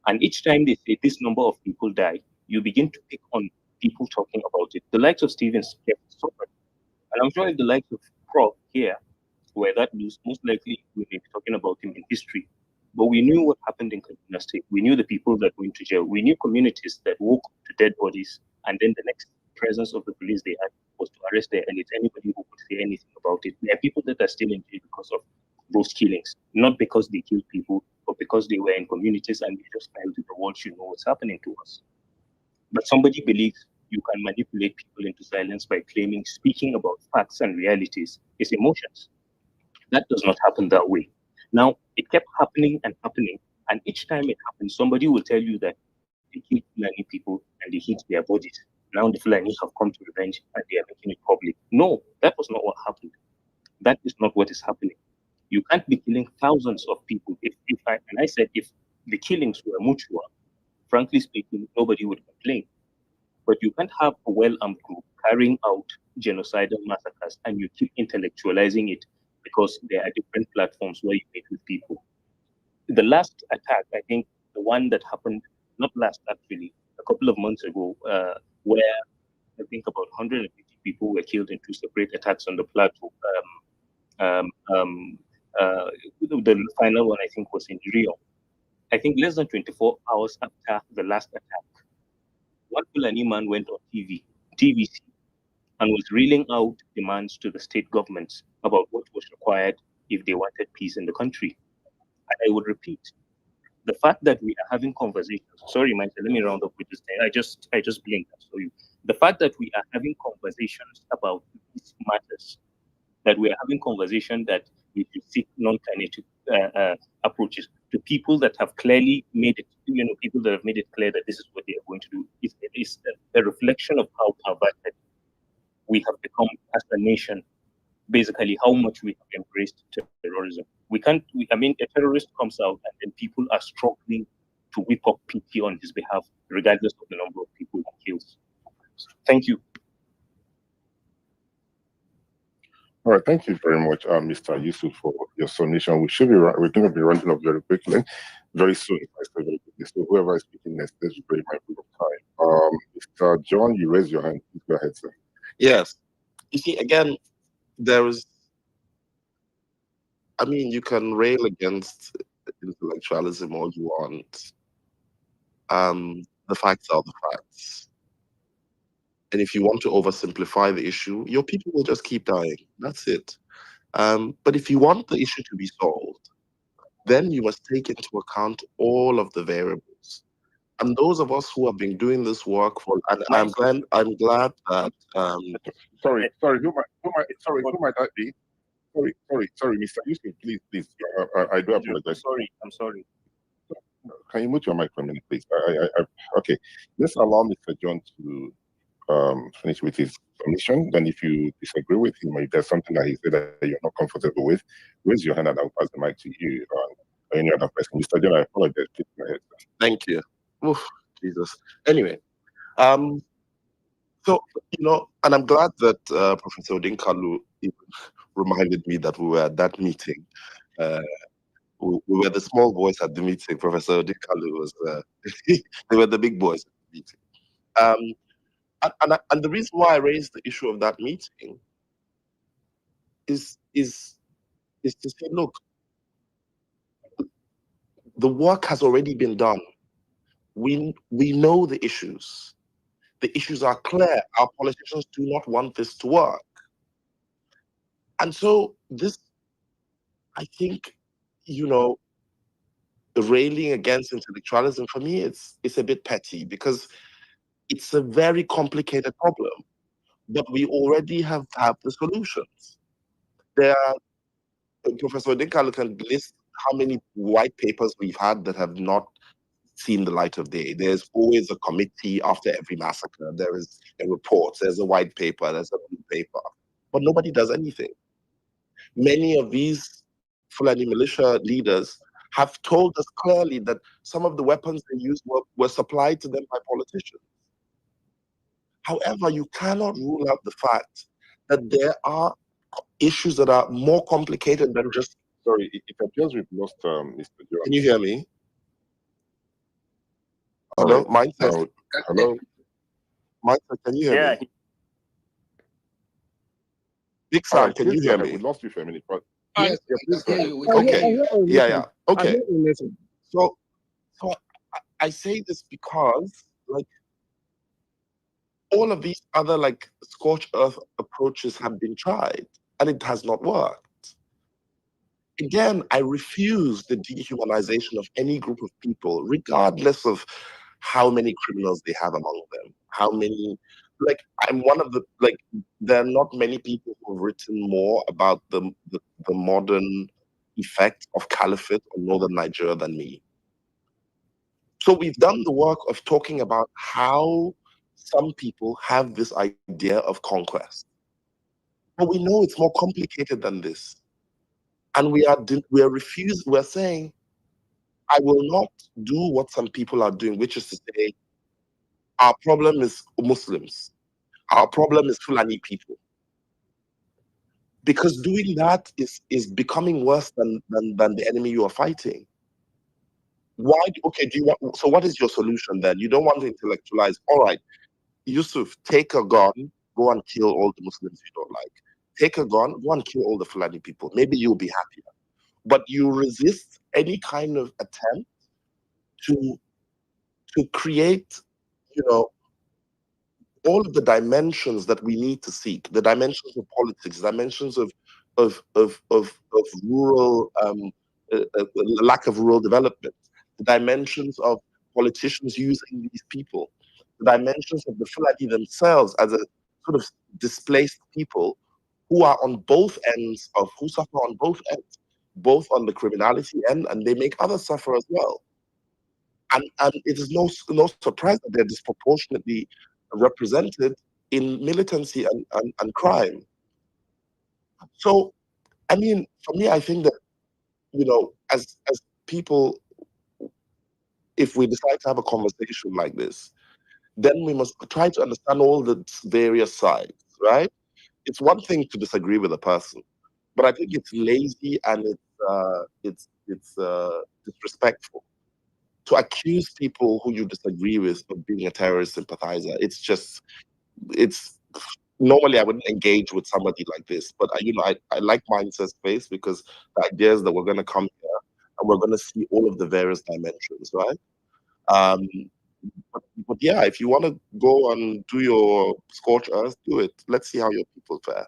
And each time they say this number of people die, you begin to pick on people talking about it. The likes of Stevens kept suffered. And I'm sure if the likes of Prof here were that news, most likely we may be talking about him in history. But we knew what happened in Kaduna State. We knew the people that went to jail. We knew communities that woke up to dead bodies, and then the next presence of the police they had was to arrest their elites. Anybody who could say anything about it. There are people that are still in jail because of those killings, not because they killed people, but because they were in communities and they just felt that the world should know what's happening to us. But somebody believes you can manipulate people into silence by claiming speaking about facts and realities is emotions. That does not happen that way. Now, it kept happening and happening, and each time it happened, somebody will tell you that they killed Fulani people and they hid their bodies. Now the Fulani have come to revenge and they are making it public. No, that was not what happened. That is not what is happening. You can't be killing thousands of people. If the killings were mutual, frankly speaking, nobody would complain. But you can't have a well-armed group carrying out genocidal massacres and you keep intellectualizing it because there are different platforms where you meet with people. The last attack, I think, the one that happened, not last actually, a couple of months ago, where I think about 150 people were killed in two separate attacks on the plateau. The final one, I think, was in Rio. I think less than 24 hours after the last attack, one Fulani man went on TVC, and was reeling out demands to the state governments about what was required if they wanted peace in the country. And I would repeat, the fact that we are having conversations. Sorry, Michael, let me round up with this thing. I just blinked. So the fact that we are having conversations about these matters, that we are having conversation that we should seek non-kinetic approaches to people that have clearly made it, people that have made it clear that this is what they are going to do, is a reflection of how perverted we have become as a nation, basically how much we have embraced terrorism. A terrorist comes out and then people are struggling to whip up pity on his behalf, regardless of the number of people he kills. Thank you. All right, thank you very much, Mr. Yusuf, for your submission. We're going to be running up very quickly, very soon. If I say very quickly. So whoever is speaking next, let's be very mindful of time. Mr. John, you raise your hand. Please go ahead, sir. Yes. You see, again, you can rail against intellectualism all you want. The facts are the facts. And if you want to oversimplify the issue, your people will just keep dying. That's it. But if you want the issue to be solved, then you must take into account all of the variables. And those of us who have been doing this work for, and I'm glad that. Sorry, who might that be? Sorry, Mr. Yusuf, please. I do apologize. I'm sorry. Can you mute your mic for a minute, please? Okay. Let's allow Mr. John to finish with his submission. Then if you disagree with him, or if there's something that he said that you're not comfortable with, raise your hand and I'll pass the mic to you or any other person. Mr. John, I apologize. Please go ahead. Thank you. Oof, Jesus. Anyway, Um, so, and I'm glad that Professor Odinkalu even reminded me that we were at that meeting. We were the small boys at the meeting. Professor Odinkalu was, they were the big boys at the meeting. And the reason why I raised the issue of that meeting is to say, look, the work has already been done. We know the issues. The issues are clear. Our politicians do not want this to work. And so this, I think, railing against intellectualism, for me, it's a bit petty because it's a very complicated problem. But we already have the solutions. Professor Odinkalu can list how many white papers we've had that have not seen the light of day. There's always a committee after every massacre. There is a report, there's a white paper, there's a blue paper. But nobody does anything. Many of these Fulani militia leaders have told us clearly that some of the weapons they used were supplied to them by politicians. However, you cannot rule out the fact that there are issues that are more complicated than just. Sorry, it appears we've lost Mr. Jones. Can you hear me? Hello, Mindset. Hello. Mindset, can you hear me? Big Sam, Right, can you hear me? We lost you for a minute, but Yes, please go ahead. Okay. Yeah. Okay. So I say this because, like, all of these other, like, scorched earth approaches have been tried, and it has not worked. Again, I refuse the dehumanization of any group of people, regardless of how many criminals they have among them, how many. Like, I'm one of the, like, there are not many people who have written more about the modern effect of caliphate on northern Nigeria than me. So we've done the work of talking about how some people have this idea of conquest. But we know it's more complicated than this. And we're saying, I will not do what some people are doing, which is to say, our problem is Muslims. Our problem is Fulani people. Because doing that is becoming worse than the enemy you are fighting. Why? Okay, so what is your solution then? You don't want to intellectualize. All right, Yusuf, take a gun, go and kill all the Muslims you don't like. Take a gun, go and kill all the Fulani people. Maybe you'll be happier. But you resist any kind of attempt to create, all of the dimensions that we need to seek, the dimensions of politics, dimensions of rural lack of rural development, the dimensions of politicians using these people, the dimensions of the Fulani themselves as a sort of displaced people who are on both ends of, who suffer on both ends, both on the criminality end, and they make others suffer as well. And it is no surprise that they're disproportionately represented in militancy and crime. So, I mean, for me, I think that, as people, if we decide to have a conversation like this, then we must try to understand all the various sides, right? It's one thing to disagree with a person, but I think it's lazy and it's disrespectful to accuse people who you disagree with of being a terrorist sympathizer. It's normally I wouldn't engage with somebody like this, but I like Mindset Space because the idea is that we're going to come here and we're going to see all of the various dimensions, right? But yeah, if you want to go and do your scorched earth, do it. Let's see how your people fare.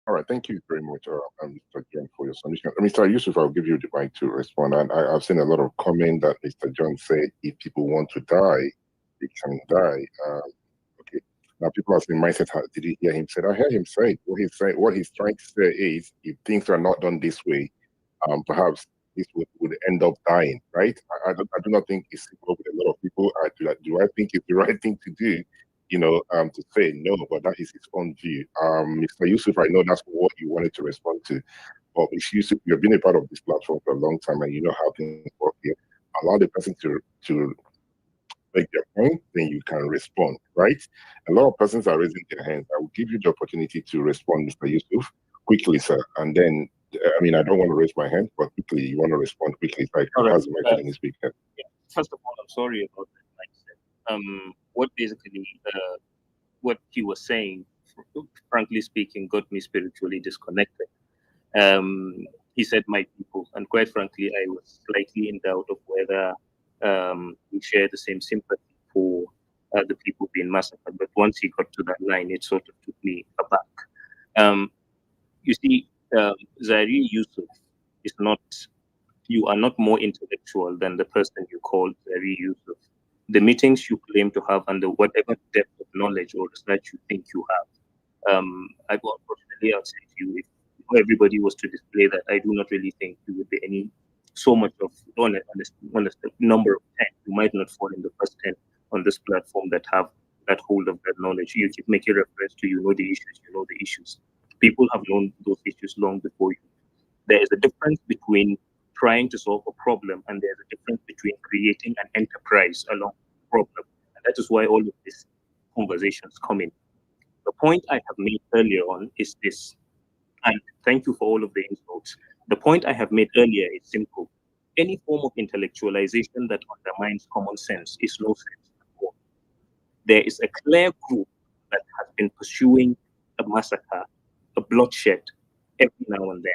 All right, thank you very much, Mr. John, for your submission. Mr. Yusuf, I'll give you the mic to respond. And I've seen a lot of comment that Mr. John said, if people want to die, they can die. Okay. Now people are saying, mindset, did you hear him say? I heard him say what he's trying to say is, if things are not done this way, perhaps this would end up dying, right? I do not think it's simple with a lot of people. Do I think it's the right thing to do? To say no, but that is his own view. Mr. Yusuf, I know that's what you wanted to respond to. But Mr. Yusuf, you've been a part of this platform for a long time and you know how things work here. Allow the person to make their point, then you can respond, right? A lot of persons are raising their hands. I will give you the opportunity to respond, Mr. Yusuf, quickly, sir. And then, I mean, I don't want to raise my hand, but quickly, you want to respond quickly. So I can pass the mic to the next speaker. Yeah. First of all, I'm sorry about that mindset. What basically, what he was saying, frankly speaking, got me spiritually disconnected. He said my people, and quite frankly, I was slightly in doubt of whether we share the same sympathy for the people being massacred. But once he got to that line, it sort of took me aback. You see, Zaire Yusuf is not, you are not more intellectual than the person you call Zaire Yusuf. The meetings you claim to have and whatever depth of knowledge or research you think you have, unfortunately, I'll say to you, if everybody was to display that, I do not really think you would be any so much of on a number of 10. You might not fall in the first 10 on this platform that have that hold of that knowledge. You keep making reference to you know the issues. People have known those issues long before you. There is a difference between trying to solve a problem and there's a difference between creating an enterprise along the problem. And that is why all of these conversations come in. The point I have made earlier on is this, and thank you for all of the insults. The point I have made earlier is simple. Any form of intellectualization that undermines common sense is no sense at all. There is a clear group that has been pursuing a massacre, a bloodshed every now and then.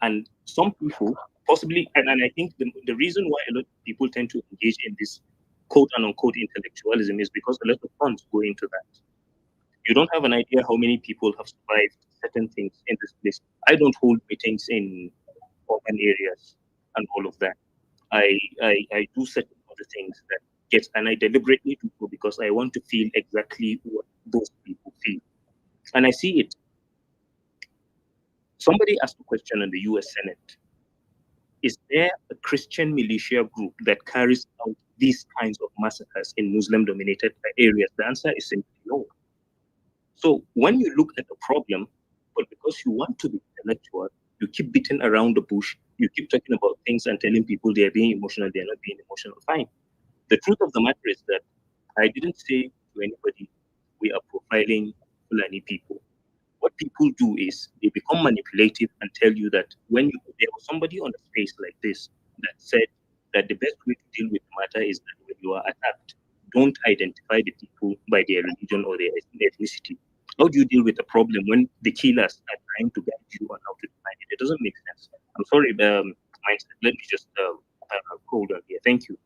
And some people possibly, and I think the reason why a lot of people tend to engage in this quote and unquote intellectualism is because a lot of funds go into that. You don't have an idea how many people have survived certain things in this place. I don't hold meetings in urban areas and all of that. I do certain other things that get, and I deliberately do so because I want to feel exactly what those people feel. And I see it. Somebody asked a question in the US Senate. Is there a Christian militia group that carries out these kinds of massacres in Muslim-dominated areas? The answer is simply no. So when you look at the problem, but because you want to be intellectual, you keep beating around the bush, you keep talking about things and telling people they're being emotional, they're not being emotional. Fine. The truth of the matter is that I didn't say to anybody, we are profiling Fulani people. What people do is they become manipulative and tell you that when there was somebody on a space like this that said that the best way to deal with the matter is that when you are attacked, don't identify the people by their religion or their ethnicity. How do you deal with the problem when the killers are trying to guide you on how to define it? It doesn't make sense. I'm sorry, mindset. Let me just hold on here. Thank you.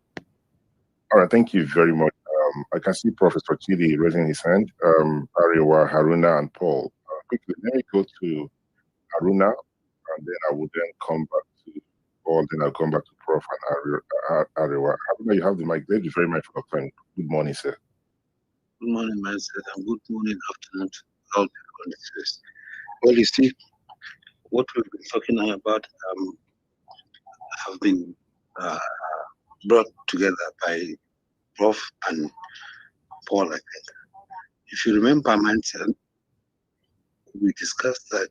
All right, thank you very much. I can see Professor Chidi raising his hand. Ariwa, Haruna, and Paul. Quickly, let me go to Haruna, and then I will then come back to Paul, then I'll come back to Prof. and Ariwa. Haruna, you have the mic. Thank you very much for your time. Good morning, sir. Good morning, myself, and good morning, afternoon to all the audiences. Well, you see, what we've been talking about have been brought together by Prof. and Paul, I think. If you remember, myself, we discussed that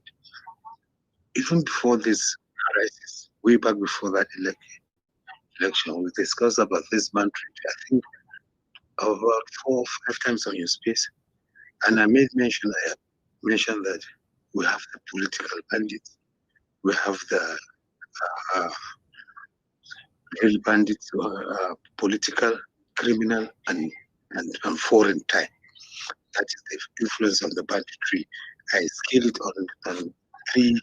even before this crisis, way back before that election, we discussed about this man treaty, I think, about 4 or 5 times on your space. And I mentioned that we have the political bandits, we have the real bandits, political, criminal, and foreign tie. That is the influence of the banditry. I scale it on 3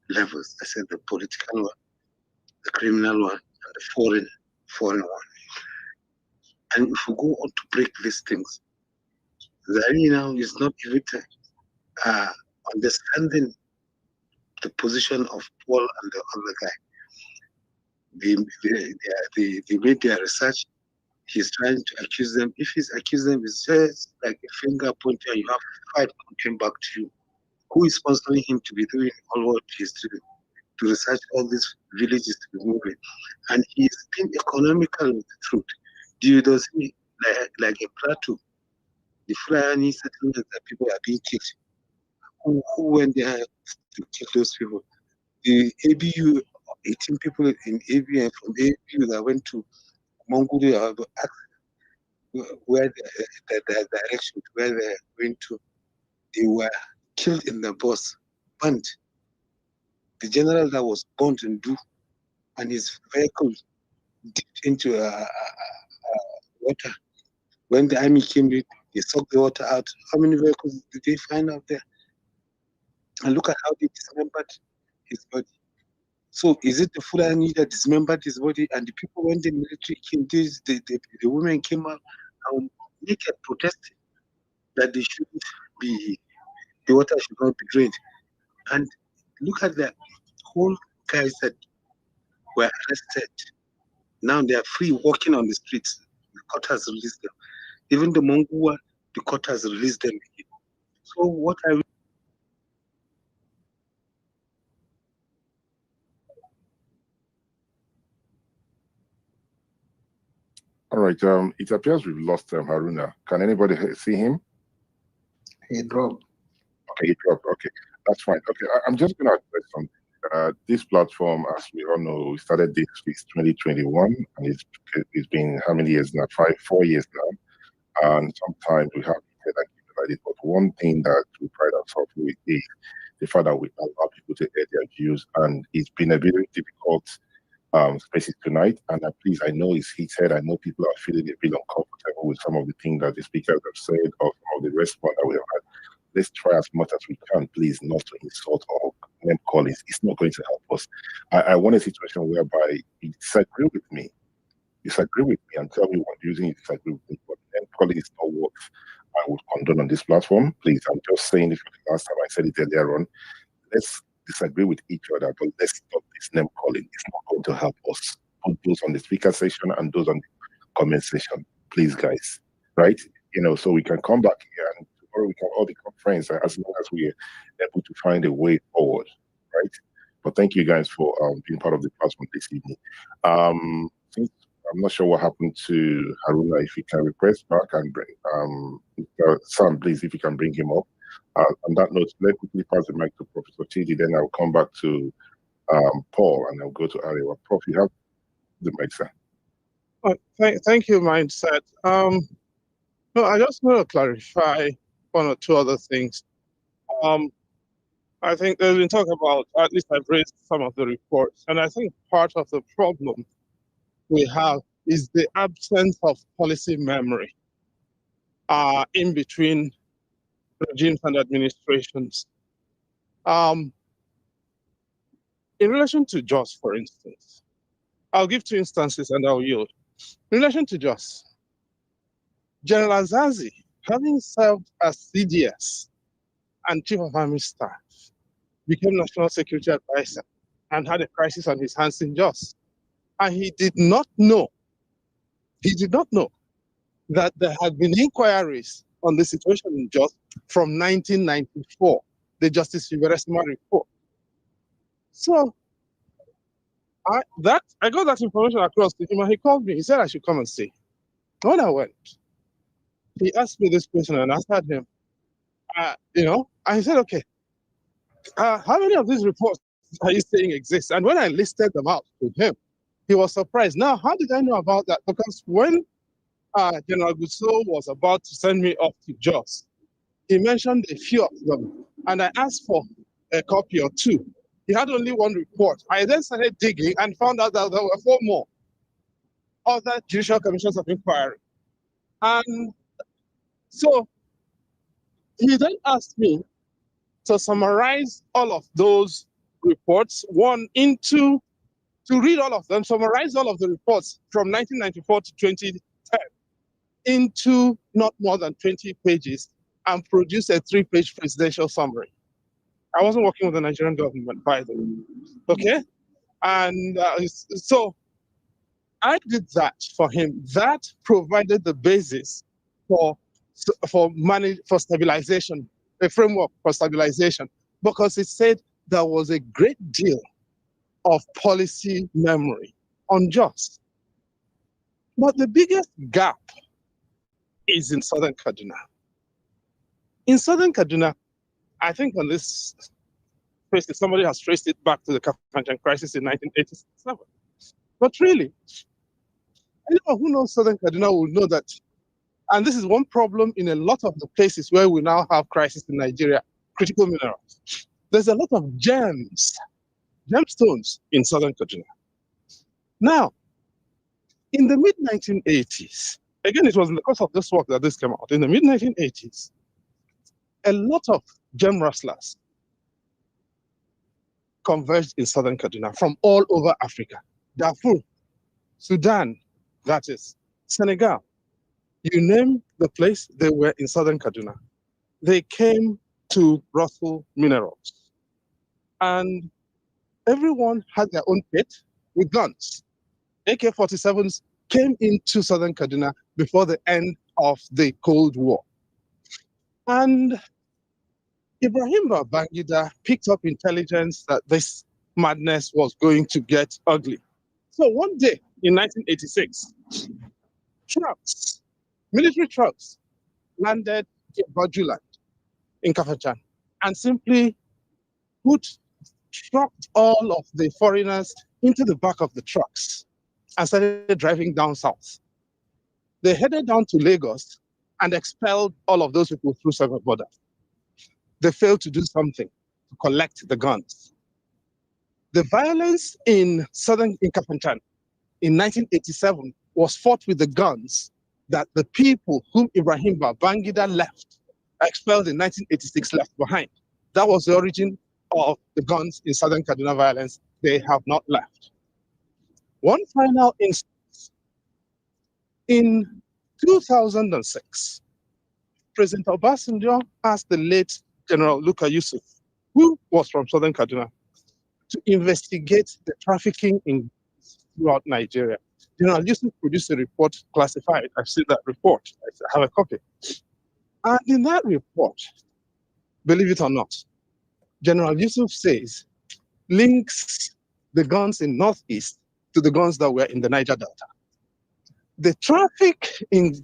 levels. I said the political one, the criminal one, and the foreign one. And if we go on to break these things, Zaire now is not even understanding the position of Paul and the other guy. They made their research. He's trying to accuse them. If he's accusing them, it's just like a finger pointing, you have 5 pointing back to you. Who is sponsoring him to be doing all what he's doing, to research all these villages to be moving? And he's being economical with the truth. Does he, like a plateau, the Fulani settlements that people are being kicked? Who went there to kick those people? The ABU, 18 people in ABU and from ABU that went to Mongolia, where the direction where they're going to. They were killed in the bus, burnt. The general that was burnt in Du, and his vehicle dipped into water. When the army came, they sucked the water out. How many vehicles did they find out there? And look at how they dismembered his body. So is it the Fulani that dismembered his body? And the people, when the military came, the women came out and naked protesting that they shouldn't be, the water should not be drained. And look at the whole guys that were arrested. Now they are free walking on the streets. The court has released them. Even the Mongua, the court has released them again. So what are we? All right. It appears we've lost Haruna. Can anybody see him? He dropped. Okay, he dropped. Okay, that's fine. Okay, I'm just going to address something. This platform, as we all know, we started this in 2021, and it's been how many years now? 4 years now. And sometimes we have said that like it. But one thing that we pride ourselves with is the fact that we allow people to air their views, and it's been a very difficult spaces tonight. And please, I know it's heated. I know people are feeling a bit uncomfortable with some of the things that the speakers have said or some of the response that we have had. Let's try as much as we can, please, not to insult or name calling. It's not going to help us. I want a situation whereby you disagree with me. And tell me what using you disagree with me. But name calling is not what I would condone on this platform. Please, I'm just saying, if last time I said it earlier on, let's disagree with each other, but let's stop this name calling. It's not going to help us. Put those on the speaker section and those on the comment section, please, guys. Right? So we can come back here and tomorrow we can all become friends as long as we're able to find a way forward. Right? But thank you guys for being part of the platform this evening. Since I'm not sure what happened to Haruna, if he can request back and bring Sam, please, if you can bring him up. On that note, let me quickly pass the mic to Professor Chidi, then I'll come back to Paul and I'll go to Ariwa. Prof, you have the mic, sir. Thank you, Mindset. No, I just want to clarify one or two other things. I think there's been talk about, at least I've raised some of the reports, and I think part of the problem we have is the absence of policy memory in between regimes and administrations. In relation to JOS, for instance, I'll give 2 instances and I'll yield. In relation to JOS, General Azazi, having served as CDS and Chief of Army Staff, became National Security Advisor and had a crisis on his hands in JOS. And he did not know that there had been inquiries on the situation in JOS from 1994, the Justice Fiberesima report. So I got that information across to him and he called me. He said I should come and see. When I went, he asked me this question and I answered him, and he said, okay, how many of these reports are you saying exist? And when I listed them out to him, he was surprised. Now, how did I know about that? Because when General Gusau was about to send me off to JOS, he mentioned a few of them, and I asked for a copy or 2. He had only 1 report. I then started digging and found out that there were 4 more other judicial commissions of inquiry. And so he then asked me to summarize all of those reports, to read all of them, summarize all of the reports from 1994 to 2010 into not more than 20 pages and produce a 3-page presidential summary. I wasn't working with the Nigerian government, by the way. Okay? And so I did that for him. That provided the basis for stabilization, a framework for stabilization, because it said there was a great deal of policy memory on JOS. But the biggest gap is in Southern Kaduna. In Southern Kaduna, I think on this basis, somebody has traced it back to the Kafanchan crisis in 1987. But really, anyone who knows Southern Kaduna will know that And this is one problem in a lot of the places where we now have crisis in Nigeria, critical minerals. There's a lot of gemstones in southern Kaduna. Now, in the mid-1980s, again, it was in the course of this work that this came out. In the mid-1980s, a lot of gem rustlers converged in southern Kaduna from all over Africa. Darfur, Sudan, that is, Senegal. You name the place, they were in southern Kaduna. They came to rustle minerals. And everyone had their own pit with guns. AK-47s came into southern Kaduna before the end of the Cold War. And Ibrahim Babangida picked up intelligence that this madness was going to get ugly. So one day in 1986, trucks, military trucks, landed in Bajuland in Kafachan and simply trucked all of the foreigners into the back of the trucks and started driving down south. They headed down to Lagos and expelled all of those people through southern border. They failed to do something to collect the guns. The violence in Kafanchan in 1987 was fought with the guns that the people whom Ibrahim Babangida expelled in 1986 left behind. That was the origin of the guns in southern Kaduna violence. They have not left. One final instance. In 2006, President Obasanjo asked the late General Luka Yusuf, who was from southern Kaduna, to investigate the trafficking in throughout Nigeria. General Yusuf produced a report classified. I've seen that report. I have a copy. And in that report, believe it or not, General Yusuf says, links the guns in Northeast to the guns that were in the Niger Delta. The traffic in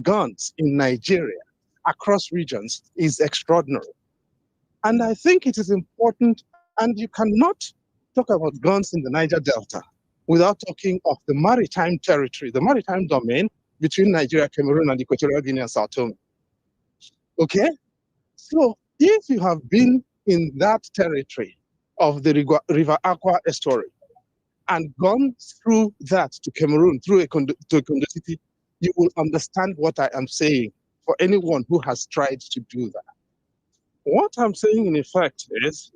guns in Nigeria across regions is extraordinary. And I think it is important, and you cannot talk about guns in the Niger Delta without talking of the maritime territory, the maritime domain between Nigeria, Cameroon, and Equatorial Guinea and Sao Tome. Okay? So if you have been in that territory of the River Aqua estuary and gone through that to Cameroon, through to Kondo City, you will understand what I am saying for anyone who has tried to do that. What I'm saying in effect is,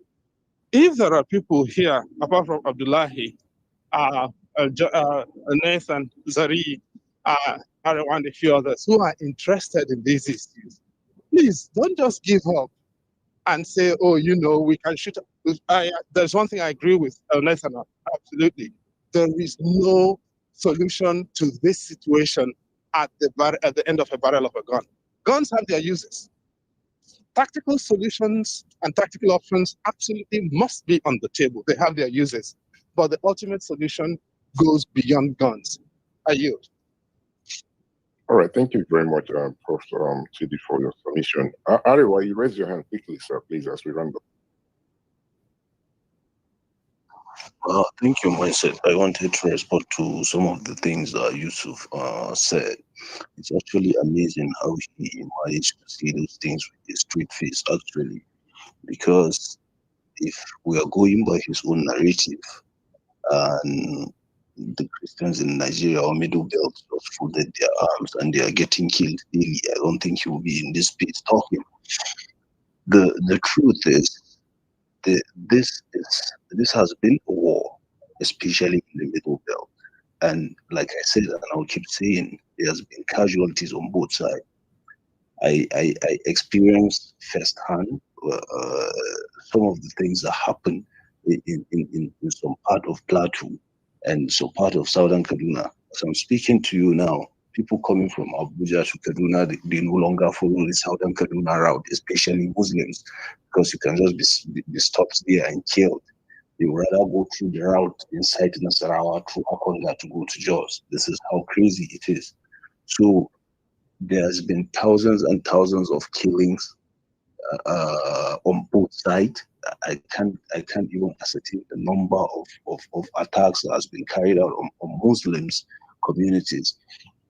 if there are people here, apart from Abdullahi, Nathan, Zari, Arawan, and a few others who are interested in these issues, please don't just give up and say, oh, you know, we can shoot. There's one thing I agree with Nathan, absolutely. There is no solution to this situation at the end of a barrel of a gun. Guns have their uses. Tactical solutions and tactical options absolutely must be on the table. They have their uses, but the ultimate solution goes beyond guns. I yield. All right, thank you very much, Prof. Chidi, for your submission. Ariwa, you raise your hand quickly, sir, please, as we run. Thank you, Mindset. I wanted to respond to some of the things that Yusuf said. It's actually amazing how he managed to see those things with a straight face, actually, because if we are going by his own narrative, and the Christians in Nigeria or Middle Belt just folded their arms and they are getting killed daily, I don't think he will be in this space talking. The truth is, this has been a war, especially in the Middle Belt. And like I said, and I'll keep saying, there has been casualties on both sides. I experienced firsthand some of the things that happen in some part of Plateau and some part of Southern Kaduna. As I'm speaking to you now, people coming from Abuja to Kaduna, they no longer follow the Southern Kaduna route, especially Muslims, because you can just be stopped there and killed. They would rather go through the route inside Nasarawa through Akonga to go to Jos. This is how crazy it is. So there's been thousands and thousands of killings on both sides. I can't even ascertain the number of attacks that has been carried out on Muslims communities.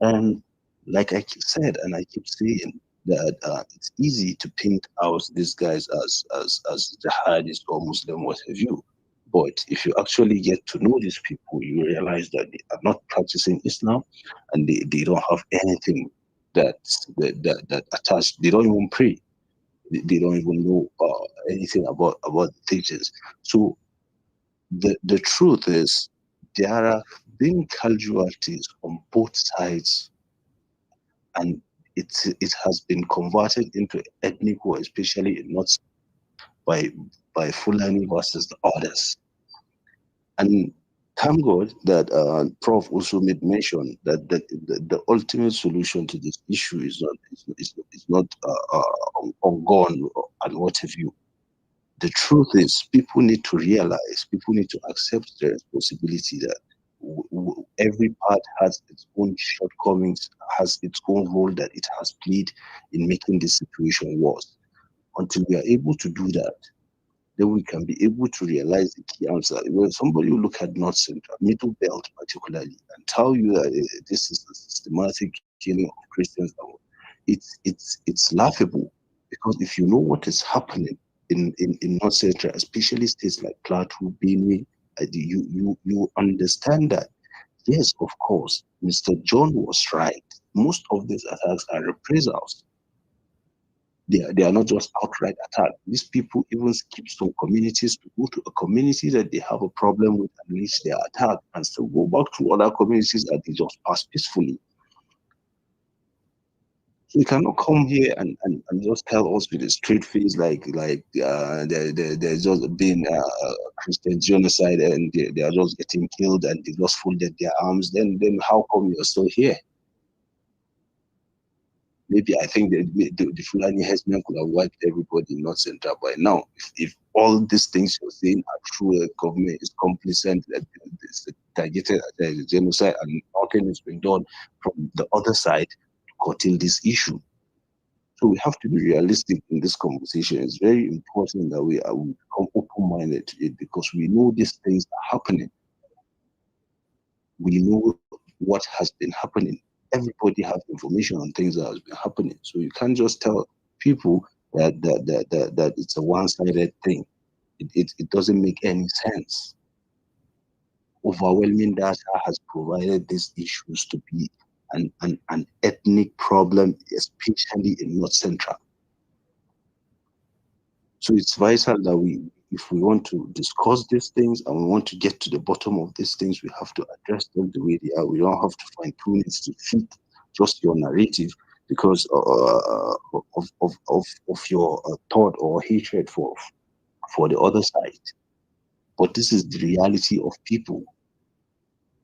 And Like I said, and I keep saying that it's easy to paint out these guys as jihadis or Muslim, what have you. But if you actually get to know these people, you realize that they are not practicing Islam, and they don't have anything that attached. They don't even pray. They don't even know anything about the teachings. So the truth is, there have been casualties on both sides, and it has been converted into ethnic war, especially in North, by Fulani versus the others. And thank God that Prof also made mention that the ultimate solution to this issue is not ongoing and what have you. The truth is, people need to realize, people need to accept the responsibility that every part has its own shortcomings, has its own role that it has played in making this situation worse. Until we are able to do that, then we can be able to realize the key answer. When somebody will look at North Central, Middle Belt particularly, and tell you that this is a systematic killing of Christians, it's laughable, because if you know what is happening in North Central, especially states like Plateau, Benue, you understand that, yes, of course, Mr. John was right. Most of these attacks are reprisals. They are not just outright attack. These people even skip some communities to go to a community that they have a problem with and reach their attack, and still go back to other communities that they just pass peacefully. So you cannot come here and just tell us with a straight face there's just been Christian genocide and they are just getting killed and they just folded their arms. Then how come you're still here? Maybe I think the Fulani herdsmen could have wiped everybody in North Central by now. If all these things you're saying are true, the government is complicit, that it's targeted genocide, and nothing is being done from the other side to curtail this issue. So we have to be realistic in this conversation. It's very important that we become open-minded to it, because we know these things are happening. We know what has been happening. Everybody has information on things that has been happening. So you can't just tell people that it's a one-sided thing. It doesn't make any sense. Overwhelming data has provided these issues to be an ethnic problem, especially in North Central. So it's vital that if we want to discuss these things and we want to get to the bottom of these things, we have to address them the way they are. We don't have to find tools to fit just your narrative because of your thought or hatred for the other side. But this is the reality of people.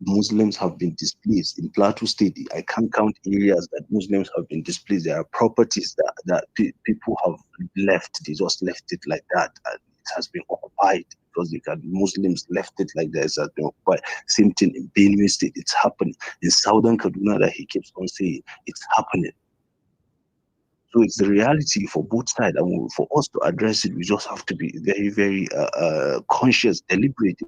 Muslims have been displaced in Plateau State. I can't count areas that Muslims have been displaced. There are properties that people have left. They just left it like that, and it has been occupied because Muslims left it like that. It has been occupied. Same thing in Benue State. It's happening in Southern Kaduna that he keeps on saying. It's happening. So it's the reality for both sides, and for us to address it, we just have to be very, very conscious, deliberate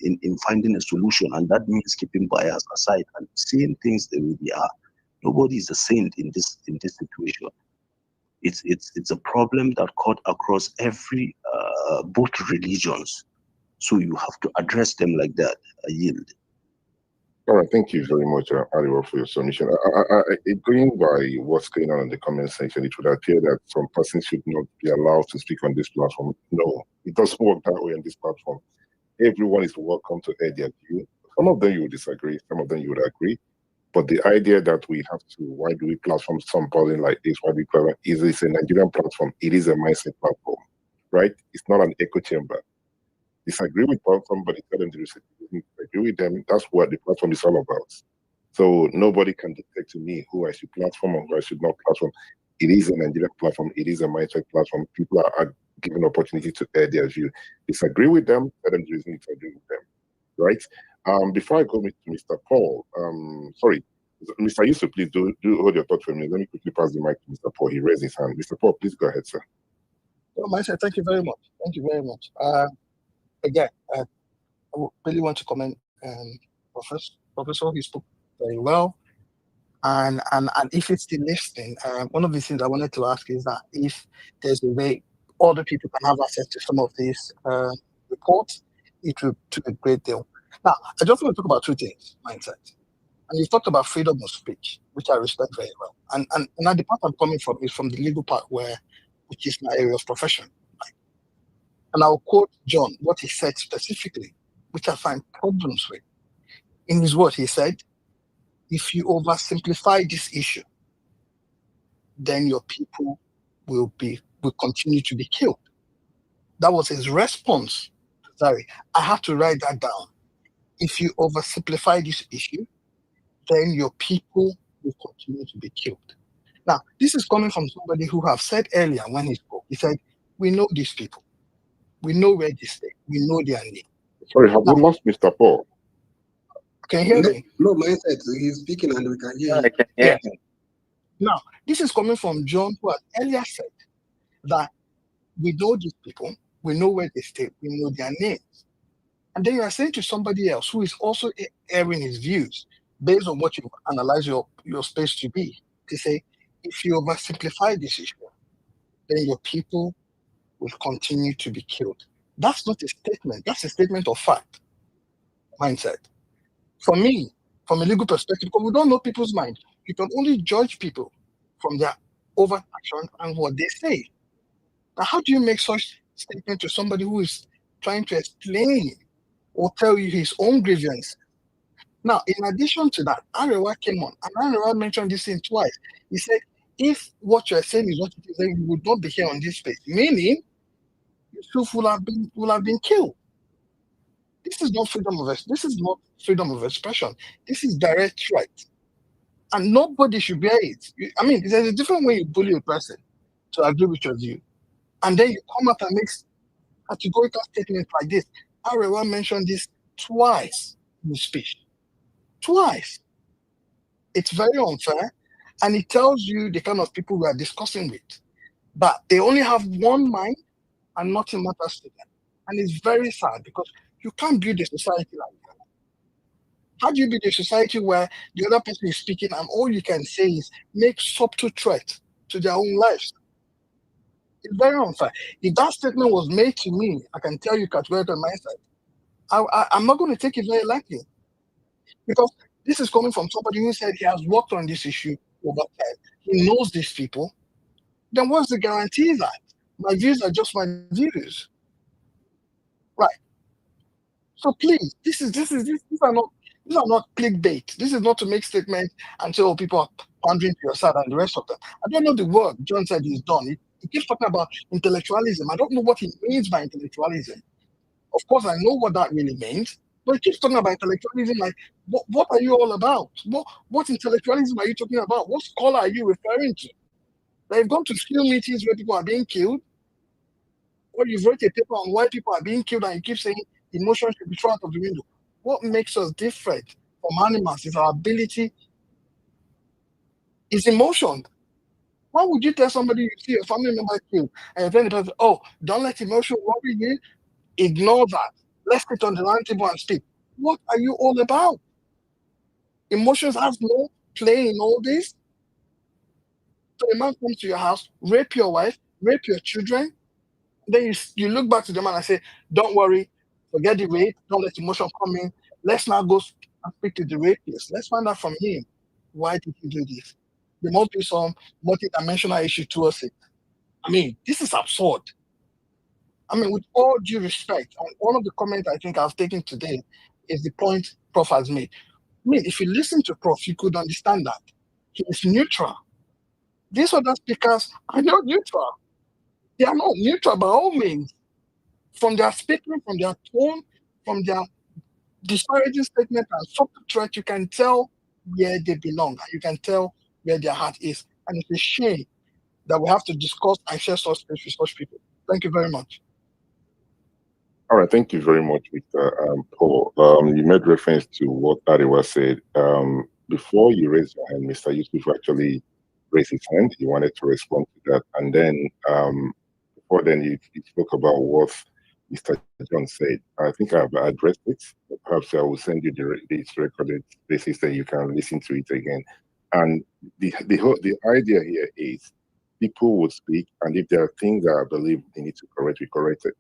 in finding a solution, and that means keeping bias aside and seeing things the way they are. Nobody is a saint in this situation. It's a problem that cut across every both religions. So you have to address them like that. I yield. All right, thank you very much, Ariwa, for your submission. Going by what's going on in the comment section, it would appear that some persons should not be allowed to speak on this platform. No, it doesn't work that way on this platform. Everyone is welcome to air their view. Some of them you would disagree, some of them you would agree. But the idea that we have to, why do we platform somebody like this? Why do we platform? It's a Nigerian platform. It is a mindset platform, right? It's not an echo chamber. Disagree with somebody, tell them to disagree with them. That's what the platform is all about. So nobody can dictate to me who I should platform or who I should not platform. It is a Nigerian platform. It is a mindset platform. People are given opportunity to air their view. Disagree with them, tell them to disagree with them, right? Before I go to Mr. Paul, sorry, Mr. Yusuf, please do hold your thought for me. Let me quickly pass the mic to Mr. Paul. He raised his hand. Mr. Paul, please go ahead, sir. Well, myself, thank you very much. Thank you very much. Again, I really want to commend Professor. He spoke very well. And if it's still listening, one of the things I wanted to ask is that if there's a way other people can have access to some of these reports, it would do a great deal. Now, I just want to talk about two things, mindset. And you've talked about freedom of speech, which I respect very well. And now the part I'm coming from is from the legal part which is my area of profession. Right? And I'll quote John, what he said specifically, which I find problems with. In his words, he said, if you oversimplify this issue, then your people will continue to be killed. That was his response. Sorry, I have to write that down. If you oversimplify this issue, then your people will continue to be killed. Now, this is coming from somebody who have said earlier when he spoke, he said, we know these people. We know where they stay. We know their name. Sorry, have we lost Mr. Paul? Can you hear me? No, mindset. He's speaking and we can hear him. I can hear him. Now, this is coming from John, who had earlier said that we know these people, we know where they stay, we know their names. And then you are saying to somebody else who is also airing his views based on what you analyze your space to be, to say, if you oversimplify this issue, then your people will continue to be killed. That's not a statement, that's a statement of fact. Mindset. For me, from a legal perspective, because we don't know people's mind, you can only judge people from their overt action and what they say. Now, how do you make such statement to somebody who is trying to explain or tell you his own grievance? Now, in addition to that, Arewa came on, and Arewa mentioned this thing twice. He said, if what you're saying is what it is, then you would not be here on this space, meaning Yusuf will have been killed. This is not freedom of expression. This is direct threat. And nobody should bear it. I mean, there's a different way you bully a person to agree with your view. And then you come up and make categorical statements like this. Arewa mentioned this twice in his speech. Twice. It's very unfair. And it tells you the kind of people we are discussing with. But they only have one mind and nothing matters to them. And it's very sad because you can't build a society like that. How do you build a society where the other person is speaking and all you can say is make subtle threat to their own lives? It's very unfair. If that statement was made to me, I can tell you categorically mindset. I'm not going to take it very lightly because this is coming from somebody who said he has worked on this issue over time. He knows these people. Then what's the guarantee that my views are just my views? Right. So please, these are not clickbait. This is not to make statements and say, oh, people are pandering to your side and the rest of them. I don't know the work John said he's done. He keeps talking about intellectualism. I don't know what he means by intellectualism. Of course, I know what that really means, but he keeps talking about intellectualism. Like, what are you all about? What intellectualism are you talking about? What scholar are you referring to? That you've gone to skill meetings where people are being killed, or you've wrote a paper on why people are being killed, and you keep saying emotion should be thrown out of the window. What makes us different from animals is our ability, is emotion. Why would you tell somebody you see a family member killed and you're telling the person, oh, don't let emotion worry you, ignore that. Let's sit on the round table and speak. What are you all about? Emotions have no play in all this. So a man comes to your house, rape your wife, rape your children, then you look back to the man and say, don't worry, forget the rape, don't let emotion come in. Let's now go and speak to the rapist. Let's find out from him, why did he do this? There must be some multi-dimensional issue towards it. I mean, this is absurd. I mean, with all due respect, and one of the comments I think I've taken today is the point Prof has made. I mean, if you listen to Prof, you could understand that. He is neutral. These other speakers are not neutral. They are not neutral by all means. From their speaking, from their tone, from their disparaging statement and subtle threat, you can tell where they belong. You can tell where their heart is. And it's a shame that we have to discuss and share such space with such people. Thank you very much. All right, thank you very much, Mr. Paul. You made reference to what Arewa said. Before you raised your hand, Mr. Yusuf actually raised his hand. He wanted to respond to that. And then before then, you spoke about what Mr. John said. I think I've addressed it. Perhaps I will send you this recorded basis that you can listen to it again. And the idea here is people would speak, and if there are things that I believe they need to correct,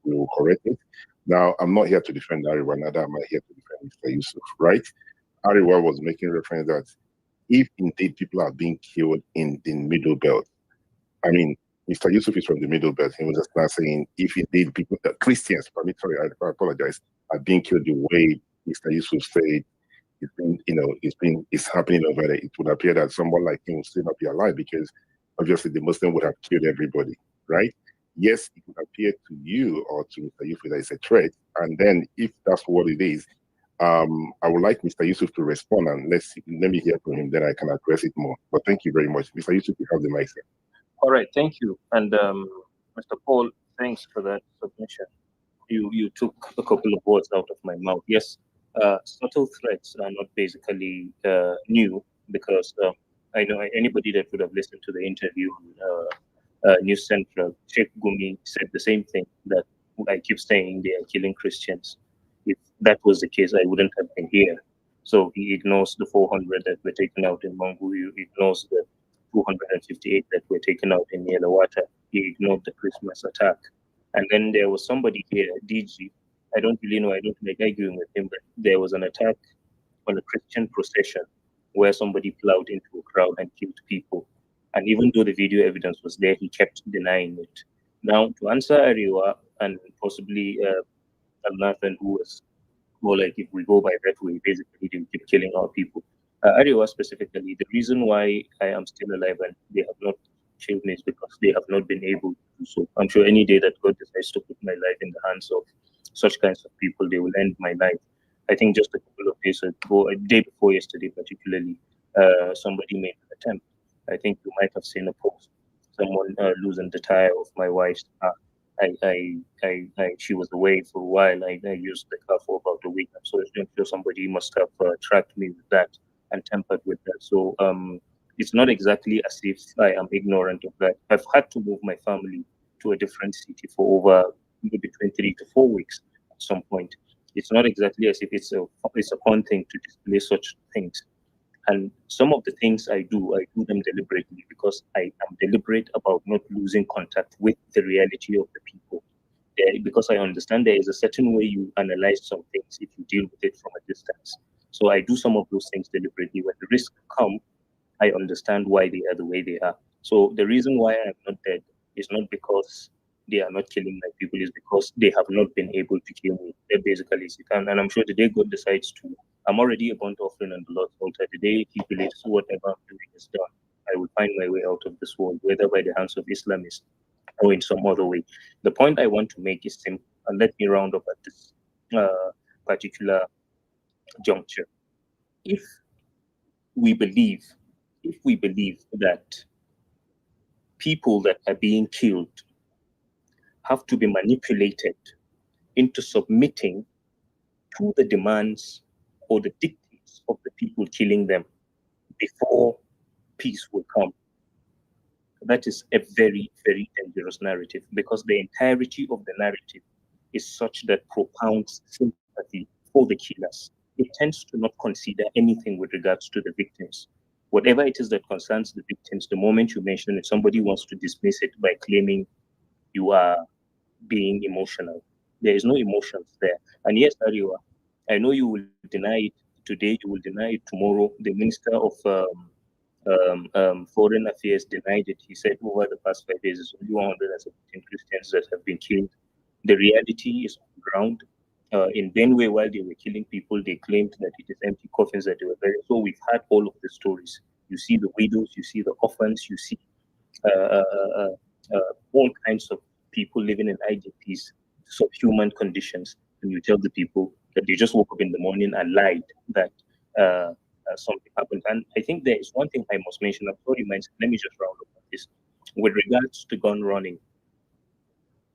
we will correct it. Now, I'm not here to defend Ariwa, neither am I here to defend Mr. Yusuf, right? Ariwa was making reference that if indeed people are being killed in the middle belt, I mean, Mr. Yusuf is from the middle belt. He was just not saying if indeed people, Christians, I apologize, are being killed the way Mr. Yusuf said it's happening over there. It would appear that someone like him will still not be alive because obviously the Muslim would have killed everybody, right? Yes, it would appear to you or to Mr. Yusuf that it's a threat. And then if that's what it is, I would like Mr. Yusuf to respond and let me hear from him, then I can address it more. But thank you very much. Mr. Yusuf, you have the mic, sir. All right, thank you. And Mr. Paul, thanks for that submission. You took a couple of words out of my mouth. Yes, subtle threats are not basically new because I know anybody that would have listened to the interview, News Central, Sheikh Gumi said the same thing, that I keep saying they are killing Christians. If that was the case, I wouldn't have been here. So he ignores the 400 that were taken out in Mangu. He ignores the 258 that were taken out in Yelawata. He ignored the Christmas attack. And then there was somebody here, DG. I don't really know, I don't like arguing with him, but there was an attack on a Christian procession where somebody plowed into a crowd and killed people. And even though the video evidence was there, he kept denying it. Now, to answer Ariwa and possibly Nathan, who was more like, if we go by that way, basically they keep killing our people. Ariwa specifically, the reason why I am still alive and they have not killed me is because they have not been able to do so. I'm sure any day that God decides to put my life in the hands of such kinds of people, they will end my life. I think just a couple of days ago, a day before yesterday particularly, somebody made an attempt. I think you might have seen a post, someone losing the tire of my wife's car. She was away for a while. I used the car for about a week. So I'm sure somebody must have tracked me with that and tampered with that. So it's not exactly as if I am ignorant of that. I've had to move my family to a different city for over between 3 to 4 weeks at some point. It's not exactly as if it's a fun thing to display such things. And some of the things I do them deliberately because I am deliberate about not losing contact with the reality of the people. Because I understand there is a certain way you analyze some things if you deal with it from a distance. So I do some of those things deliberately. When the risks come, I understand why they are the way they are. So the reason why I'm not dead is not because they are not killing my people, is because they have not been able to kill me. That basically is it. And I'm sure the day God decides to, I'm already a burnt offering on the Lord's altar. The day He believes whatever I'm doing is done, I will find my way out of this world, whether by the hands of Islamists or in some other way. The point I want to make is simple, and let me round up at this particular juncture. If we believe that people that are being killed have to be manipulated into submitting to the demands or the dictates of the people killing them before peace will come, that is a very, very dangerous narrative, because the entirety of the narrative is such that propounds sympathy for the killers. It tends to not consider anything with regards to the victims. Whatever it is that concerns the victims, the moment you mention it, somebody wants to dismiss it by claiming you are being emotional. There is no emotions there. And yes, Ariwa, I know you will deny it today, you will deny it tomorrow. The Minister of Foreign Affairs denied it. He said over the past 5 days, it's only 117 Christians that have been killed. The reality is on the ground. In Benue, while they were killing people, they claimed that it is empty coffins that they were buried. So we've had all of the stories. You see the widows, you see the orphans, you see all kinds of people living in IDPs, subhuman conditions, and you tell the people that they just woke up in the morning and lied that something happened. And I think there is one thing I must mention. I'm sorry, let me just round up on this. With regards to gun running,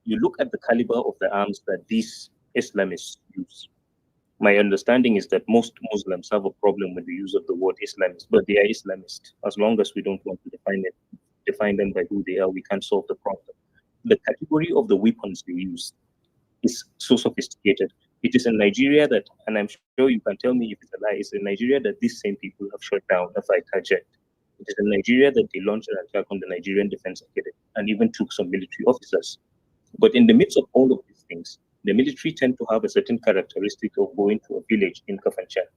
you look at the caliber of the arms that these Islamists use. My understanding is that most Muslims have a problem with the use of the word Islamist, but they are Islamist. As long as we don't want to define them by who they are, we can't solve the problem. The category of the weapons they use is so sophisticated. It is in Nigeria that, and I'm sure you can tell me if it's a lie, it's in Nigeria that these same people have shot down a fighter jet. It is in Nigeria that they launched an attack on the Nigerian Defense Academy and even took some military officers. But in the midst of all of these things, the military tend to have a certain characteristic of going to a village in Kafanchan,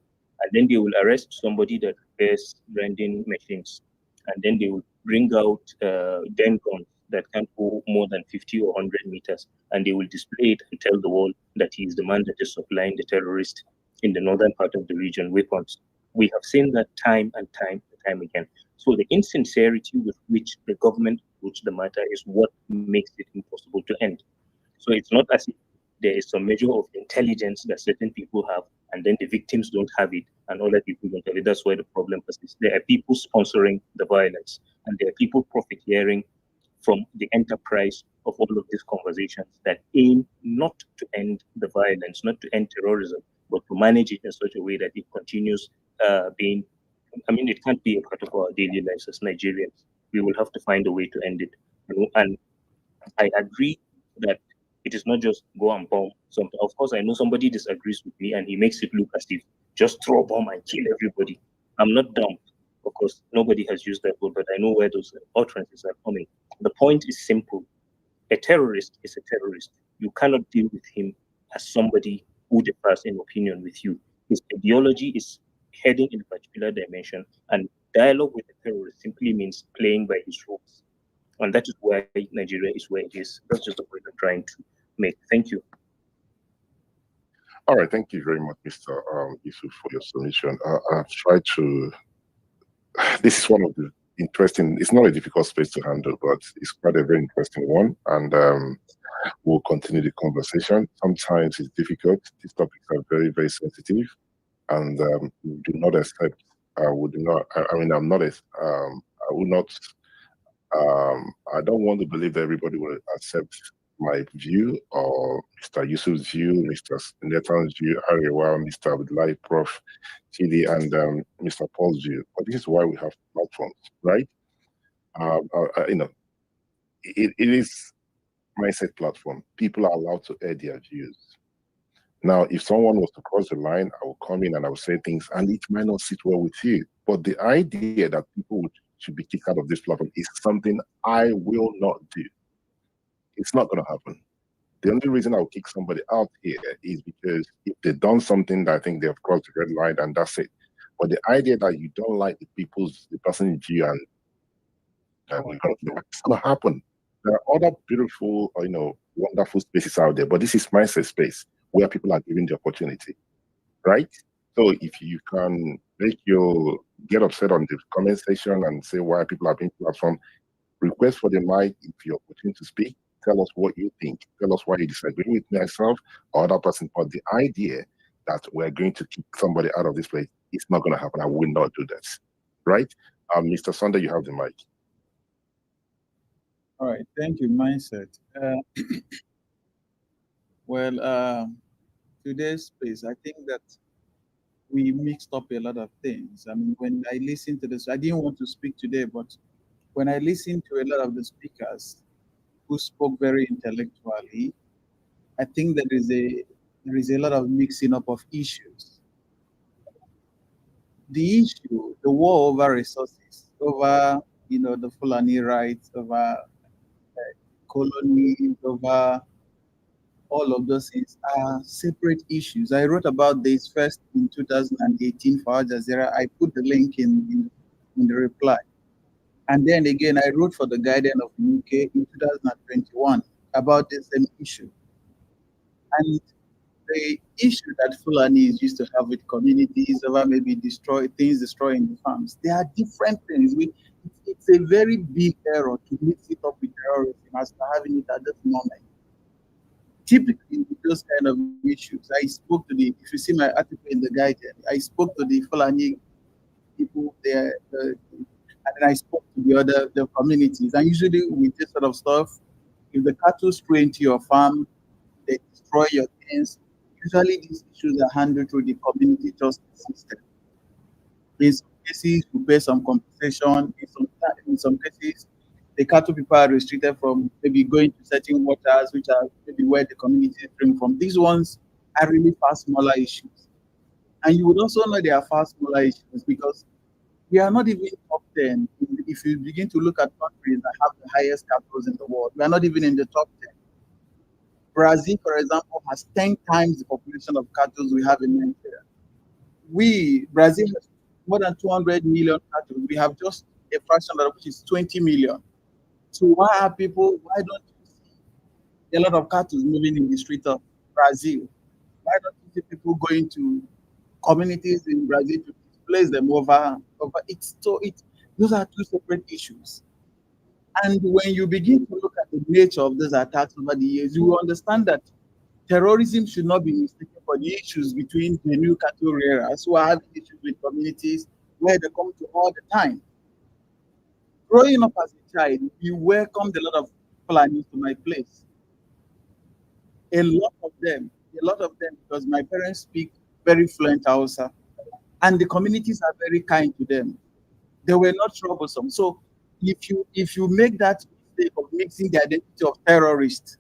and then they will arrest somebody that repairs grinding machines, and then they will bring out den guns that can go more than 50 or 100 meters, and they will display it and tell the world that he is the man that is supplying the terrorists in the northern part of the region weapons. We have seen that time and time again. So the insincerity with which the government approach the matter is what makes it impossible to end. So it's not as if there is some measure of intelligence that certain people have, and then the victims don't have it, and other people don't have it. That's why the problem persists. There are people sponsoring the violence, and there are people profiteering from the enterprise of all of these conversations that aim not to end the violence, not to end terrorism, but to manage it in such a way that it continues being. I mean, it can't be a part of our daily lives as Nigerians. We will have to find a way to end it. And I agree that it is not just go and bomb something. Of course, I know somebody disagrees with me and he makes it look as if just throw a bomb and kill everybody. I'm not dumb. Of course, nobody has used that word, but I know where those utterances are coming. The point is simple. A terrorist is a terrorist. You cannot deal with him as somebody who differs in opinion with you. His ideology is heading in a particular dimension, and dialogue with a terrorist simply means playing by his rules. And that is why Nigeria is where it is. That's just the point I'm trying to make. Thank you. All right, thank you very much, Mr. Yusuf, for your submission. I've tried to. This is one of the interesting. It's not a difficult space to handle, but it's quite a very interesting one, and we'll continue the conversation. Sometimes it's difficult. These topics are very, very sensitive, and we do not accept. We do not. I mean, I'm not. I will not. I don't want to believe that everybody will accept my view or Mr. Yusuf's view, Mr. Netan's view, Ariwa, Mr. Abdullahi, Prof. Chidi, and Mr. Paul's view. But this is why we have platforms, right? You know, it is mindset platform. People are allowed to air their views. Now, if someone was to cross the line, I will come in and I will say things, and it might not sit well with you. But the idea that people should be kicked out of this platform is something I will not do. It's not going to happen. The only reason I'll kick somebody out here is because if they've done something that I think they've crossed the red line, and that's it. But the idea that you don't like the person's view and it's going to happen. There are other beautiful, wonderful spaces out there, but this is mindset space where people are given the opportunity, right? So if you can get upset on the comment section and say why people are being platformed, request for the mic if you're opportunity to speak. Tell us what you think. Tell us why you disagree with myself or other person. But the idea that we're going to kick somebody out of this place, it's not going to happen. I will not do that, right? Mr. Sunday, you have the mic. All right, thank you, Mindset. Today's space, I think that we mixed up a lot of things. I mean, when I listened to this, I didn't want to speak today, but when I listened to a lot of the speakers who spoke very intellectually, I think there is a lot of mixing up of issues. The issue, the war over resources, over the Fulani rights, over colonies, over all of those things are separate issues. I wrote about this first in 2018 for Al Jazeera. I put the link in the reply. And then again, I wrote for the Guardian of the UK in 2021 about the same issue. And the issue that Fulanis used to have with communities over maybe destroying the farms, they are different things. It's a very big error to mix it up with terrorism as we're having it at this moment. Typically, with those kind of issues, I spoke to if you see my article in the Guardian, I spoke to the Fulani people there, and then I spoke to the communities. And usually with this sort of stuff, if the cattle stray into your farm, they destroy your things. Usually these issues are handled through the community justice system. In some cases, you pay some compensation. In some cases, the cattle people are restricted from maybe going to certain waters, which are maybe where the community drink from. These ones are really far smaller issues. And you would also know they are far smaller issues because We are not even top 10. If you begin to look at countries that have the highest cattle in the world, we are not even in the top 10. Brazil, for example, has 10 times the population of cattle we have in Nigeria. Brazil has more than 200 million cattle. We have just a fraction of which is 20 million. So why don't you see a lot of cattle moving in the streets of Brazil? Why don't you see people going to communities in Brazil to displace them over those are two separate issues. And when you begin to look at the nature of those attacks over the years, you will understand that terrorism should not be mistaken for the issues between the new cattle rearers who are having issues with communities where they come to all the time. Growing up as a child, we welcomed a lot of Fulani to my place. A lot of them, because my parents speak very fluent Hausa, and the communities are very kind to them. They were not troublesome. So if you make that mistake of mixing the identity of terrorists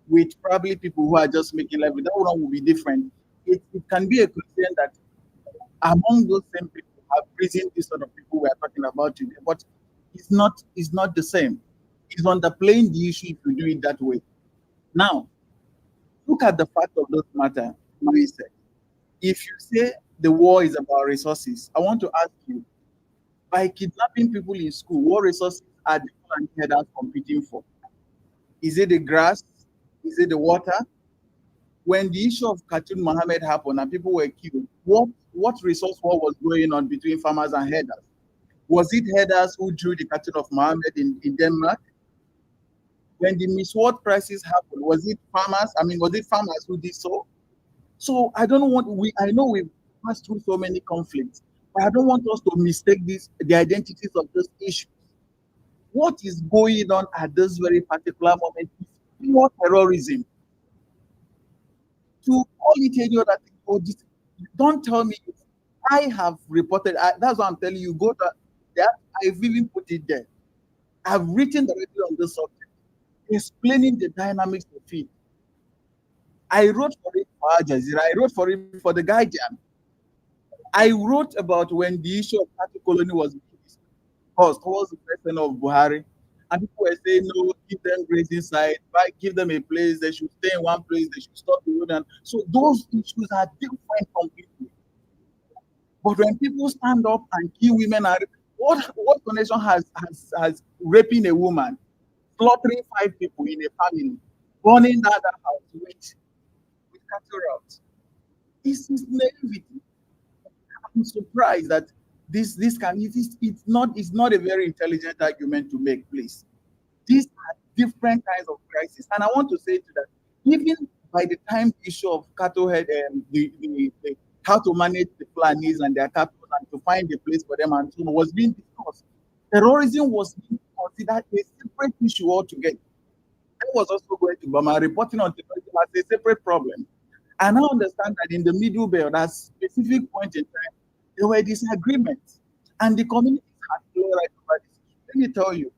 with probably people who are just making life, that one will be different. It can be a question that among those same people have risen this sort of people we are talking about today, but it's not the same. It's underplaying the issue if you do it that way. Now, look at the fact of this matter, mindset. If you say the war is about resources, I want to ask you, by kidnapping people in school, what resources are the Fulani headers competing for? Is it the grass? Is it the water? When the issue of Khatun Mohammed happened and people were killed, what resource war was going on between farmers and herders? Was it herders who drew the Khatun of Mohammed in Denmark? When the misword crisis happened, was it farmers? Was it farmers who did so? So I know we've passed through so many conflicts, but I don't want us to mistake the identities of those issues. What is going on at this very particular moment is pure terrorism. To call it any other thing, don't tell me. I have reported, that's what I'm telling you, go to that. I've even put it there. I've written directly on this subject, explaining the dynamics of it. I wrote for it for Al Jazeera, I wrote for it for the Guardian. I wrote about when the issue of cattle colony was being discussed towards the president of Buhari, and people were saying, no, give them grazing site, give them a place, they should stay in one place, they should stop the road. And so those issues are different completely. But when people stand up and kill women, what connection has raping a woman, slaughtering 5 people in a family, burning that house with cattle routes? It's naivety. I'm surprised that it's not a very intelligent argument to make, please. These are different kinds of crises. And I want to say to that, even by the time the issue of cattle head and how to manage the Fulanis and their cattle and to find a place for them and so on was being discussed, terrorism was being considered a separate issue altogether. I was also going to Burma reporting on terrorism as a separate problem. And I understand that in the Middle Belt, at a specific point in time, there were disagreements, and the communities had no right over this. Let me tell you,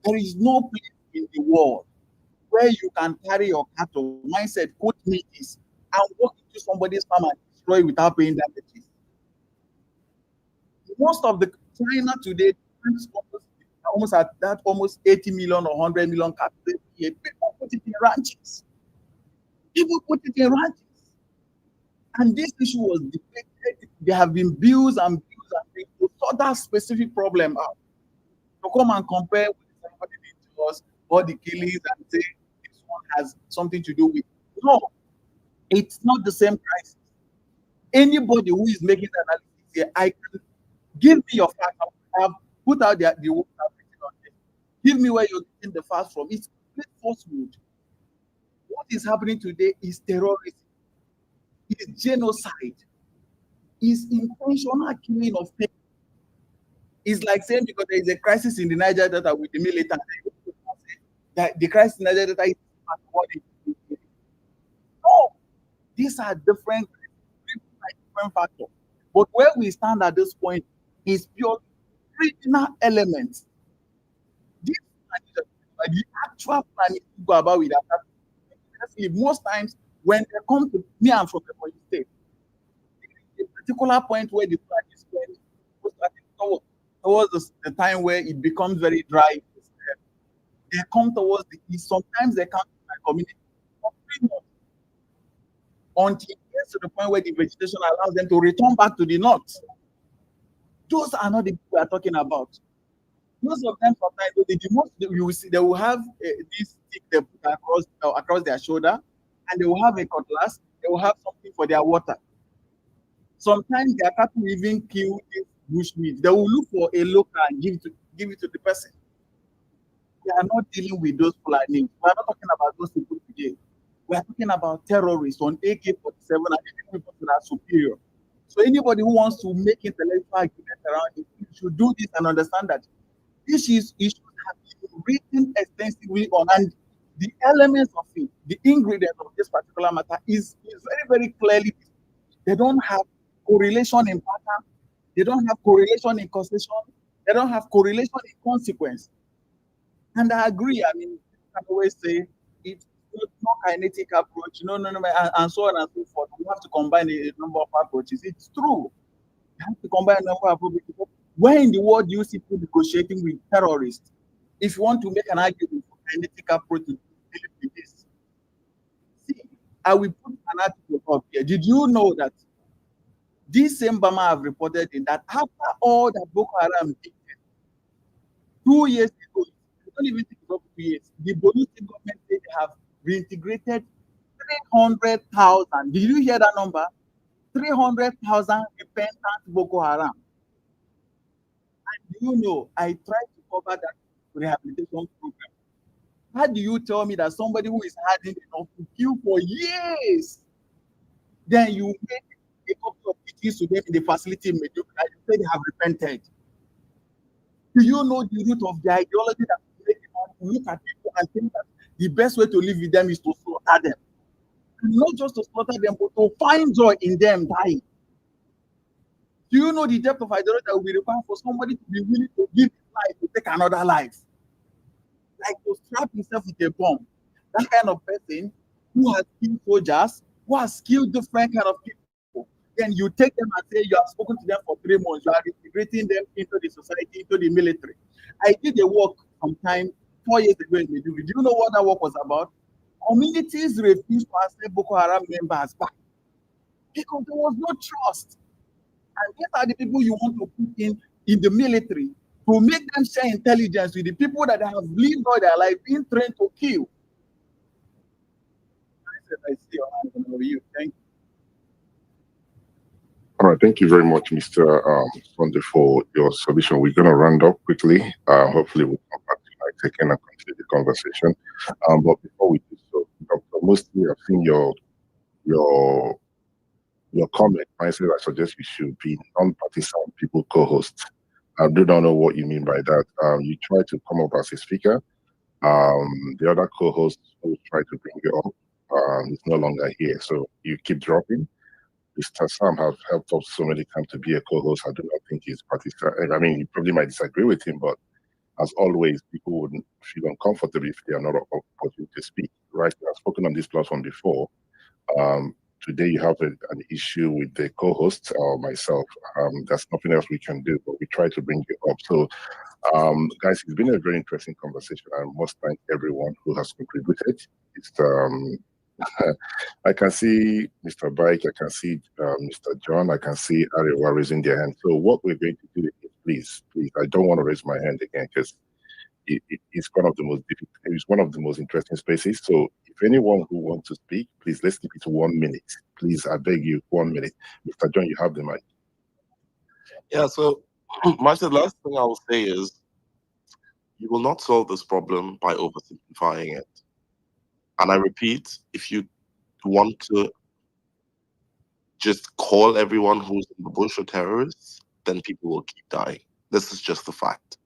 there is no place in the world where you can carry your cattle, mindset, quote meat is, and walk into somebody's farm and destroy without paying damages. Most of the China today almost at that almost 80 million or 100 million cattle. People put it in ranches. And this issue was debated. There have been bills and bills and things to sort that specific problem out. To come and compare with somebody to us, all the killings and say this one has something to do with. No, it's not the same crisis. Anybody who is making the analysis here, I can give me your facts. I have put out the work I've written on this. Give me where you're getting the facts from. It's complete falsehood. What is happening today is terrorism. It's genocide. It's intentional killing of people. It's like saying because there is a crisis in the Niger Delta with the militants, that the crisis in Niger Delta is no. These are different factors. But where we stand at this point is pure criminal elements. This the actual plan is to go about with that. Most times when they come to me, I'm from the State. A particular point where the plan is going, towards the time where it becomes very dry. They come towards the east. Sometimes they come to my community for 3 months until it gets to the point where the vegetation allows them to return back to the north. Those are not the people we are talking about. Most of them sometimes the most you will see they will have this stick they put across their shoulder, and they will have a cutlass. They will have something for their water. Sometimes their cattle even kill this bush meat. They will look for a local and give it to the person. We are not dealing with those Fulani. We are not talking about those people today. We are talking about terrorists on AK-47 and people that are superior. So anybody who wants to make intellectual argument around it should do this and understand that these issues have been written extensively on, and the elements of it, the ingredients of this particular matter is very, very clearly. They don't have correlation in pattern. They don't have correlation in causation. They don't have correlation in consequence. And I agree. I mean, you can always say it's not kinetic approach, no, and so on and so forth. We have to combine a number of approaches. It's true. You have to combine a number of approaches. Where in the world do you see people negotiating with terrorists? If you want to make an argument for kinetic approach to deal with this, see, I will put an article up here. Did you know that this same Bama have reported in that after all that Boko Haram did 2 years ago, I don't even think it's up to 2 years, the Bolusi government said they have reintegrated 300,000. Did you hear that number? 300,000 repentant Boko Haram. And do you know, I tried to cover that rehabilitation program. How do you tell me that somebody who is hardened enough to kill for years, then you make a couple of teachings to them in the facility in Medjugorje and you say they have repented? Do you know the root of the ideology that make them look at people and think that the best way to live with them is to slaughter them? And not just to slaughter them, but to find joy in them dying. Do you know the depth of ideology that will be required for somebody to be willing to give his life to take another life? Like to strap himself with a bomb. That kind of person who has killed soldiers, who has killed different kind of people. Then you take them and say you have spoken to them for 3 months, you are integrating them into the society, into the military. I did a work sometime 4 years ago in Medjugorje. Do you know what that work was about? Communities refused to accept Boko Haram members back because there was no trust. And these are the people you want to put in the military to make them share intelligence with the people that have lived all their life being trained to kill. I see your hand over you. Thank you. All right, thank you very much, Mr. Sunday, for your submission. We're going to round up quickly. Hopefully, we'll come back tonight again and continue the conversation. But before we do so, Dr. Mostly, I've seen your comment. I said I suggest we should be non-partisan people co-hosts. I do not know what you mean by that. You try to come up as a speaker. The other co-host who tried to bring you up is no longer here, so you keep dropping. Mr. Sam have helped us so many times to be a co-host. I do not think he's partisan. I mean, you probably might disagree with him, but as always, people wouldn't feel uncomfortable if they are not opportunity to speak. Right? I've spoken on this platform before. Today you have an issue with the co-host or myself. There's nothing else we can do, but we try to bring you up. So, guys, it's been a very interesting conversation. I must thank everyone who has contributed. It's I can see Mr. Bike, I can see Mr. John, I can see Arewa raising their hand. So what we're going to do is, please, I don't want to raise my hand again because it's one of the most difficult, it's one of the most interesting spaces. So if anyone who wants to speak, please, let's keep it to 1 minute. Please, I beg you, 1 minute. Mr. John, you have the mic. Yeah, so the last thing I will say is you will not solve this problem by oversimplifying it. And I repeat, if you want to just call everyone who's in the bush a terrorist, then people will keep dying. This is just the fact.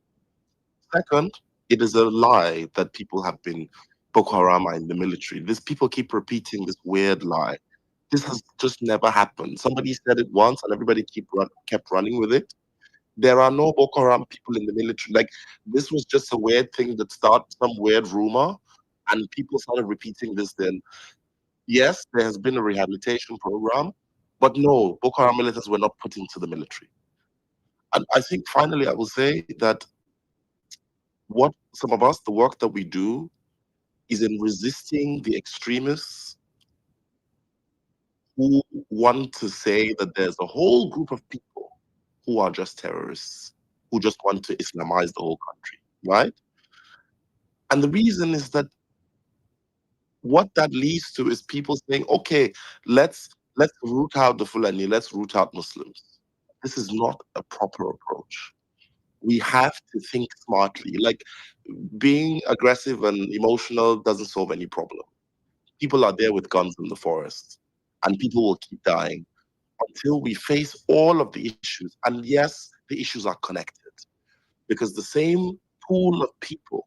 Second, it is a lie that people have been Boko Haram in the military. These people keep repeating this weird lie. This has just never happened. Somebody said it once and everybody kept running with it. There are no Boko Haram people in the military. Like, this was just a weird thing that started some weird rumor, and people started repeating this then. Yes, there has been a rehabilitation program, but no, Boko Haram militants were not put into the military. And I think finally I will say that what some of us, the work that we do is in resisting the extremists who want to say that there's a whole group of people who are just terrorists, who just want to Islamize the whole country, right? And the reason is that what that leads to is people saying, okay, let's root out the Fulani, let's root out Muslims. This is not a proper approach. We have to think smartly. Like, being aggressive and emotional doesn't solve any problem. People are there with guns in the forest, and people will keep dying until we face all of the issues. And yes, the issues are connected, because the same pool of people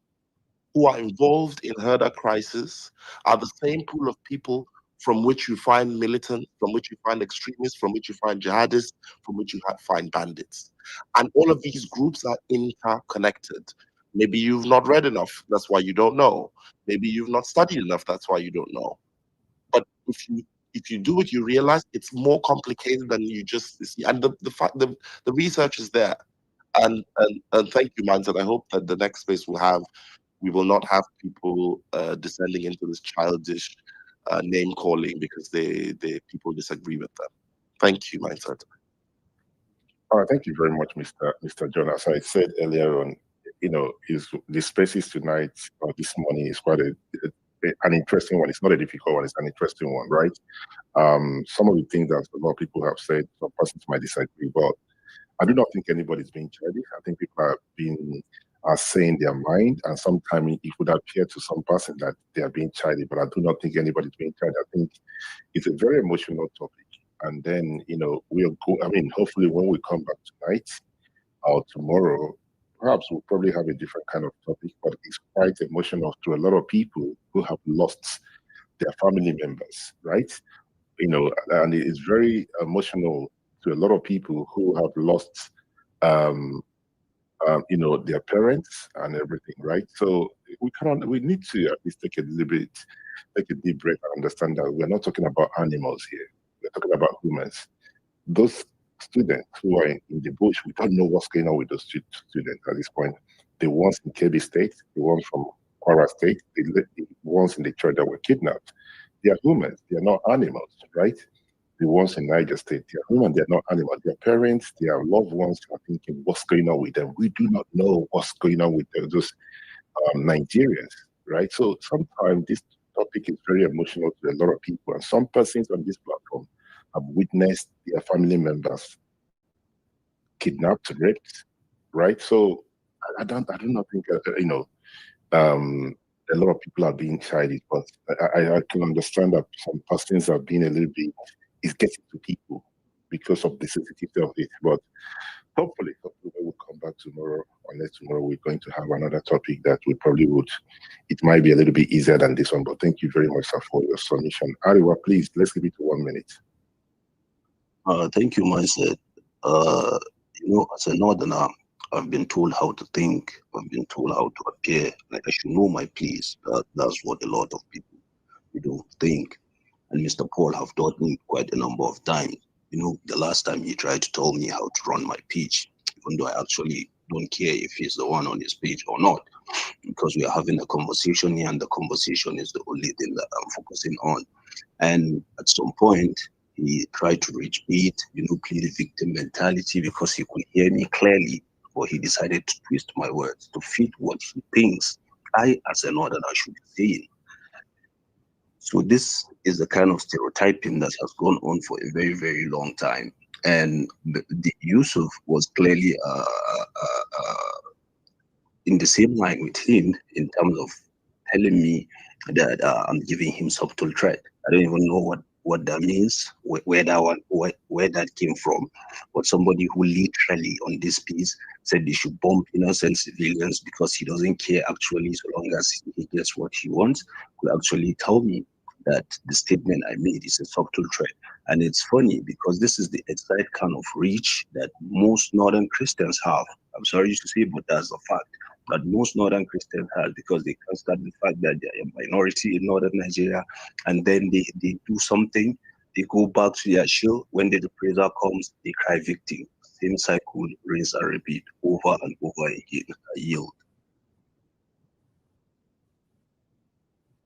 who are involved in herder crisis are the same pool of people from which you find militants, from which you find extremists, from which you find jihadists, from which you find bandits. And all of these groups are interconnected. Maybe you've not read enough, that's why you don't know. Maybe you've not studied enough, that's why you don't know. But if you do it, you realize it's more complicated than you just see. And the research is there. And thank you, Mindset. I hope that the next space we will not have people descending into this childish name calling because they people disagree with them. Thank you, Mindset. Thank you very much, Mr. John. As I said earlier on, the spaces tonight or this morning is quite an interesting one. It's not a difficult one. It's an interesting one, right? Some of the things that a lot of people have said, some persons might disagree, but I do not think anybody's being childish. I think people are saying their mind, and sometimes it would appear to some person that they are being childish, but I do not think anybody's being childish. I think it's a very emotional topic. And then, we'll go, hopefully when we come back tonight or tomorrow, perhaps we'll probably have a different kind of topic, but it's quite emotional to a lot of people who have lost their family members, right? And it is very emotional to a lot of people who have lost, their parents and everything, right? So we need to at least take a deep breath and understand that we're not talking about animals here. We're talking about humans. Those students who are in the bush, we don't know what's going on with those students at this point. The ones in Kebbi State, the ones from Kwara State, the ones in the church that were kidnapped. They are humans. They are not animals, right? The ones in Niger State, they are human, they are not animals. Their parents, their loved ones are thinking, what's going on with them? We do not know what's going on with those Nigerians, right? So sometimes this topic is very emotional to a lot of people. And some persons on this platform have witnessed their family members kidnapped, raped, right? So I do not think, a lot of people are being childish, but I can understand that some persons are being a little bit, it's getting to people because of the sensitivity of it. But hopefully we'll come back tomorrow, unless tomorrow we're going to have another topic that we probably it might be a little bit easier than this one, but thank you very much, sir, for your submission. Ariwa, please, let's give it to 1 minute. Thank you, Mindset. As a northerner, I've been told how to think. I've been told how to appear. Like I should know my place. That's what a lot of people think. And Mr. Paul have taught me quite a number of times. The last time he tried to tell me how to run my pitch, even though I actually don't care if he's the one on his page or not, because we are having a conversation here, and the conversation is the only thing that I'm focusing on. And at some point, he tried to reach bait, play the victim mentality because he could hear me clearly, but he decided to twist my words to fit what he thinks I, as a northerner, should be saying. So this is the kind of stereotyping that has gone on for a very, very long time. And the Yusuf was clearly in the same line with him in terms of telling me that I'm giving him subtle threat. I don't even know what that means, where that came from. But somebody who literally on this piece said they should bomb innocent civilians because he doesn't care actually, so long as he gets what he wants, could actually tell me that the statement I made is a subtle threat. And it's funny because this is the exact kind of reach that most Northern Christians have. I'm sorry to say, but that's a fact that most Northern Christians have, because they can't stand the fact that they're a minority in Northern Nigeria, and then they do something, they go back to their shield. When the appraiser comes, they cry victim. same cycle, rinse and repeat over and over again. I yield.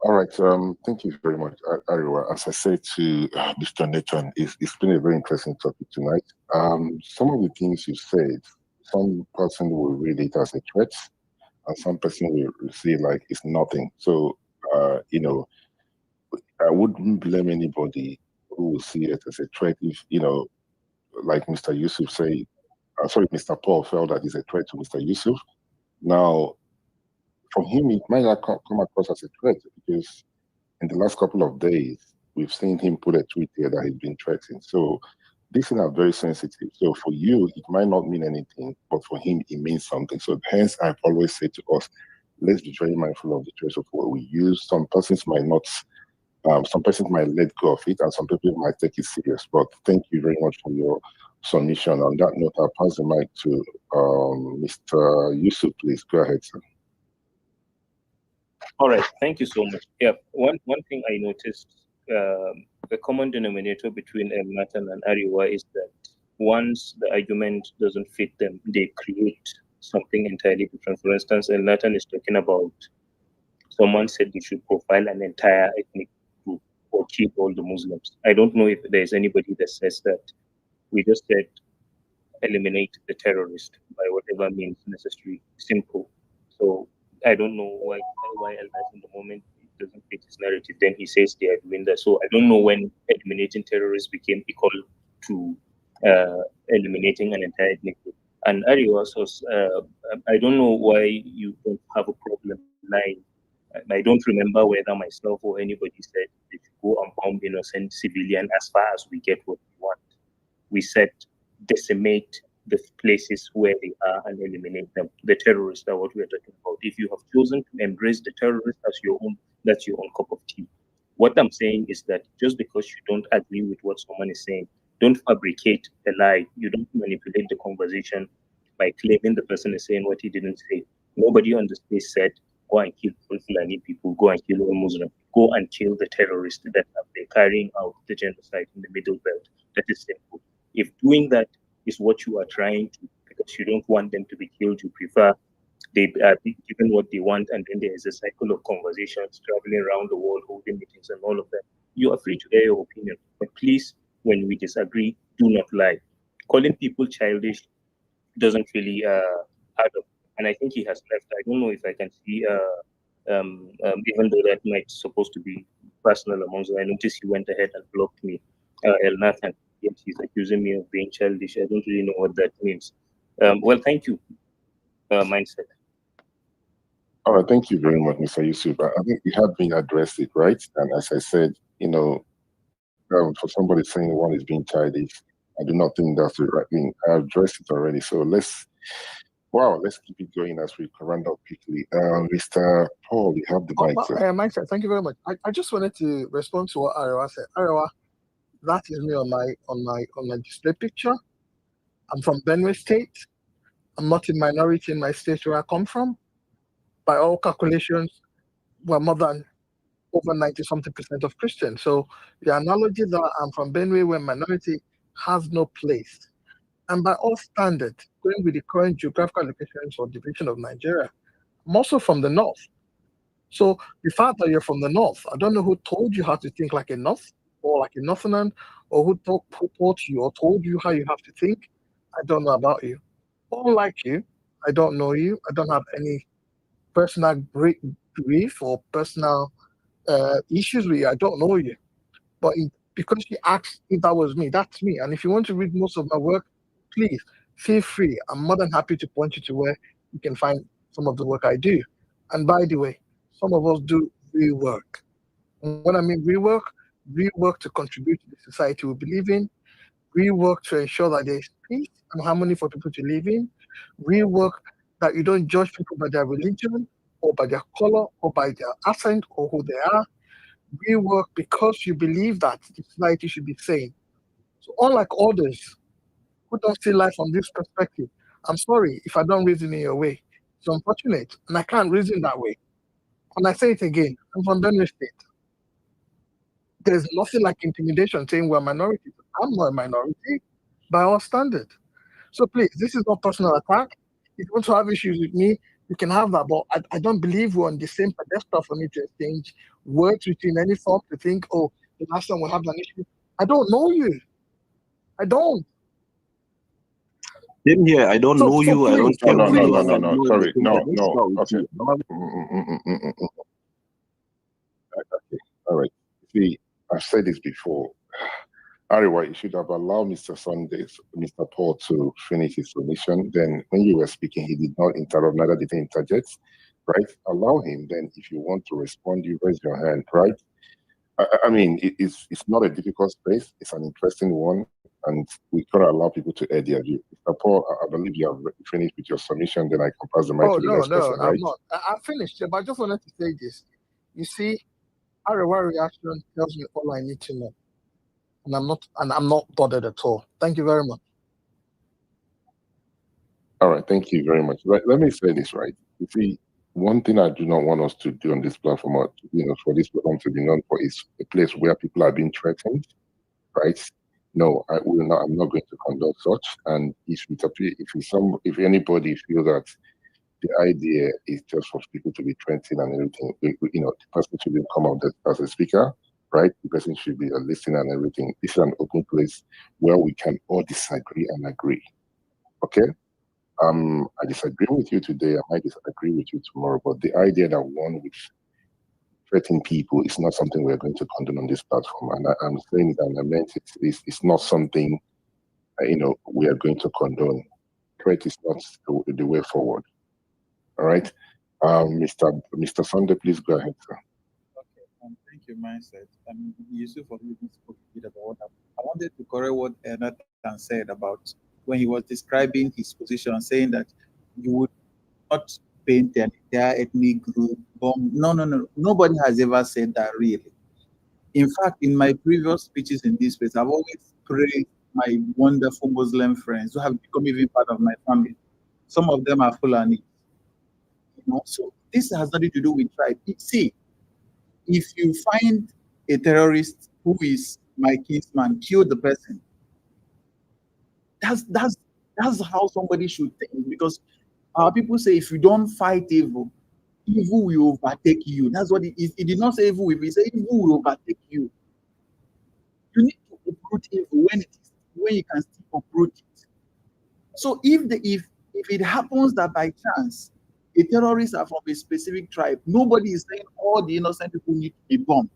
All right. Thank you very much, Ariwa. As I said to Mr. Nathan, it's been a very interesting topic tonight. Some of the things you said, some person will read it as a threat, and some person will see like it's nothing. So, I wouldn't blame anybody who will see it as a threat if, like Mr. Yusuf say, Mr. Paul felt that it's a threat to Mr. Yusuf. Now, from him, it might not come across as a threat because in the last couple of days, we've seen him put a tweet here that he's been threatened. So these things are very sensitive. So for you, it might not mean anything, but for him, it means something. So hence, I've always said to us, let's be very mindful of the choice of what we use. Some persons might not, some persons might let go of it, and some people might take it serious. But thank you very much for your submission. On that note, I'll pass the mic to Mr. Yusuf, please. Go ahead, sir. All right, thank you so much. Yeah, one thing I noticed, the common denominator between Nathan and Ariwa is that once the argument doesn't fit them, they create something entirely different. For instance, Nathan is talking about someone said they should profile an entire ethnic group or keep all the Muslims. I don't know if there's anybody that says that. We just said eliminate the terrorist by whatever means necessary. Simple. So I don't know why Elmas in the moment it doesn't fit his narrative. Then he says they are doing that. So I don't know when eliminating terrorists became equal to eliminating an entire ethnic group. And Ariwa says, I don't know why you don't have a problem lying. I don't remember whether myself or anybody said that you go and bomb innocent civilian as far as we get what we want. We said decimate the places where they are and eliminate them. The terrorists are what we are talking about. If you have chosen to embrace the terrorists as your own, that's your own cup of tea. What I'm saying is that just because you don't agree with what someone is saying, don't fabricate a lie. You don't manipulate the conversation by claiming the person is saying what he didn't say. Nobody on the space said, go and kill Fulani people, go and kill all Muslims, go and kill the terrorists that have been carrying out the genocide in the Middle Belt. That is simple. If doing that is what you are trying to, because you don't want them to be killed, you prefer they are given what they want, and then there is a cycle of conversations traveling around the world, holding meetings and all of that. You are free to air your opinion, but please, when we disagree, do not lie. Calling people childish doesn't really add up. And I think he has left. I don't know if I can see, even though that might supposed to be personal amongst us. I noticed he went ahead and blocked me, El Nathan. Yet he's accusing me of being childish. I don't really know what that means. Well, thank you, Mindset. All right, thank you very much, Mr. Yusuf. I think we have been addressed it, right? And as I said, for somebody saying one is being childish, I do not think that's the right thing. I addressed it already. So let's keep it going as we round up quickly. Mr. Paul, you have the mic, sir. Mindset, thank you very much. I just wanted to respond to what Ariwa said. Ariwa, that is me on my display picture. I'm from Benue State. I'm not a minority in my state where I come from. By all calculations, we're more than over 90-something% of Christians. So the analogy that I'm from Benue, where minority has no place. And by all standards, going with the current geographical locations or division of Nigeria, I'm also from the north. So the fact that you're from the north, I don't know who told you how to think like a north or like a northerner, or who taught you or told you how you have to think. I don't know about you. Unlike you, I don't know you. I don't have any personal grief or personal issues with you. I don't know you. But because you asked if that was me, that's me. And if you want to read most of my work, please feel free. I'm more than happy to point you to where you can find some of the work I do. And by the way, some of us do real work. And when I mean real work to contribute to the society we believe in, real work to ensure that there is peace and harmony for people to live in, real work that you don't judge people by their religion or by their color or by their accent or who they are. Real work because you believe that the society should be sane. So unlike others who don't see life from this perspective, I'm sorry if I don't reason in your way. It's unfortunate, and I can't reason that way. And I say it again, I'm from Benue State. There's nothing like intimidation saying we're minorities. I'm not a minority by our standard. So please, this is not personal attack. If you want to have issues with me, you can have that. But I don't believe we're on the same pedestal for me to exchange words with you in any form to think, oh, the last time we have an issue. I don't know you. I don't. Same here. I don't know you. I don't care who you are. No. Sorry, no. Okay. Okay. All right. See, I've said this before. Ariwa, you should have allowed Mr. Mr. Paul to finish his submission. Then when you were speaking, he did not interrupt, neither did he interject, right? Allow him. Then if you want to respond, you raise your hand, right? I mean, it's not a difficult space. It's an interesting one, and we gotta allow people to add their view. Mr. Paul, I believe you have finished with your submission. Then I can pass the mic Oh to the next person, I'm right? not. I finished, but I just wanted to say this. You see, Arewa reaction tells me all I need to know. And I'm not bothered at all. Thank you very much. All right, thank you very much. Let me say this, right? You see, one thing I do not want us to do on this platform, or, for this platform to be known for, is a place where people are being threatened, right? No, I'm not going to condone such. And if anybody feels that the idea is just for people to be threatened and everything, the person shouldn't come out as a speaker, right? The person should be a listener and everything. This is an open place where we can all disagree and agree. Okay? I disagree with you today. I might disagree with you tomorrow. But the idea that one would threaten people is not something we're going to condone on this platform. And I'm saying that, and I meant it. It's not something we are going to condone. Threat is not the way forward. All right, Mr. Sunday, please go ahead, sir. Okay, thank you, Mindset. Yusuf already spoke a bit about what I wanted to correct what Nathan said about when he was describing his position, saying that you would not paint an entire ethnic group. No. Nobody has ever said that, really. In fact, in my previous speeches in this place, I've always praised my wonderful Muslim friends who have become even part of my family. Some of them are Fulani. So this has nothing to do with tribe. See, if you find a terrorist who is my kinsman, kill the person. That's how somebody should think, because people say if you don't fight evil, evil will overtake you. That's what it did not say evil will be. It said evil will overtake you. You need to uproot evil when you can still uproot it. So if it happens that by chance the terrorists are from a specific tribe, nobody is saying all the innocent people need to be bombed.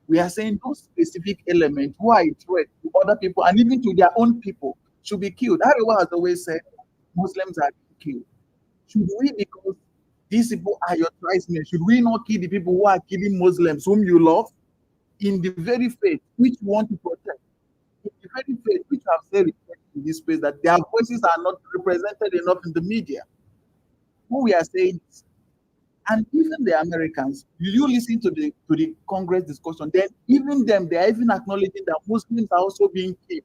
We are saying those specific elements who are a threat to other people and even to their own people should be killed. Ariwa has always said Muslims are being killed. Should we, because these people are your tribesmen, should we not kill the people who are killing Muslims whom you love in the very faith which you want to protect? In the very faith which have said in this space that their voices are not represented enough in the media. What we are saying is, and even the Americans, you listen to the Congress discussion, then even them, they are even acknowledging that Muslims are also being killed.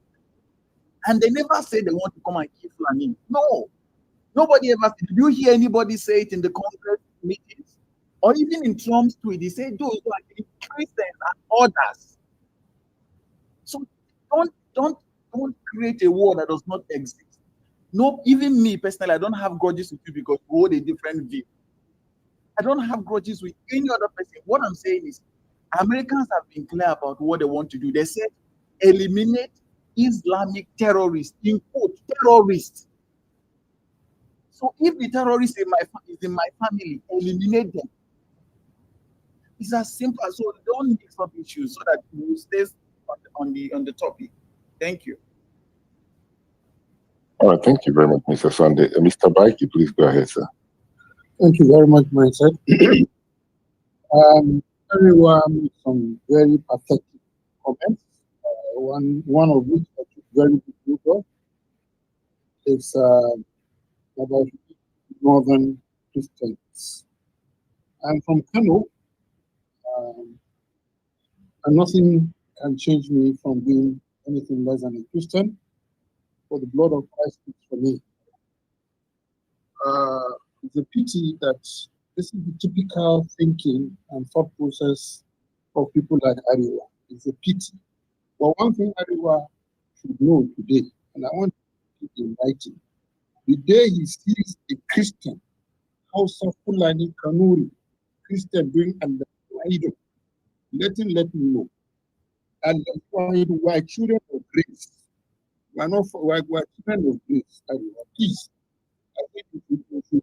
And they never say they want to come and kill Fulani. No. Nobody ever said. Did you hear anybody say it in the Congress meetings? Or even in Trump's tweet, he said those who are killing Christians and others. So don't create a war that does not exist. No, even me personally, I don't have grudges with you because we hold a different view. I don't have grudges with any other person. What I'm saying is, Americans have been clear about what they want to do. They said, eliminate Islamic terrorists, in quote, terrorists. So if the terrorist is in my family, eliminate them. It's as simple as so. Don't mix up issues so that we stay on the topic. Thank you. All right, thank you very much, Mr. Sunday. Mr. Baiki, please go ahead, sir. Thank you very much, Mindset. Everyone with some very pathetic comments. One of which I took very good note of is about northern Christians. I'm from Kano, and nothing can change me from being anything less than a Christian, for the blood of Christ speaks for me. It's a pity that this is the typical thinking and thought process of people like Ariwa. It's a pity. But one thing Ariwa should know today, and I want to keep in writing, The day he sees a Christian, House of Fulani Kanuri, Christian doing and idol, let him know. And we are children of grace. We are not we are children of grace. And peace. I think we should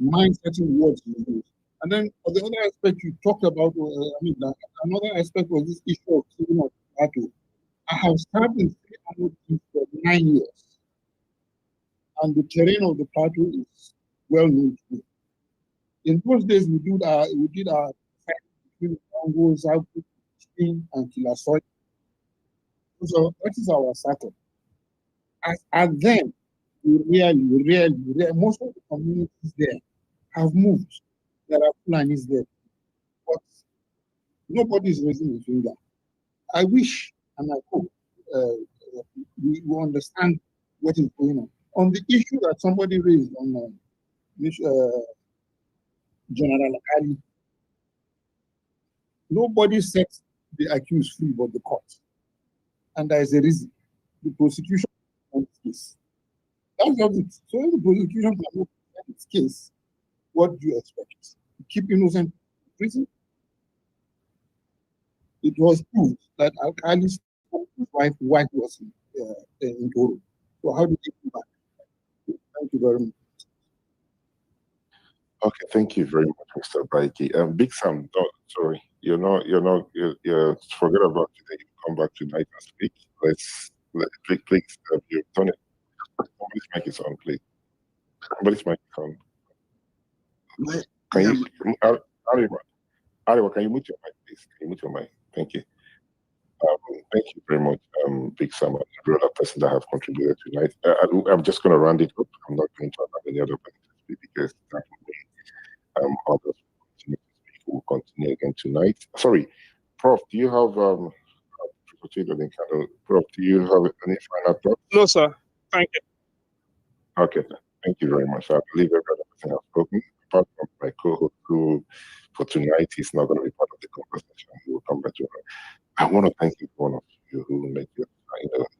mind certain words you use. And then on the other aspect you talked about, another aspect was this issue of killing of battle. I have served in 300 teams for 9 years, and the terrain of the plateau is well known to me. In those days, we did our fight between Congo, Zaku, Spain, and Kilasoy. So that is our circle. And then we really, most of the communities there have moved. There are Fulanis there, but nobody is raising a finger. I wish and I hope we understand what is going on. On the issue that somebody raised on General Ali, nobody sets the accused free but the court. And there is a reason. The prosecution on this case. That's not it. So if the prosecution cannot present its case, what do you expect? To keep innocent in prison? It was proved that Ali spoke to his wife while he was in Toro. So how did he come back? Thank you very much. Okay, thank you very much, Mr. Baiki. Big Sam, sorry, you're forget about today. You come back tonight and speak. Please, you've done it. Somebody's mic is on, please. Somebody's mic is on. Can you, Ariwa, can you mute your mic, please? Can you mute your mic? Thank you. Thank you very much, Big Sam, and every other person that have contributed tonight. I'm just going to round it up. I'm not going to allow any other person to speak because that will be others will continue again tonight. Sorry, Prof, do you have Prof, do you have any final thoughts? No, sir. Thank you. Okay, thank you very much. I believe every other person has spoken, apart from my co-host who for tonight he's not going to be part of the conversation. He will come back to it. I want to thank each one of you who make it,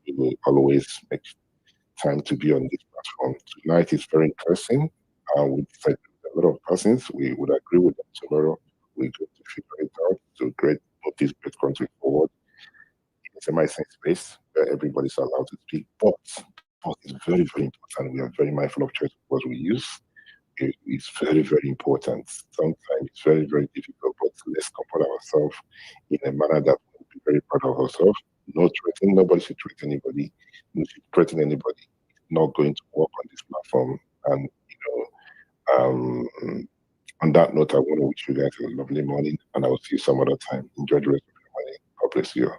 you will always make time to be on this platform. Tonight is very interesting. We decided with a lot of persons. We would agree with them tomorrow. We're going to figure it out to move this great country forward. It's a semi-safe space where everybody's allowed to speak, but it's very, very important. We are very mindful of choice of words we use. It's very, very important. Sometimes it's very, very difficult, but let's comport ourselves in a manner that we'll be very proud of ourselves. No threatening, nobody should threaten anybody. No should threaten anybody. Not going to work on this platform. And, on that note, I want to wish you guys a lovely morning, and I will see you some other time. Enjoy the rest of your morning. God bless you.